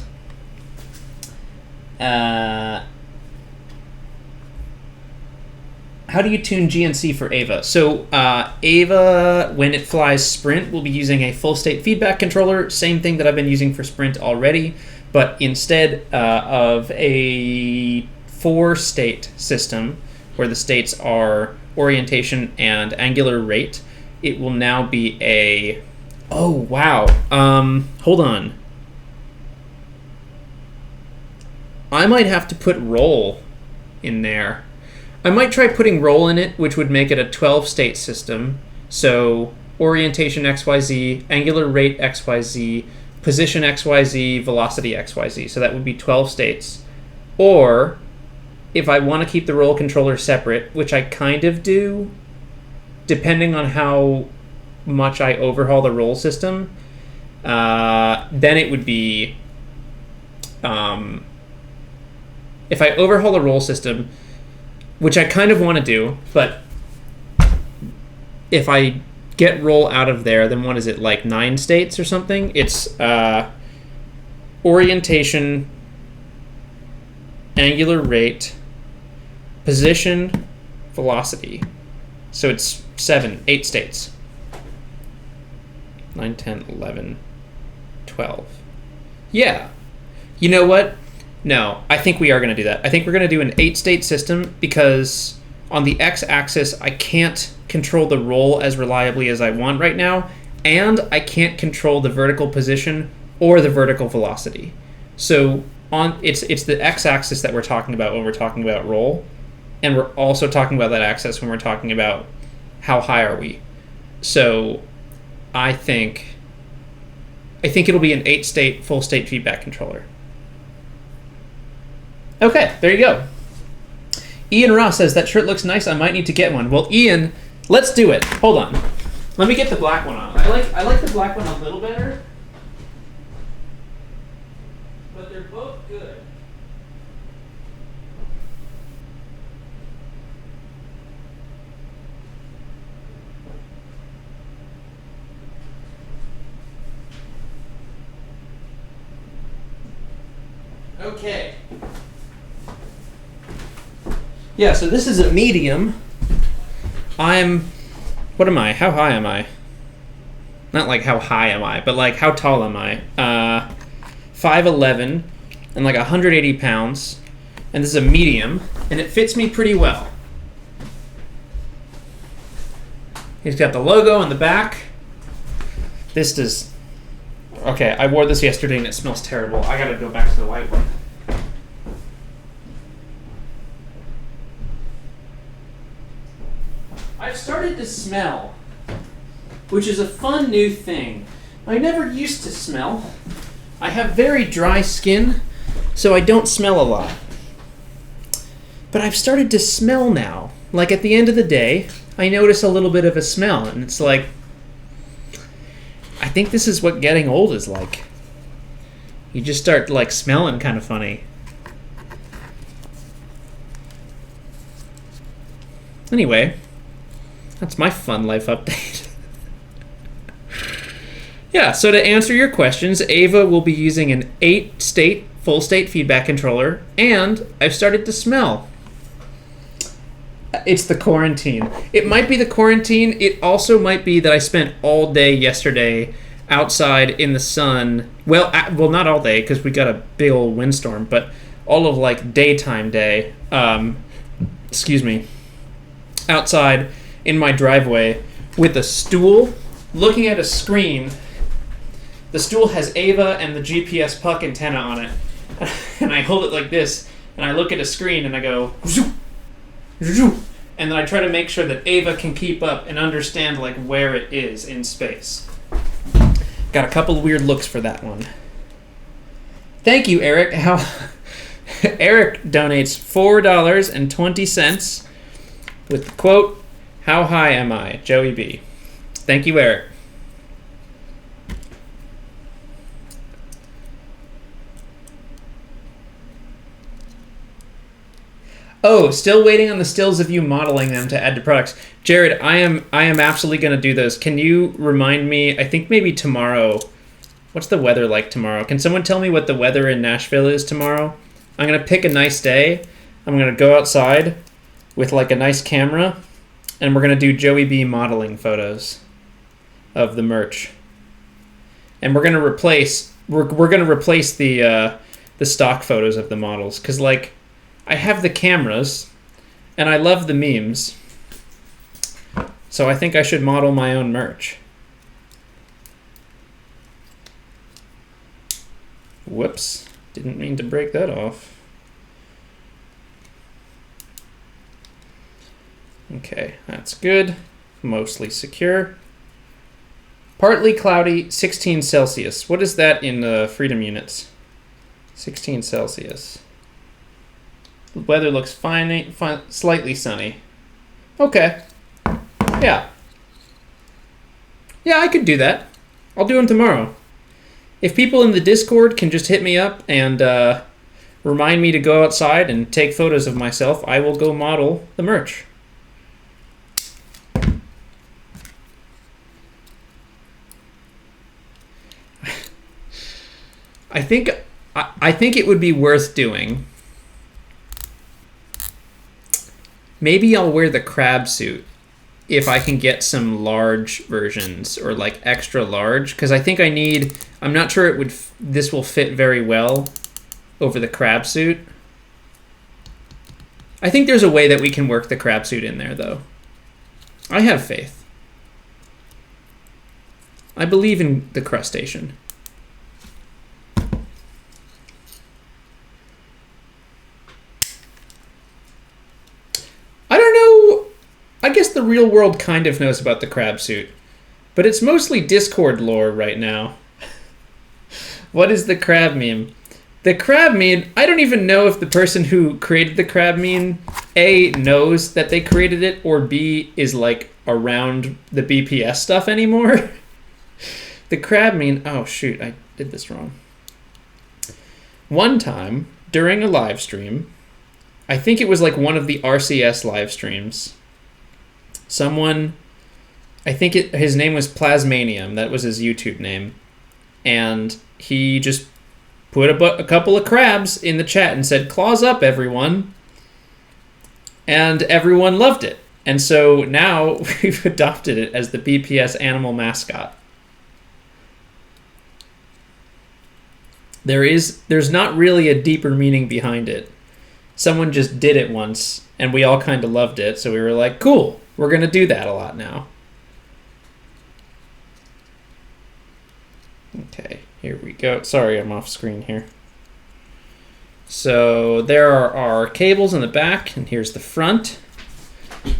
do you tune GNC for Ava? So Ava, when it flies Sprint, will be using a full state feedback controller, same thing that I've been using for Sprint already, but instead of a 4-state system where the states are orientation and angular rate, it will now be a... Oh, wow. Hold on. I might have to put roll in there. I might try putting roll in it, which would make it a 12-state system. So orientation XYZ, angular rate XYZ, position XYZ, velocity XYZ. So that would be 12 states. Or if I want to keep the roll controller separate, which I kind of do, depending on how much I overhaul the roll system, then it would be... if I overhaul the roll system, which I kind of want to do, but if I get roll out of there, then what is it, like 9 states or something? It's orientation, angular rate, position, velocity. So it's 8 states. 9, 10, 11, 12. Yeah. You know what? No, I think we are going to do that. I think we're going to do an 8-state system because on the x-axis, I can't control the roll as reliably as I want right now, and I can't control the vertical position or the vertical velocity. So it's the x-axis that we're talking about when we're talking about roll, and we're also talking about that axis when we're talking about how high are we. So I think it'll be an 8-state full state feedback controller. Okay, there you go. Ian Ross says, that shirt looks nice. I might need to get one. Well, Ian, let's do it. Hold on. Let me get the black one on. I like the black one a little better. But they're both good. Okay. Yeah, so this is a medium. What am I? How high am I? Not like how high am I, but like how tall am I? 5'11", and like 180 pounds. And this is a medium, and it fits me pretty well. He's got the logo on the back. This does... Okay, I wore this yesterday and it smells terrible. I gotta go back to the white one. I've started to smell, which is a fun new thing. I never used to smell. I have very dry skin, so I don't smell a lot. But I've started to smell now. Like at the end of the day, I notice a little bit of a smell, and it's like, I think this is what getting old is like. You just start like smelling kind of funny. Anyway, that's my fun life update. Yeah, so to answer your questions, Ava will be using an 8-state full state feedback controller, and I've started to smell. It's the quarantine. It might be the quarantine. It also might be that I spent all day yesterday outside in the sun. Well, not all day because we got a big old windstorm, but all of like daytime day. Excuse me. Outside in my driveway with a stool, looking at a screen. The stool has Ava and the GPS puck antenna on it, and I hold it like this, and I look at a screen and I go, zoop, zoop, and then I try to make sure that Ava can keep up and understand like where it is in space. Got a couple of weird looks for that one. Thank you, Eric. Eric donates $4.20 with the quote, "How high am I, Joey B?" Thank you, Eric. Oh, still waiting on the stills of you modeling them to add to products. Jared, I am absolutely going to do those. Can you remind me, I think maybe tomorrow, what's the weather like tomorrow? Can someone tell me what the weather in Nashville is tomorrow? I'm going to pick a nice day. I'm going to go outside with like a nice camera, and we're going to do Joey B modeling photos of the merch. And we're going to replace the stock photos of the models, because like I have the cameras and I love the memes, so I think I should model my own merch. Whoops, didn't mean to break that off. Okay, that's good. Mostly secure. Partly cloudy, 16 Celsius. What is that in freedom units? 16 Celsius. The weather looks fine, slightly sunny. Okay. Yeah. Yeah, I could do that. I'll do them tomorrow. If people in the Discord can just hit me up and remind me to go outside and take photos of myself, I will go model the merch. I think it would be worth doing. Maybe I'll wear the crab suit if I can get some large versions or like extra large, because I think I'm not sure this will fit very well over the crab suit. I think there's a way that we can work the crab suit in there though. I have faith. I believe in the crustacean. I don't know. I guess the real world kind of knows about the crab suit, but it's mostly Discord lore right now. What is the crab meme? The crab meme, I don't even know if the person who created the crab meme, A, knows that they created it, or B, is like around the BPS stuff anymore. The crab meme, oh shoot, I did this wrong. One time, during a live stream, I think it was like one of the RCS live streams, someone, I think his name was Plasmanium, that was his YouTube name, and he just put a couple of crabs in the chat and said, "Claws up, everyone," and everyone loved it. And so now we've adopted it as the BPS animal mascot. There's not really a deeper meaning behind it. Someone just did it once, and we all kind of loved it, so we were like, cool, we're going to do that a lot now. Okay, here we go. Sorry, I'm off screen here. So there are our cables in the back, and here's the front.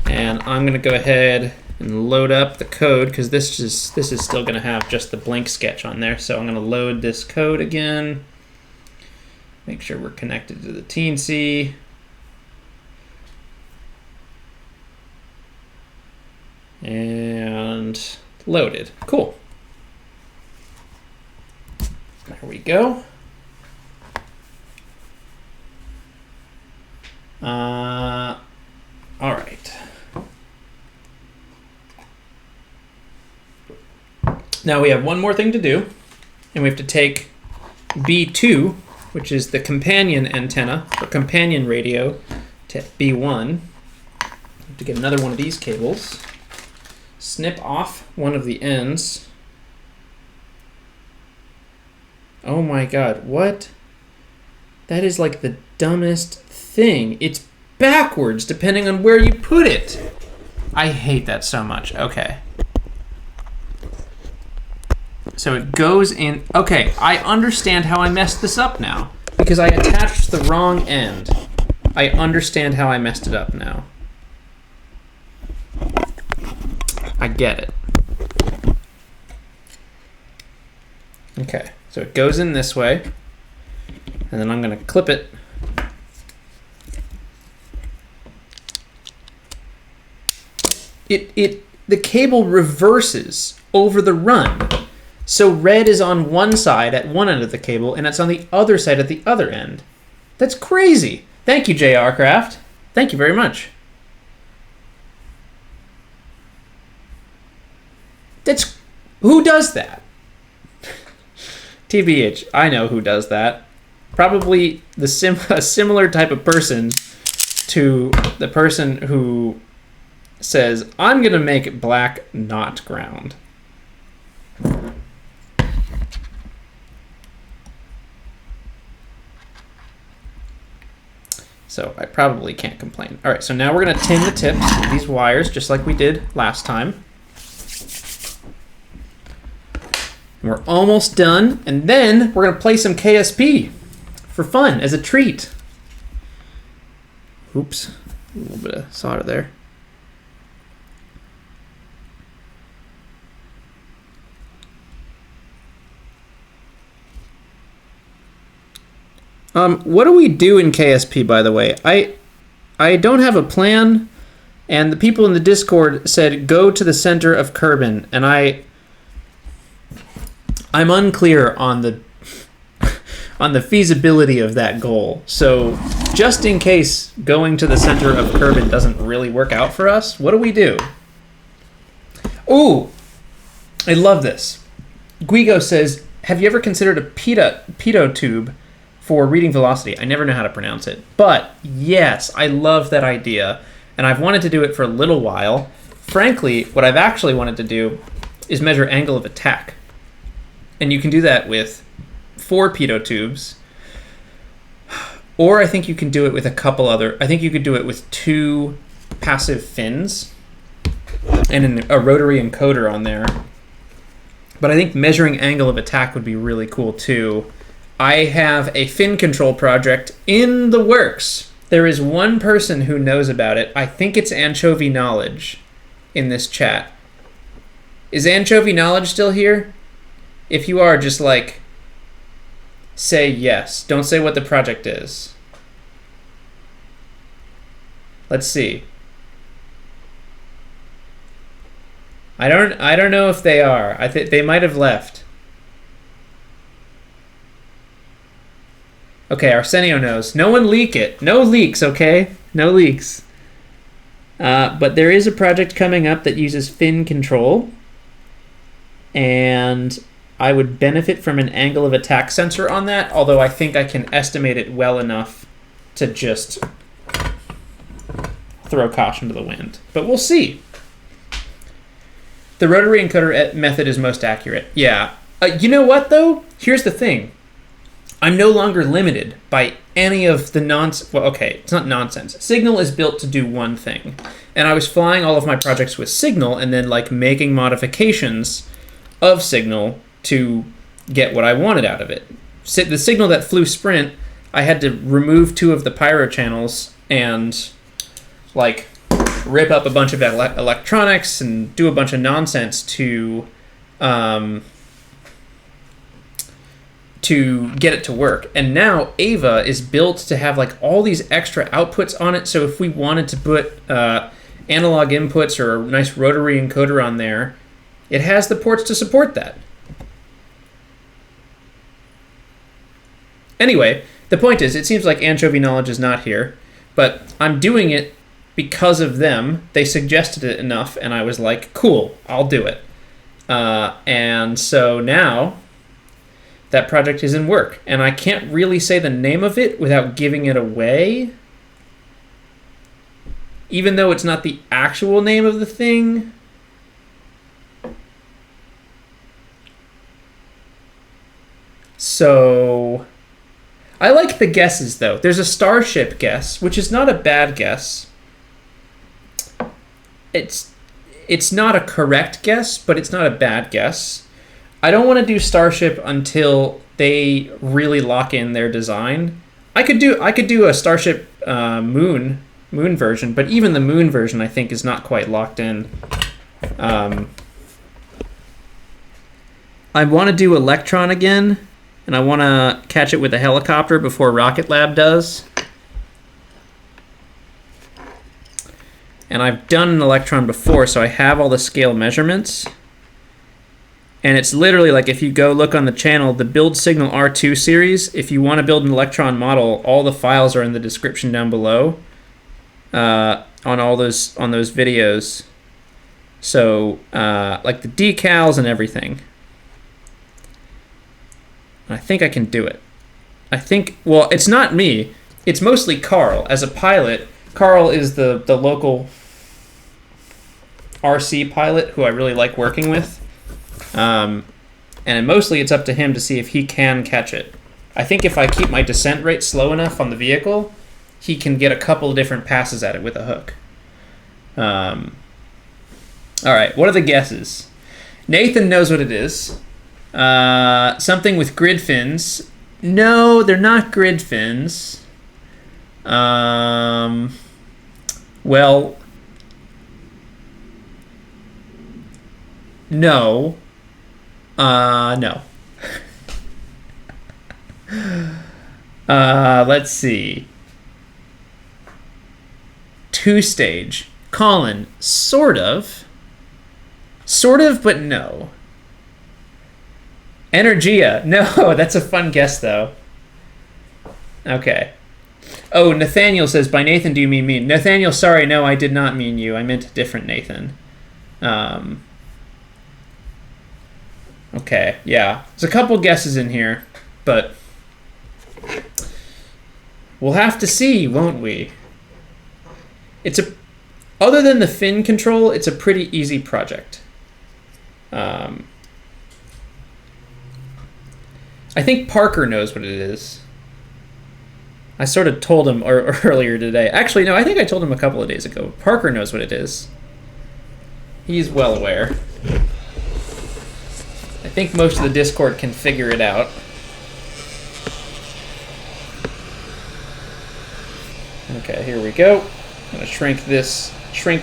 And I'm going to go ahead and load up the code, because this is still going to have just the blank sketch on there. So I'm going to load this code again. Make sure we're connected to the Teensy. And loaded. Cool. There we go. All right. Now we have one more thing to do, and we have to take B2, which is the companion antenna, or companion radio, to B1. We have to get another one of these cables, snip off one of the ends. Oh my god, what? That is like the dumbest thing. It's backwards depending on where you put it. I hate that so much. Okay. So it goes in. Okay, I understand how I messed this up now. Because I attached the wrong end. I understand how I messed it up now. I get it. Okay, so it goes in this way. And then I'm going to clip it. The cable reverses over the run. So red is on one side at one end of the cable, and it's on the other side at the other end. That's crazy. Thank you, JR Craft. Thank you very much. Who does that? TBH, I know who does that. Probably a similar type of person to the person who says, I'm going to make it black, not ground. So I probably can't complain. All right, so now we're going to tin the tips of these wires just like we did last time. And we're almost done, and then we're going to play some KSP for fun as a treat. Oops, a little bit of solder there. What do we do in KSP, by the way? I don't have a plan, and the people in the Discord said go to the center of Kerbin, and I'm unclear on the feasibility of that goal. So just in case going to the center of Kerbin doesn't really work out for us, what do we do? Ooh, I love this. Guigo says, have you ever considered a pitot tube for reading velocity? I never know how to pronounce it. But yes, I love that idea. And I've wanted to do it for a little while. Frankly, what I've actually wanted to do is measure angle of attack. And you can do that with 4 pitot tubes. Or I think you can do it with a couple other. I think you could do it with 2 passive fins and a rotary encoder on there. But I think measuring angle of attack would be really cool too. I have a fin control project in the works. There is one person who knows about it. I think it's Anchovy Knowledge in this chat. Is Anchovy Knowledge still here? If you are, just like say yes. Don't say what the project is. Let's see. I don't know if they are. I think they might have left. Okay, Arsenio knows. No one leak it. No leaks, okay? No leaks. But there is a project coming up that uses fin control. And I would benefit from an angle of attack sensor on that, although I think I can estimate it well enough to just throw caution to the wind. But we'll see. The rotary encoder method is most accurate. Yeah. You know what, though? Here's the thing. I'm no longer limited by any of the nonsense. Well, okay, it's not nonsense. Signal is built to do one thing. And I was flying all of my projects with Signal and then like making modifications of Signal to get what I wanted out of it. The Signal that flew Sprint, I had to remove 2 of the pyro channels and like rip up a bunch of electronics and do a bunch of nonsense to get it to work. And now Ava is built to have like all these extra outputs on it. So if we wanted to put a analog inputs or a nice rotary encoder on there, it has the ports to support that. Anyway, the point is, it seems like anchovy knowledge is not here, but I'm doing it because of them. They suggested it enough, and I was like, cool, I'll do it. And so now that project is in work, and I can't really say the name of it without giving it away, even though it's not the actual name of the thing. So I like the guesses, though. There's a Starship guess, which is not a bad guess. It's not a correct guess, but it's not a bad guess. I don't want to do Starship until they really lock in their design. I could do a Starship moon version, but even the moon version I think is not quite locked in. I want to do Electron again, and I want to catch it with a helicopter before Rocket Lab does. And I've done an Electron before, so I have all the scale measurements. And it's literally like, if you go look on the channel, the Build Signal R2 series, if you want to build an Electron model, all the files are in the description down below on those videos. So like the decals and everything. I think I can do it. Well, it's not me. It's mostly Carl. As a pilot, Carl is the local RC pilot who I really like working with. And mostly it's up to him to see if he can catch it. I think if I keep my descent rate slow enough on the vehicle, he can get a couple of different passes at it with a hook. All right, what are the guesses? Nathan knows what it is. Something with grid fins. No, they're not grid fins. Well, no. No. Let's see. Two-stage. Colin, sort of. Sort of, but no. Energia. No, that's a fun guess, though. Okay. Oh, Nathaniel says, by Nathan, do you mean me? Nathaniel, sorry, no, I did not mean you. I meant a different Nathan. Okay, yeah. There's a couple guesses in here, but we'll have to see, won't we? Other than the fin control, it's a pretty easy project. I think Parker knows what it is. I sort of told him earlier today. Actually, no, I think I told him a couple of days ago. Parker knows what it is. He's well aware. I think most of the Discord can figure it out. Okay, here we go. I'm gonna shrink this shrink.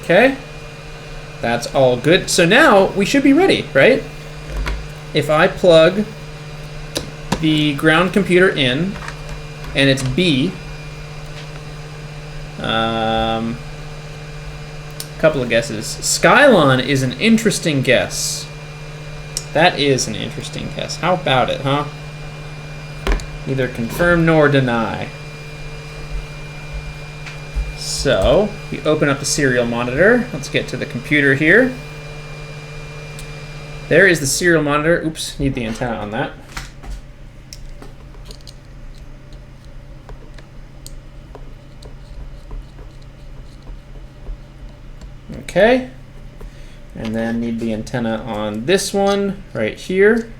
Okay, that's all good. So now we should be ready, right? If I plug the ground computer in, and it's B, couple of guesses. Skylon is an interesting guess. That is an interesting guess. How about it, huh? Neither confirm nor deny. So, we open up the serial monitor. Let's get to the computer here. There is the serial monitor. Oops, need the antenna on that. Okay, and then need the antenna on this one right here.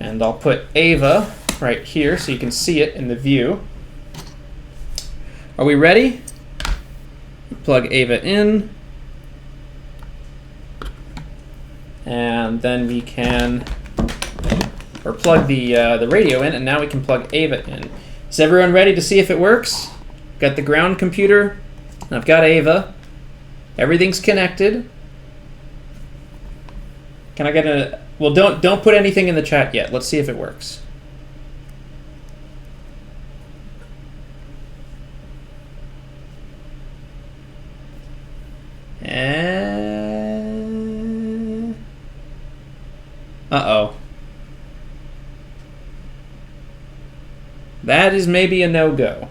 And I'll put Ava right here so you can see it in the view. Are we ready? Plug Ava in. And then we can, or plug the radio in, and now we can plug Ava in. Is everyone ready to see if it works? Got the ground computer, and I've got Ava. Everything's connected. Can I get a... Well, don't put anything in the chat yet. Let's see if it works. Uh-oh. That is maybe a no-go.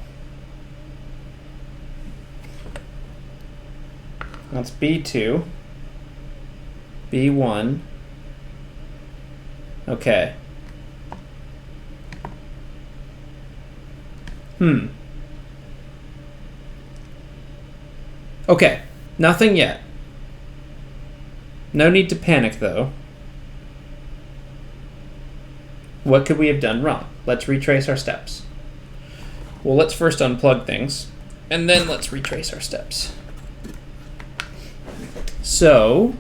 That's B2. B1. Okay. Okay. Nothing yet. No need to panic, though. What could we have done wrong? Let's retrace our steps. Well, let's first unplug things, and then let's retrace our steps. So,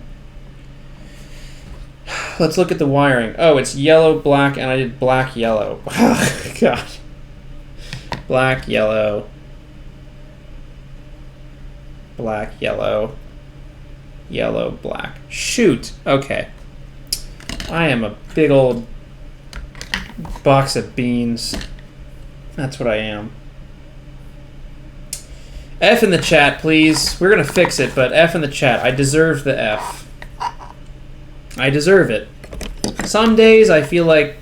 let's look at the wiring. Oh, it's yellow, black, and I did black, yellow. Oh, God. Black, yellow. Black, yellow. Yellow, black. Shoot. Okay. I am a big old box of beans. That's what I am. F in the chat, please. We're gonna fix it, but F in the chat. I deserve the F. I deserve it. Some days I feel like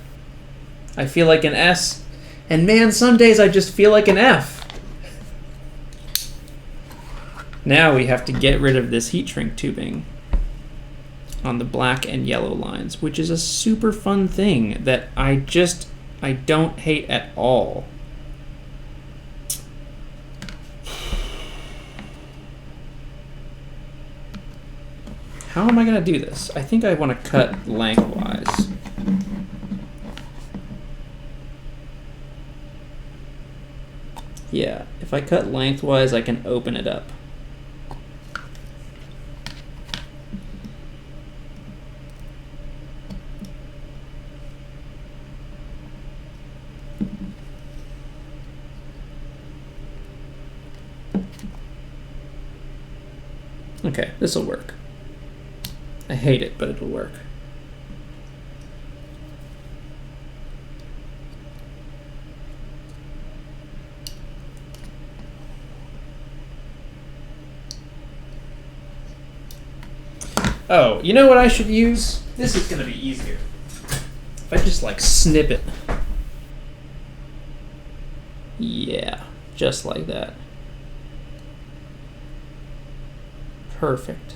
an S, and man, some days I just feel like an F. Now we have to get rid of this heat shrink tubing on the black and yellow lines, which is a super fun thing that I don't hate at all. How am I going to do this? I think I want to cut lengthwise. Yeah, if I cut lengthwise, I can open it up. Okay, this will work. I hate it, but it'll work. Oh, you know what I should use? This is going to be easier. If I just like snip it. Yeah, just like that. Perfect.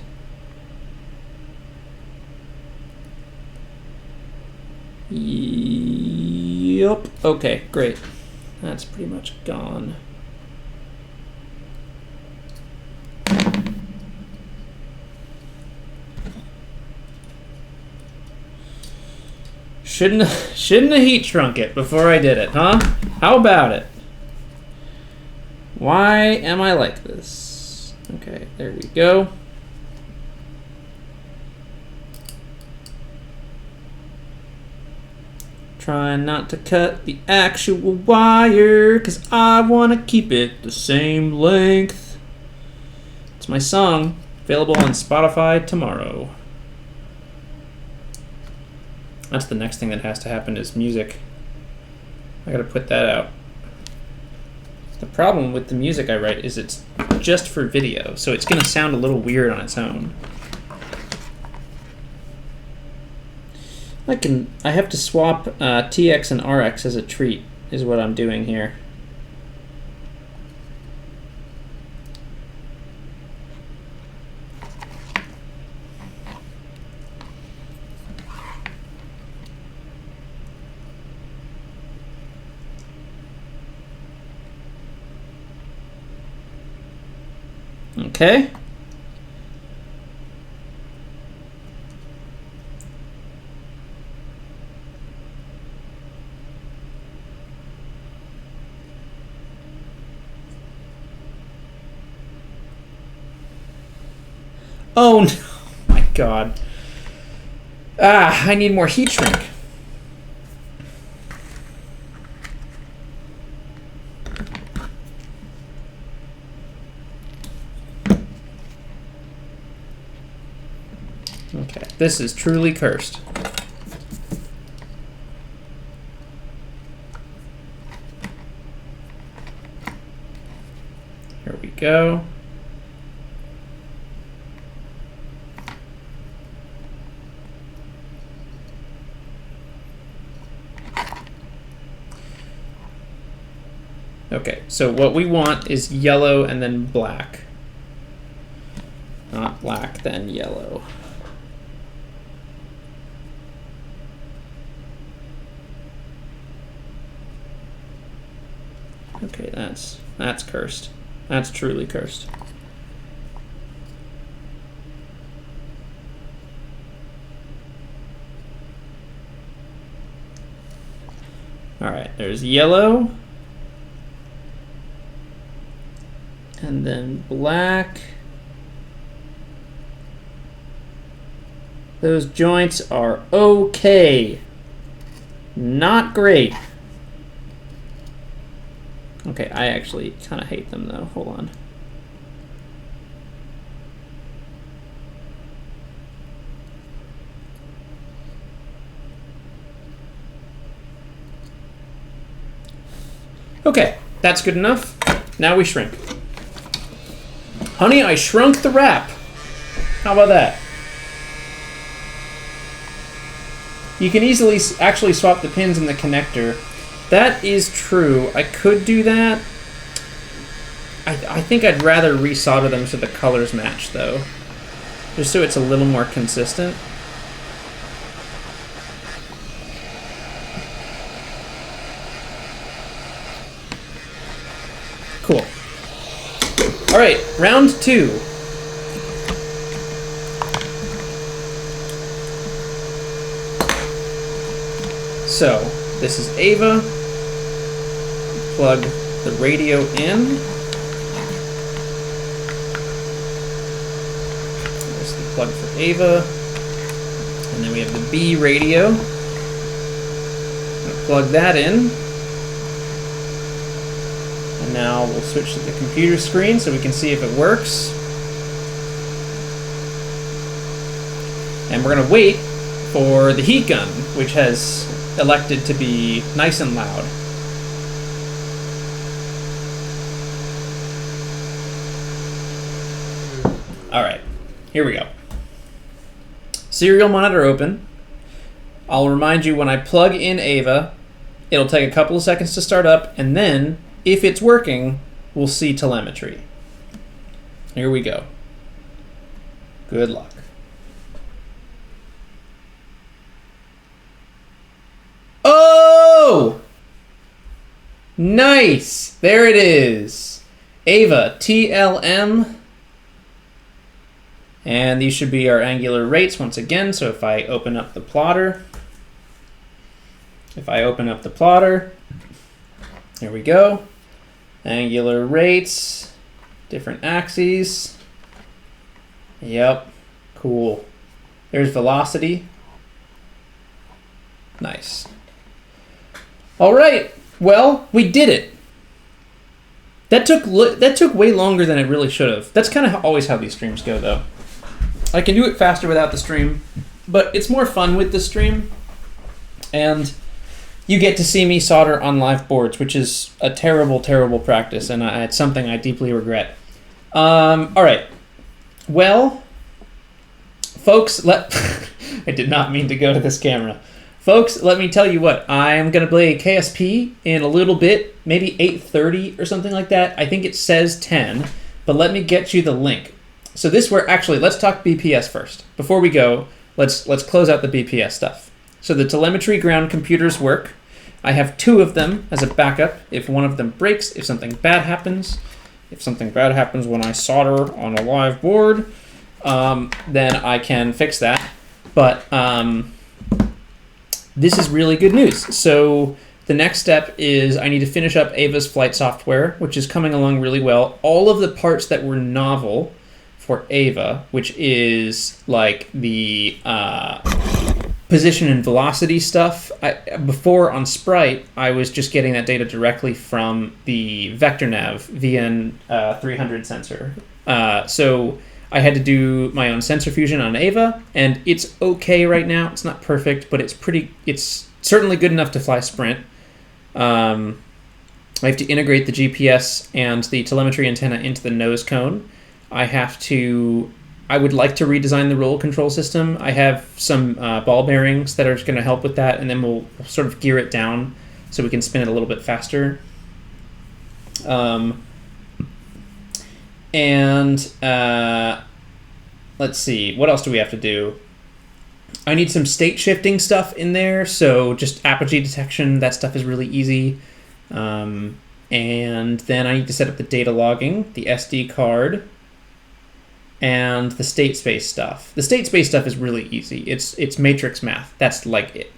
Yup. Okay, great. That's pretty much gone. Shouldn't have heat shrunk it before I did it, huh? How about it? Why am I like this? Okay, there we go. Trying not to cut the actual wire, because I want to keep it the same length. It's my song, available on Spotify tomorrow. That's the next thing that has to happen is music. I gotta put that out. The problem with the music I write is it's just for video, so it's gonna sound a little weird on its own. I have to swap TX and RX as a treat, is what I'm doing here. Okay. Oh no, my God. Ah, I need more heat shrink. Okay, this is truly cursed. Here we go. Okay, so what we want is yellow and then black. Not black, then yellow. Okay, that's cursed. That's truly cursed. All right, there's yellow. And then black. Those joints are okay. Not great. Okay, I actually kind of hate them though. Hold on. Okay, that's good enough. Now we shrink. Honey, I shrunk the wrap. How about that? You can easily actually swap the pins in the connector. That is true. I could do that. I think I'd rather resolder them so the colors match, though. Just so it's a little more consistent. Cool. All right, round 2. So, this is Ava. Plug the radio in. There's the plug for Ava. And then we have the B radio. I'm gonna plug that in. And now we'll switch to the computer screen so we can see if it works. And we're gonna wait for the heat gun, which has elected to be nice and loud. All right, here we go. Serial monitor open. I'll remind you when I plug in Ava, it'll take a couple of seconds to start up, and then, if it's working, we'll see telemetry. Here we go. Good luck. Oh! Nice! There it is. Ava, TLM. And these should be our angular rates once again. So if I open up the plotter, here we go. Angular rates, different axes. Yep, cool. There's velocity. Nice. All right, well, we did it. That took way longer than it really should have. That's kind of always how these streams go, though. I can do it faster without the stream, but it's more fun with the stream. And you get to see me solder on live boards, which is a terrible, terrible practice, and it's something I deeply regret. All right. Well, folks, I did not mean to go to this camera. Folks, let me tell you what. I'm going to play KSP in a little bit, maybe 8:30 or something like that. I think it says 10, but let me get you the link. So actually, let's talk BPS first. Before we go, let's close out the BPS stuff. So the telemetry ground computers work. I have 2 of them as a backup. If one of them breaks, if something bad happens when I solder on a live board, then I can fix that. But this is really good news. So the next step is I need to finish up Ava's flight software, which is coming along really well. All of the parts that were novel for Ava, which is like the position and velocity stuff. Before on Sprite, I was just getting that data directly from the VectorNav VN300 sensor. So I had to do my own sensor fusion on Ava, and it's okay right now. It's not perfect, but it's certainly good enough to fly Sprint. I have to integrate the GPS and the telemetry antenna into the nose cone. I would like to redesign the roll control system. I have some ball bearings that are going to help with that, and then we'll sort of gear it down so we can spin it a little bit faster. Let's see, what else do we have to do? I need some state shifting stuff in there, so just apogee detection, that stuff is really easy. And then I need to set up the data logging, the SD card, and the state space stuff. The state space stuff is really easy. It's matrix math. That's like it.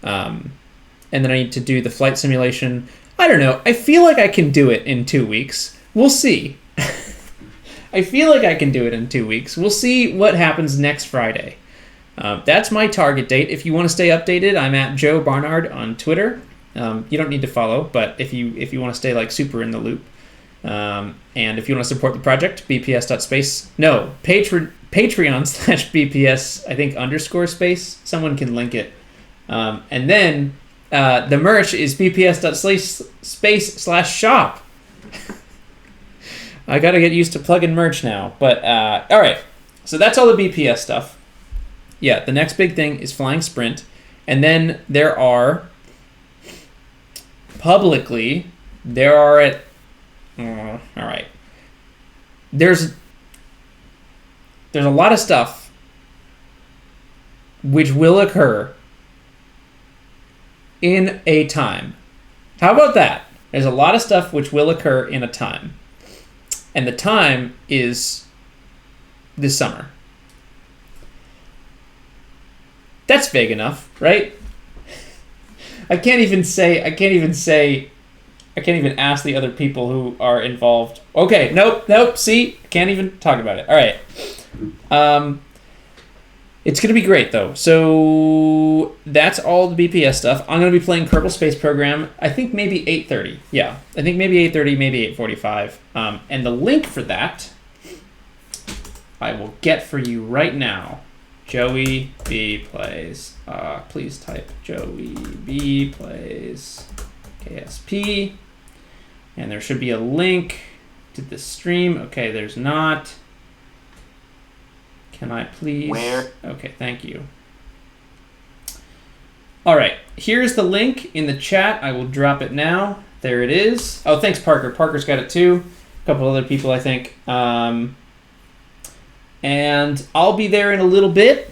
And then I need to do the flight simulation. I don't know. I feel like I can do it in 2 weeks. We'll see. I feel like I can do it in 2 weeks. We'll see what happens next Friday. That's my target date. If you want to stay updated, I'm at Joe Barnard on Twitter. You don't need to follow, but if you want to stay like super in the loop, and if you want to support the project, BPS.space. No, Patreon/BPS, I think _space. Someone can link it. And then the merch is BPS.space/shop. I got to get used to plug-in merch now. But all right, so that's all the BPS stuff. Yeah, the next big thing is flying Sprint. And then there are, publicly, all right. There's a lot of stuff which will occur in a time. How about that? There's a lot of stuff which will occur in a time. And the time is this summer. That's vague enough, right? I can't even ask the other people who are involved. Okay, nope, see? Can't even talk about it. All right. It's going to be great, though. So that's all the BPS stuff. I'm going to be playing Kerbal Space Program, I think maybe 8:30. Yeah, I think maybe 8:30, maybe 8:45. And the link for that I will get for you right now. Joey B plays. Please type Joey B plays KSP. And there should be a link to the stream. Okay, there's not. Can I please? Where? Okay, thank you. All right, here's the link in the chat. I will drop it now. There it is. Oh, thanks, Parker. Parker's got it too. A couple other people, I think. And I'll be there in a little bit.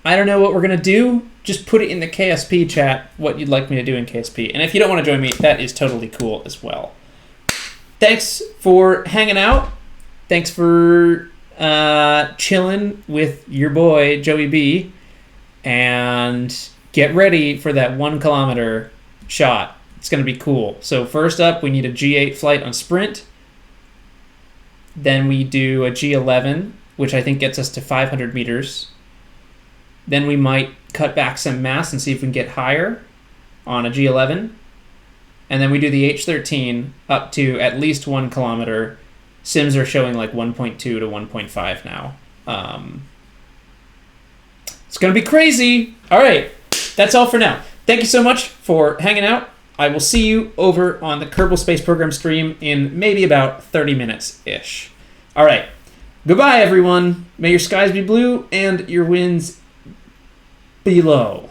I don't know what we're going to do. Just put it in the KSP chat, what you'd like me to do in KSP. And if you don't want to join me, that is totally cool as well. Thanks for hanging out. Thanks for chilling with your boy, Joey B. And get ready for that 1 kilometer shot. It's going to be cool. So first up, we need a G8 flight on Sprint. Then we do a G11, which I think gets us to 500 meters. Then we might cut back some mass and see if we can get higher on a G11. And then we do the H13 up to at least 1 kilometer. Sims are showing like 1.2 to 1.5 now. It's going to be crazy. All right. That's all for now. Thank you so much for hanging out. I will see you over on the Kerbal Space Program stream in maybe about 30 minutes-ish. All right. Goodbye, everyone. May your skies be blue and your winds be low.